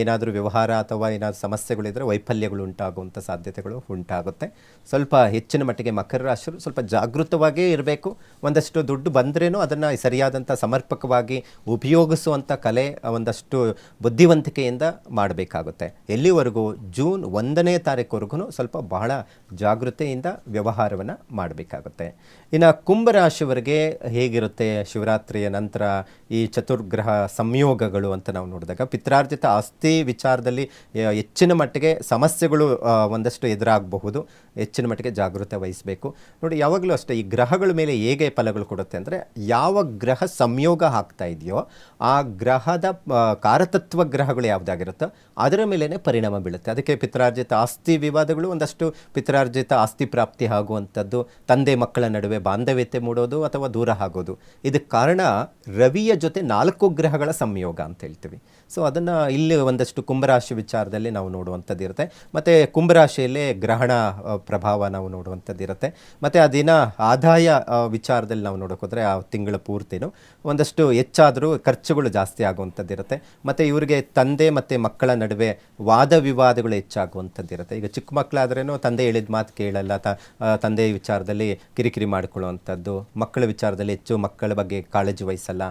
ಏನಾದರೂ ವ್ಯವಹಾರ ಅಥವಾ ಏನಾದರೂ ಸಮಸ್ಯೆಗಳಿದ್ದರೆ ವೈಫಲ್ಯಗಳು ಉಂಟಾಗುವಂಥ ಸಾಧ್ಯತೆಗಳು ಉಂಟಾಗುತ್ತೆ. ಸ್ವಲ್ಪ ಹೆಚ್ಚಿನ ಮಟ್ಟಿಗೆ ಮಕರ ರಾಶಿಯರು ಸ್ವಲ್ಪ ಜಾಗೃತವಾಗೇ ಇರಬೇಕು. ಒಂದಷ್ಟು ದುಡ್ಡು ಬಂದ್ರೇನೂ ಅದನ್ನು ಸರಿಯಾದಂಥ ಸಮರ್ಪಕವಾಗಿ ಉಪಯೋಗಿಸುವಂಥ ಕಲೆ ಒಂದಷ್ಟು ಬುದ್ಧಿವಂತಿಕೆಯಿಂದ ಮಾಡಬೇಕಾಗುತ್ತೆ. ಎಲ್ಲಿವರೆಗೂ ಜೂನ್ 1ನೇ ತಾರೀಕುವರೆಗೂ ಸ್ವಲ್ಪ ಬಹಳ ಜಾಗೃತೆಯಿಂದ ವ್ಯವಹಾರವನ್ನು ಮಾಡಬೇಕಾಗುತ್ತೆ. ಇನ್ನು ಕುಂಭರಾಶಿಯವರಿಗೆ ಹೇಗಿರುತ್ತೆ ಶಿವರಾತ್ರಿಯ ನಂತರ ಈ ಚತುರ್ಗ್ರಹ ಸಂಯೋಗಗಳು ಅಂತ ನಾವು ನೋಡಿದಾಗ ಪಿತ್ರಾರ್ಜಿತ ಆಸ್ತಿ ವಿಚಾರದಲ್ಲಿ ಹೆಚ್ಚಿನ ಮಟ್ಟಿಗೆ ಸಮಸ್ಯೆಗಳು ಒಂದಷ್ಟು ಎದುರಾಗಬಹುದು. ಹೆಚ್ಚಿನ ಮಟ್ಟಿಗೆ ಜಾಗೃತೆ ವಹಿಸಬೇಕು. ನೋಡಿ, ಯಾವಾಗಲೂ ಅಷ್ಟೇ ಈ ಗ್ರಹಗಳ ಮೇಲೆ ಹೇಗೆ ಫಲಗಳು ಕೊಡುತ್ತೆ ಅಂದರೆ, ಯಾವ ಗ್ರಹ ಸಂಯೋಗ ಆಗ್ತಾ ಇದೆಯೋ ಆ ಗ್ರಹದ ಕಾರತತ್ವ ಗ್ರಹಗಳು ಯಾವುದಾಗಿರುತ್ತೋ ಅದರ ಮೇಲೇ ಪರಿಣಾಮ ಬೀಳುತ್ತೆ. ಅದಕ್ಕೆ ಪಿತ್ರಾರ್ಜಿತ ಆಸ್ತಿ ವಿವಾದಗಳು, ಒಂದಷ್ಟು ಪಿತ್ರಾರ್ಜಿತ ಆಸ್ತಿ ಪ್ರಾಪ್ತಿ ಆಗುವಂಥದ್ದು, ತಂದೆ ಮಕ್ಕಳ ನಡುವೆ ಬಾಂಧವ್ಯತೆ ಮೂಡೋದು ಅಥವಾ ದೂರ ಆಗೋದು. ಇದಕ್ಕೆ ಕಾರಣ ರವಿಯ ಜೊತೆ 4 ಗ್ರಹಗಳ ಸಂಯೋಗ ಅಂತ ಹೇಳ್ತೀವಿ. ಸೊ ಅದನ್ನು ಇಲ್ಲಿ ಒಂದಷ್ಟು ಕುಂಭರಾಶಿ ವಿಚಾರದಲ್ಲಿ ನಾವು ನೋಡುವಂಥದ್ದು ಇರುತ್ತೆ. ಮತ್ತು ಕುಂಭರಾಶಿಯಲ್ಲೇ ಗ್ರಹಣ ಪ್ರಭಾವ ನಾವು ನೋಡುವಂಥದ್ದು ಇರುತ್ತೆ. ಮತ್ತು ಆ ದಿನ ಆದಾಯ ವಿಚಾರದಲ್ಲಿ ನಾವು ನೋಡೋಕೆ ಹೋದರೆ ಆ ತಿಂಗಳ ಪೂರ್ತಿನೂ ಒಂದಷ್ಟು ಹೆಚ್ಚಾದರೂ ಖರ್ಚುಗಳು ಜಾಸ್ತಿ ಆಗುವಂಥದ್ದು ಇರುತ್ತೆ. ಮತ್ತು ಇವರಿಗೆ ತಂದೆ ಮತ್ತು ಮಕ್ಕಳ ನಡುವೆ ವಾದ ವಿವಾದಗಳು ಹೆಚ್ಚಾಗುವಂಥದ್ದು ಇರುತ್ತೆ. ಈಗ ಚಿಕ್ಕ ಮಕ್ಕಳಾದ್ರೇನು ತಂದೆ ಹೇಳಿದ ಮಾತು ಕೇಳಲ್ಲ, ತಂದೆ ವಿಚಾರದಲ್ಲಿ ಕಿರಿಕಿರಿ ಮಾಡಿಕೊಳ್ಳುವಂಥದ್ದು, ಮಕ್ಕಳ ವಿಚಾರದಲ್ಲಿ ಹೆಚ್ಚು ಮಕ್ಕಳ ಬಗ್ಗೆ ಕಾಳಜಿ ವಹಿಸಲ್ಲ,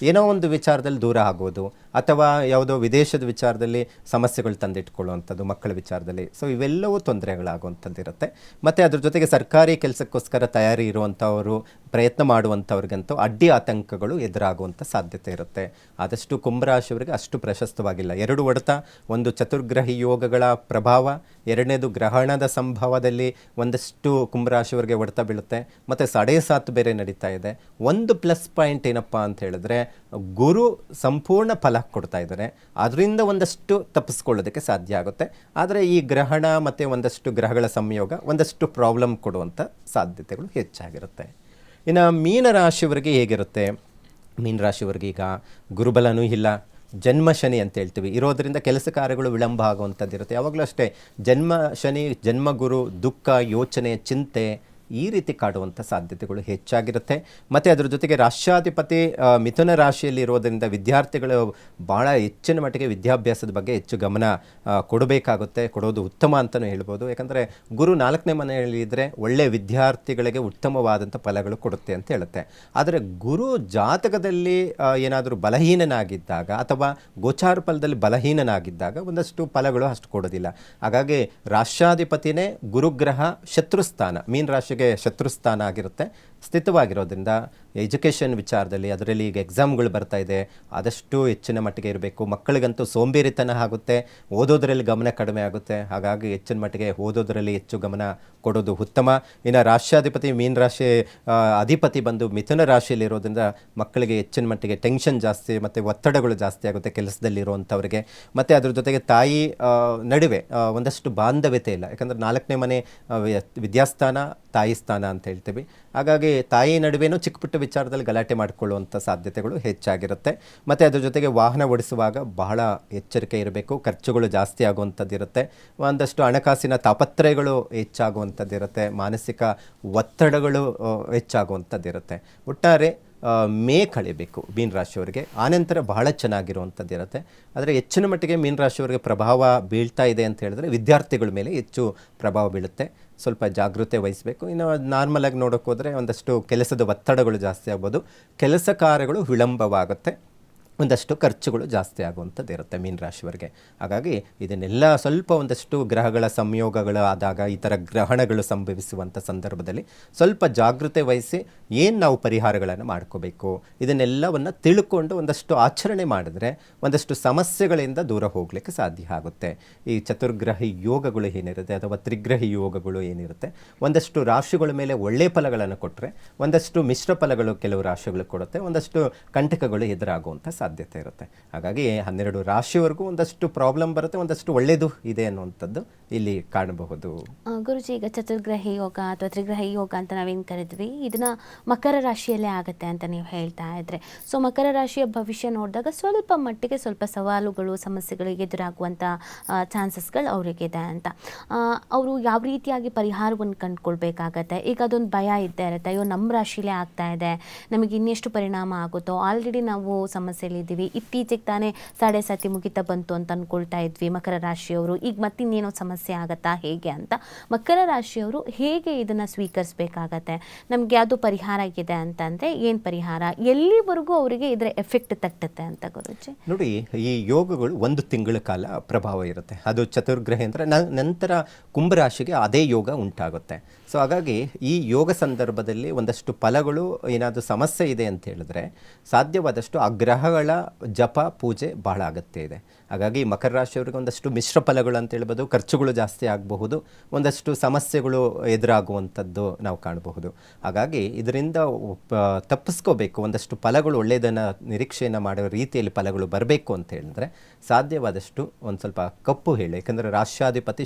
ಏನೋ ಒಂದು ವಿಚಾರದಲ್ಲಿ ದೂರ ಆಗೋದು, ಅಥವಾ ಯಾವುದೋ ವಿದೇಶದ ವಿಚಾರದಲ್ಲಿ ಸಮಸ್ಯೆಗಳು ತಂದಿಟ್ಕೊಳ್ಳುವಂಥದ್ದು ಮಕ್ಕಳ ವಿಚಾರದಲ್ಲಿ. ಸೊ ಇವೆಲ್ಲವೂ ತೊಂದರೆಗಳಾಗುವಂಥದ್ದು ಇರುತ್ತೆ. ಮತ್ತು ಅದ್ರ ಜೊತೆಗೆ ಸರ್ಕಾರಿ ಕೆಲಸಕ್ಕೋಸ್ಕರ ತಯಾರಿ ಇರುವಂಥವರು, ಪ್ರಯತ್ನ ಮಾಡುವಂಥವ್ರಿಗಂತೂ ಅಡ್ಡಿ ಆತಂಕಗಳು ಎದುರಾಗುವಂಥ ಸಾಧ್ಯತೆ ಇರುತ್ತೆ. ಆದಷ್ಟು ಕುಂಭರಾಶಿಯವರಿಗೆ ಅಷ್ಟು ಪ್ರಶಸ್ತವಾಗಿಲ್ಲ. 2 ಹೊಡೆತ, ಒಂದು ಚತುರ್ಗ್ರಹಿ ಯೋಗಗಳ ಪ್ರಭಾವ, ಎರಡನೇದು ಗ್ರಹಣದ ಸಂಭವದಲ್ಲಿ ಒಂದಷ್ಟು ಕುಂಭರಾಶಿಯವರಿಗೆ ಹೊಡೆತ ಬೀಳುತ್ತೆ. ಮತ್ತು 7.5 ಬೇರೆ ನಡೀತಾ ಇದೆ. ಒಂದು ಪ್ಲಸ್ ಪಾಯಿಂಟ್ ಏನಪ್ಪ ಅಂತ ಹೇಳಿದ್ರೆ, ಗುರು ಸಂಪೂರ್ಣ ಫಲ ಕೊಡ್ತಾ ಇದ್ದಾರೆ. ಅದರಿಂದ ಒಂದಷ್ಟು ತಪ್ಪಿಸ್ಕೊಳ್ಳೋದಕ್ಕೆ ಸಾಧ್ಯ ಆಗುತ್ತೆ. ಆದರೆ ಈ ಗ್ರಹಣ ಮತ್ತು ಒಂದಷ್ಟು ಗ್ರಹಗಳ ಸಂಯೋಗ ಒಂದಷ್ಟು ಪ್ರಾಬ್ಲಮ್ ಕೊಡುವಂಥ ಸಾಧ್ಯತೆಗಳು ಹೆಚ್ಚಾಗಿರುತ್ತೆ. ಇನ್ನು ಮೀನರಾಶಿಯವರಿಗೆ ಹೇಗಿರುತ್ತೆ? ಮೀನರಾಶಿಯವರಿಗೆ ಈಗ ಗುರುಬಲನೂ ಇಲ್ಲ, ಜನ್ಮ ಶನಿ ಅಂತ ಹೇಳ್ತೀವಿ, ಇರೋದರಿಂದ ಕೆಲಸ ಕಾರ್ಯಗಳು ವಿಳಂಬ ಆಗುವಂಥದ್ದು ಇರುತ್ತೆ. ಯಾವಾಗಲೂ ಅಷ್ಟೇ ಜನ್ಮ ಶನಿ, ಜನ್ಮಗುರು, ದುಃಖ, ಯೋಚನೆ, ಚಿಂತೆ ಈ ರೀತಿ ಕಾಡುವಂಥ ಸಾಧ್ಯತೆಗಳು ಹೆಚ್ಚಾಗಿರುತ್ತೆ. ಮತ್ತು ಅದರ ಜೊತೆಗೆ ರಾಷ್ಟ್ರಾಧಿಪತಿ ಮಿಥುನ ರಾಶಿಯಲ್ಲಿ ಇರೋದರಿಂದ ವಿದ್ಯಾರ್ಥಿಗಳು ಭಾಳ ಹೆಚ್ಚಿನ ಮಟ್ಟಿಗೆ ವಿದ್ಯಾಭ್ಯಾಸದ ಬಗ್ಗೆ ಹೆಚ್ಚು ಗಮನ ಕೊಡಬೇಕಾಗುತ್ತೆ. ಕೊಡೋದು ಉತ್ತಮ ಅಂತಲೂ ಹೇಳ್ಬೋದು. ಯಾಕಂದರೆ ಗುರು 4ನೇ ಮನೆಯಲ್ಲಿ ಇದ್ದರೆ ಒಳ್ಳೆಯ ವಿದ್ಯಾರ್ಥಿಗಳಿಗೆ ಉತ್ತಮವಾದಂಥ ಫಲಗಳು ಕೊಡುತ್ತೆ ಅಂತ ಹೇಳುತ್ತೆ. ಆದರೆ ಗುರು ಜಾತಕದಲ್ಲಿ ಏನಾದರೂ ಬಲಹೀನನಾಗಿದ್ದಾಗ ಅಥವಾ ಗೋಚಾರ ಫಲದಲ್ಲಿ ಬಲಹೀನನಾಗಿದ್ದಾಗ ಒಂದಷ್ಟು ಫಲಗಳು ಅಷ್ಟು ಕೊಡೋದಿಲ್ಲ. ಹಾಗಾಗಿ ರಾಷ್ಟ್ರಾಧಿಪತಿನೇ ಗುರುಗ್ರಹ ಶತ್ರುಸ್ಥಾನ, ಮೀನ ರಾಶಿಗೆ ಶತ್ರುಸ್ಥಾನ ಆಗಿರುತ್ತೆ. ಸ್ಥಿತವಾಗಿರೋದ್ರಿಂದ ಎಜುಕೇಷನ್ ವಿಚಾರದಲ್ಲಿ, ಅದರಲ್ಲಿ ಈಗ ಎಕ್ಸಾಮ್ಗಳು ಬರ್ತಾ ಇದೆ, ಆದಷ್ಟು ಹೆಚ್ಚಿನ ಮಟ್ಟಿಗೆ ಇರಬೇಕು. ಮಕ್ಕಳಿಗಂತೂ ಸೋಂಬೇರಿತನ ಆಗುತ್ತೆ, ಓದೋದರಲ್ಲಿ ಗಮನ ಕಡಿಮೆ ಆಗುತ್ತೆ. ಹಾಗಾಗಿ ಹೆಚ್ಚಿನ ಮಟ್ಟಿಗೆ ಓದೋದರಲ್ಲಿ ಹೆಚ್ಚು ಗಮನ ಕೊಡೋದು ಉತ್ತಮ. ಇನ್ನು ರಾಷ್ಟ್ರಾಧಿಪತಿ ಮೀನ ರಾಶಿ ಅಧಿಪತಿ ಬಂದು ಮಿಥುನ ರಾಶಿಯಲ್ಲಿರೋದ್ರಿಂದ ಮಕ್ಕಳಿಗೆ ಹೆಚ್ಚಿನ ಮಟ್ಟಿಗೆ ಟೆನ್ಷನ್ ಜಾಸ್ತಿ ಮತ್ತು ಒತ್ತಡಗಳು ಜಾಸ್ತಿ ಆಗುತ್ತೆ ಕೆಲಸದಲ್ಲಿರುವಂಥವ್ರಿಗೆ. ಮತ್ತು ಅದ್ರ ಜೊತೆಗೆ ತಾಯಿ ನಡುವೆ ಒಂದಷ್ಟು ಬಾಂಧವ್ಯತೆ ಇಲ್ಲ. ಯಾಕಂದರೆ 4ನೇ ಮನೆ ವಿದ್ಯಾಸ್ಥಾನ, ತಾಯಿ ಸ್ಥಾನ ಅಂತ ಹೇಳ್ತೀವಿ. ಹಾಗಾಗಿ ತಾಯಿ ನಡುವೆನೂ ಚಿಕ್ಕ ಪುಟ್ಟ ವಿಚಾರದಲ್ಲಿ ಗಲಾಟೆ ಮಾಡಿಕೊಳ್ಳುವಂಥ ಸಾಧ್ಯತೆಗಳು ಹೆಚ್ಚಾಗಿರುತ್ತೆ. ಮತ್ತು ಅದ್ರ ಜೊತೆಗೆ ವಾಹನ ಓಡಿಸುವಾಗ ಬಹಳ ಎಚ್ಚರಿಕೆ ಇರಬೇಕು. ಖರ್ಚುಗಳು ಜಾಸ್ತಿ ಆಗುವಂಥದ್ದಿರುತ್ತೆ. ಒಂದಷ್ಟು ಹಣಕಾಸಿನ ತಾಪತ್ರಯಗಳು ಹೆಚ್ಚಾಗುವಂಥದ್ದಿರುತ್ತೆ. ಮಾನಸಿಕ ಒತ್ತಡಗಳು ಹೆಚ್ಚಾಗುವಂಥದ್ದಿರುತ್ತೆ. ಒಟ್ಟಾರೆ ಮೇ ಕಳಿಬೇಕು ಮೀನ ರಾಶಿಯವರಿಗೆ, ಆನಂತರ ಬಹಳ ಚೆನ್ನಾಗಿರುವಂಥದ್ದಿರುತ್ತೆ. ಆದರೆ ಹೆಚ್ಚಿನ ಮಟ್ಟಿಗೆ ಮೀನ ರಾಶಿಯವರಿಗೆ ಪ್ರಭಾವ ಬೀಳ್ತಾ ಇದೆ ಅಂತ ಹೇಳಿದ್ರೆ ವಿದ್ಯಾರ್ಥಿಗಳ ಮೇಲೆ ಹೆಚ್ಚು ಪ್ರಭಾವ ಬೀಳುತ್ತೆ. ಸ್ವಲ್ಪ ಜಾಗೃತೆ ವಹಿಸಬೇಕು. ಇನ್ನು ನಾರ್ಮಲಾಗಿ ನೋಡೋಕೆ ಹೋದರೆ ಒಂದಷ್ಟು ಕೆಲಸದ ಒತ್ತಡಗಳು ಜಾಸ್ತಿ ಆಗ್ಬೋದು, ಕೆಲಸ ಕಾರ್ಯಗಳು ವಿಳಂಬವಾಗುತ್ತೆ, ಒಂದಷ್ಟು ಖರ್ಚುಗಳು ಜಾಸ್ತಿ ಆಗುವಂಥದ್ದು ಇರುತ್ತೆ ಮೀನ ರಾಶಿಯವರಿಗೆ. ಹಾಗಾಗಿ ಇದನ್ನೆಲ್ಲ ಸ್ವಲ್ಪ ಒಂದಷ್ಟು ಗ್ರಹಗಳ ಸಂಯೋಗಗಳು ಆದಾಗ, ಈ ಥರ ಗ್ರಹಣಗಳು ಸಂಭವಿಸುವಂಥ ಸಂದರ್ಭದಲ್ಲಿ ಸ್ವಲ್ಪ ಜಾಗೃತೆ ವಹಿಸಿ ಏನು ನಾವು ಪರಿಹಾರಗಳನ್ನು ಮಾಡ್ಕೋಬೇಕು, ಇದನ್ನೆಲ್ಲವನ್ನು ತಿಳ್ಕೊಂಡು ಒಂದಷ್ಟು ಆಚರಣೆ ಮಾಡಿದ್ರೆ ಒಂದಷ್ಟು ಸಮಸ್ಯೆಗಳಿಂದ ದೂರ ಹೋಗಲಿಕ್ಕೆ ಸಾಧ್ಯ ಆಗುತ್ತೆ. ಈ ಚತುರ್ಗ್ರಹಿ ಯೋಗಗಳು ಏನಿರುತ್ತೆ ಅಥವಾ ತ್ರಿಗ್ರಹಿ ಯೋಗಗಳು ಏನಿರುತ್ತೆ, ಒಂದಷ್ಟು ರಾಶಿಗಳ ಮೇಲೆ ಒಳ್ಳೆಯ ಫಲಗಳನ್ನು ಕೊಟ್ಟರೆ ಒಂದಷ್ಟು ಮಿಶ್ರ ಫಲಗಳು ಕೆಲವು ರಾಶಿಗಳು ಕೊಡುತ್ತೆ, ಒಂದಷ್ಟು ಕಂಟಕಗಳು ಎದುರಾಗುವಂಥ ಸಾಧ್ಯತೆ ಇರುತ್ತೆ. ಹಾಗಾಗಿ 12 ರಾಶಿವರೆಗೂ ಒಂದಷ್ಟು ಪ್ರಾಬ್ಲಮ್ ಬರುತ್ತೆ, ಒಂದಷ್ಟು ಒಳ್ಳೆಯದು ಇದೆ ಅನ್ನುವಂಥದ್ದು ಇಲ್ಲಿ ಕಾಣಬಹುದು. ಗುರುಜಿ, ಈಗ ಚತುರ್ಗ್ರಹಿ ಯೋಗ ಅಥವಾ ತ್ರಿಗ್ರಹಿ ಯೋಗ ಅಂತ ನಾವೇನು ಕರಿದ್ವಿ, ಇದನ್ನ ಮಕರ ರಾಶಿಯಲ್ಲೇ ಆಗುತ್ತೆ ಅಂತ ನೀವು ಹೇಳ್ತಾ ಇದ್ರೆ, ಸೊ ಮಕರ ರಾಶಿಯ ಭವಿಷ್ಯ ನೋಡಿದಾಗ ಸ್ವಲ್ಪ ಮಟ್ಟಿಗೆ ಸ್ವಲ್ಪ ಸವಾಲುಗಳು, ಸಮಸ್ಯೆಗಳು ಎದುರಾಗುವಂಥ ಚಾನ್ಸಸ್ಗಳು ಅವರಿಗಿದೆ ಅಂತ. ಅವರು ಯಾವ ರೀತಿಯಾಗಿ ಪರಿಹಾರವನ್ನು ಕಂಡುಕೊಳ್ಬೇಕಾಗತ್ತೆ? ಈಗ ಅದೊಂದು ಭಯ ಇದ್ದೇ ಇರುತ್ತೆ, ಅಯ್ಯೋ ನಮ್ಮ ರಾಶಿಲೇ ಆಗ್ತಾ ಇದೆ, ನಮಗೆ ಇನ್ನೆಷ್ಟು ಪರಿಣಾಮ ಆಗುತ್ತೋ, ಆಲ್ರೆಡಿ ನಾವು ಸಮಸ್ಯೆಲಿದ್ದೀವಿ, ಇತ್ತೀಚೆಗೆ ತಾನೇ 7.5 ಮುಗಿತಾ ಬಂತು ಅಂತ ಅಂದ್ಕೊಳ್ತಾ ಇದ್ವಿ ಮಕರ ರಾಶಿಯವರು, ಈಗ ಮತ್ತಿನ್ನೇನೋ ಸಮಸ್ಯೆ ಆಗತ್ತಾ ಹೇಗೆ ಅಂತ ಮಕರ ರಾಶಿಯವರು ಹೇಗೆ ಇದನ್ನು ಸ್ವೀಕರಿಸಬೇಕಾಗತ್ತೆ? ನಮಗೆ ಯಾವುದು ಪರಿಹಾರ ಇದೆ ಅಂತಂದರೆ ಏನು ಪರಿಹಾರ, ಎಲ್ಲಿವರೆಗೂ ಅವರಿಗೆ ಇದರ ಎಫೆಕ್ಟ್ ತಟ್ಟುತ್ತೆ ಅಂತ ಗುರುಜಿ? ನೋಡಿ, ಈ ಯೋಗಗಳು 1 ತಿಂಗಳ ಕಾಲ ಪ್ರಭಾವ ಇರುತ್ತೆ. ಅದು ಚತುರ್ಗ್ರಹಿ ಅಂದರೆ ನಂತರ ಕುಂಭರಾಶಿಗೆ ಅದೇ ಯೋಗ ಉಂಟಾಗುತ್ತೆ. ಸೊ ಹಾಗಾಗಿ ಈ ಯೋಗ ಸಂದರ್ಭದಲ್ಲಿ ಒಂದಷ್ಟು ಫಲಗಳು, ಏನಾದರೂ ಸಮಸ್ಯೆ ಇದೆ ಅಂತ ಹೇಳಿದ್ರೆ ಸಾಧ್ಯವಾದಷ್ಟು ಆ ಗ್ರಹಗಳ ಜಪ ಪೂಜೆ ಬಹಳ ಅಗತ್ಯ ಇದೆ. ಹಾಗಾಗಿ ಮಕರ ರಾಶಿಯವರಿಗೆ ಒಂದಷ್ಟು ಮಿಶ್ರ ಫಲಗಳು ಅಂತ ಹೇಳ್ಬೋದು, ಖರ್ಚುಗಳು ಜಾಸ್ತಿ ಆಗಬಹುದು, ಒಂದಷ್ಟು ಸಮಸ್ಯೆಗಳು ಎದುರಾಗುವಂಥದ್ದು ನಾವು ಕಾಣಬಹುದು. ಹಾಗಾಗಿ ಇದರಿಂದ ತಪ್ಪಿಸ್ಕೋಬೇಕು, ಒಂದಷ್ಟು ಫಲಗಳು ಒಳ್ಳೆಯದನ್ನು ನಿರೀಕ್ಷೆಯನ್ನು ಮಾಡೋ ರೀತಿಯಲ್ಲಿ ಫಲಗಳು ಬರಬೇಕು ಅಂತ ಹೇಳಿದ್ರೆ ಸಾಧ್ಯವಾದಷ್ಟು ಒಂದು ಸ್ವಲ್ಪ ಕಪ್ಪು ಹೇಳಿ. ಯಾಕಂದರೆ ರಾಷ್ಟ್ರಾಧಿಪತಿ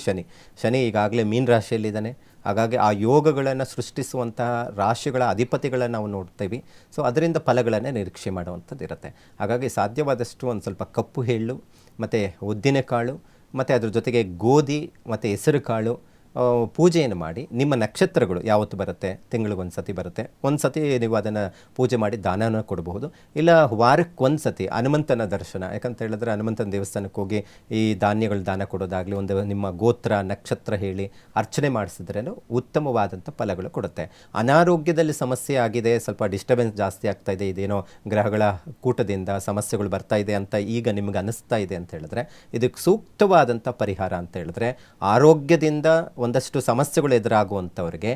ಶನಿ ಈಗಾಗಲೇ ಮೀನ ರಾಶಿಯಲ್ಲಿದ್ದಾನೆ. ಹಾಗಾಗಿ ಆ ಯೋಗಗಳನ್ನು ಸೃಷ್ಟಿಸುವಂತಹ ರಾಶಿಗಳ ಅಧಿಪತಿಗಳನ್ನು ನಾವು ನೋಡ್ತೀವಿ. ಸೊ ಅದರಿಂದ ಫಲಗಳನ್ನು ನಿರೀಕ್ಷೆ ಮಾಡುವಂಥದ್ದು ಇರುತ್ತೆ. ಹಾಗಾಗಿ ಸಾಧ್ಯವಾದಷ್ಟು ಒಂದು ಸ್ವಲ್ಪ ಕಪ್ಪು ಎಳ್ಳು ಮತ್ತು ಉದ್ದಿನ ಕಾಳು ಮತ್ತು ಅದ್ರ ಜೊತೆಗೆ ಗೋಧಿ ಮತ್ತು ಹೆಸರು ಕಾಳು ಪೂಜೆಯನ್ನು ಮಾಡಿ, ನಿಮ್ಮ ನಕ್ಷತ್ರಗಳು ಯಾವತ್ತು ಬರುತ್ತೆ, ತಿಂಗಳಿಗೊಂದು ಸತಿ ಬರುತ್ತೆ, ಒಂದು ಸತಿ ನೀವು ಅದನ್ನು ಪೂಜೆ ಮಾಡಿ ದಾನನ ಕೊಡಬಹುದು. ಇಲ್ಲ ವಾರಕ್ಕೊಂದು ಸತಿ ಹನುಮಂತನ ದರ್ಶನ, ಯಾಕಂತ ಹೇಳಿದ್ರೆ ಹನುಮಂತನ ದೇವಸ್ಥಾನಕ್ಕೆ ಹೋಗಿ ಈ ಧಾನ್ಯಗಳು ದಾನ ಕೊಡೋದಾಗಲಿ, ಒಂದು ನಿಮ್ಮ ಗೋತ್ರ ನಕ್ಷತ್ರ ಹೇಳಿ ಅರ್ಚನೆ ಮಾಡಿಸಿದ್ರೇನು ಉತ್ತಮವಾದಂಥ ಫಲಗಳು ಕೊಡುತ್ತೆ. ಅನಾರೋಗ್ಯದಲ್ಲಿ ಸಮಸ್ಯೆ ಆಗಿದೆ, ಸ್ವಲ್ಪ ಡಿಸ್ಟರ್ಬೆನ್ಸ್ ಜಾಸ್ತಿ ಆಗ್ತಾ ಇದೆ, ಇದೇನೋ ಗ್ರಹಗಳ ಕೂಟದಿಂದ ಸಮಸ್ಯೆಗಳು ಬರ್ತಾ ಇದೆ ಅಂತ ಈಗ ನಿಮಗೆ ಅನ್ನಿಸ್ತಾ ಇದೆ ಅಂತ ಹೇಳಿದ್ರೆ ಇದಕ್ಕೆ ಸೂಕ್ತವಾದಂಥ ಪರಿಹಾರ ಅಂತ ಹೇಳಿದ್ರೆ, ಆರೋಗ್ಯದಿಂದ ಒಂದಷ್ಟು ಸಮಸ್ಯೆಗಳು ಎದುರಾಗುವಂಥವ್ರಿಗೆ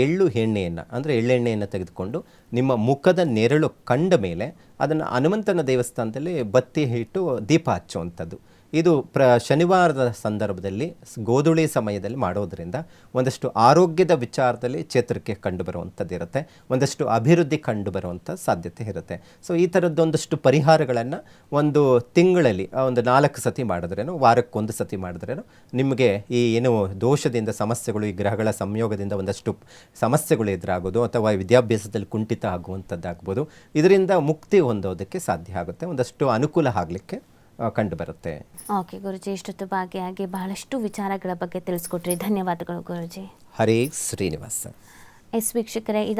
ಎಳ್ಳು ಎಣ್ಣೆಯನ್ನು ಅಂದರೆ ಎಳ್ಳೆಣ್ಣೆಯನ್ನು ತೆಗೆದುಕೊಂಡು ನಿಮ್ಮ ಮುಖದ ನೆರಳು ಕಂಡ ಮೇಲೆ ಅದನ್ನು ಹನುಮಂತನ ದೇವಸ್ಥಾನದಲ್ಲಿ ಬತ್ತಿ ಇಟ್ಟು ದೀಪ ಹಚ್ಚುವಂಥದ್ದು. ಇದು ಶನಿವಾರದ ಸಂದರ್ಭದಲ್ಲಿ ಗೋಧುಳಿ ಸಮಯದಲ್ಲಿ ಮಾಡೋದರಿಂದ ಒಂದಷ್ಟು ಆರೋಗ್ಯದ ವಿಚಾರದಲ್ಲಿ ಚೇತರಿಕೆ ಕಂಡು ಬರುವಂಥದ್ದು ಇರುತ್ತೆ, ಒಂದಷ್ಟು ಅಭಿವೃದ್ಧಿ ಕಂಡು ಬರುವಂಥ ಸಾಧ್ಯತೆ ಇರುತ್ತೆ. ಸೊ ಈ ಥರದ್ದೊಂದಷ್ಟು ಪರಿಹಾರಗಳನ್ನು ಒಂದು ತಿಂಗಳಲ್ಲಿ ಒಂದು 4 ಸತಿ ಮಾಡಿದ್ರೇನು, ವಾರಕ್ಕೊಂದು ಸತಿ ಮಾಡಿದ್ರೇನು ನಿಮಗೆ ಈ ಏನು ದೋಷದಿಂದ ಸಮಸ್ಯೆಗಳು, ಈ ಗ್ರಹಗಳ ಸಂಯೋಗದಿಂದ ಒಂದಷ್ಟು ಸಮಸ್ಯೆಗಳು ಎದುರಾಗೋದು ಅಥವಾ ವಿದ್ಯಾಭ್ಯಾಸದಲ್ಲಿ ಕುಂಠಿತ ಆಗುವಂಥದ್ದಾಗ್ಬೋದು, ಇದರಿಂದ ಮುಕ್ತಿ ಹೊಂದೋದಕ್ಕೆ ಸಾಧ್ಯ ಆಗುತ್ತೆ, ಒಂದಷ್ಟು ಅನುಕೂಲ ಆಗಲಿಕ್ಕೆ ಕಂಡು ಬರುತ್ತೆ. ಓಕೆ ಗುರುಜಿ, ಇಷ್ಟೊತ್ತು ಭಾಗಿಯಾಗಿ ಬಹಳಷ್ಟು ವಿಚಾರಗಳ ಬಗ್ಗೆ ತಿಳಿಸ್ಕೊಟ್ರಿ, ಧನ್ಯವಾದಗಳು ಗುರುಜಿ. ಹರೇ ಶ್ರೀನಿವಾಸ. ವೀಕ್ಷಕರೇ,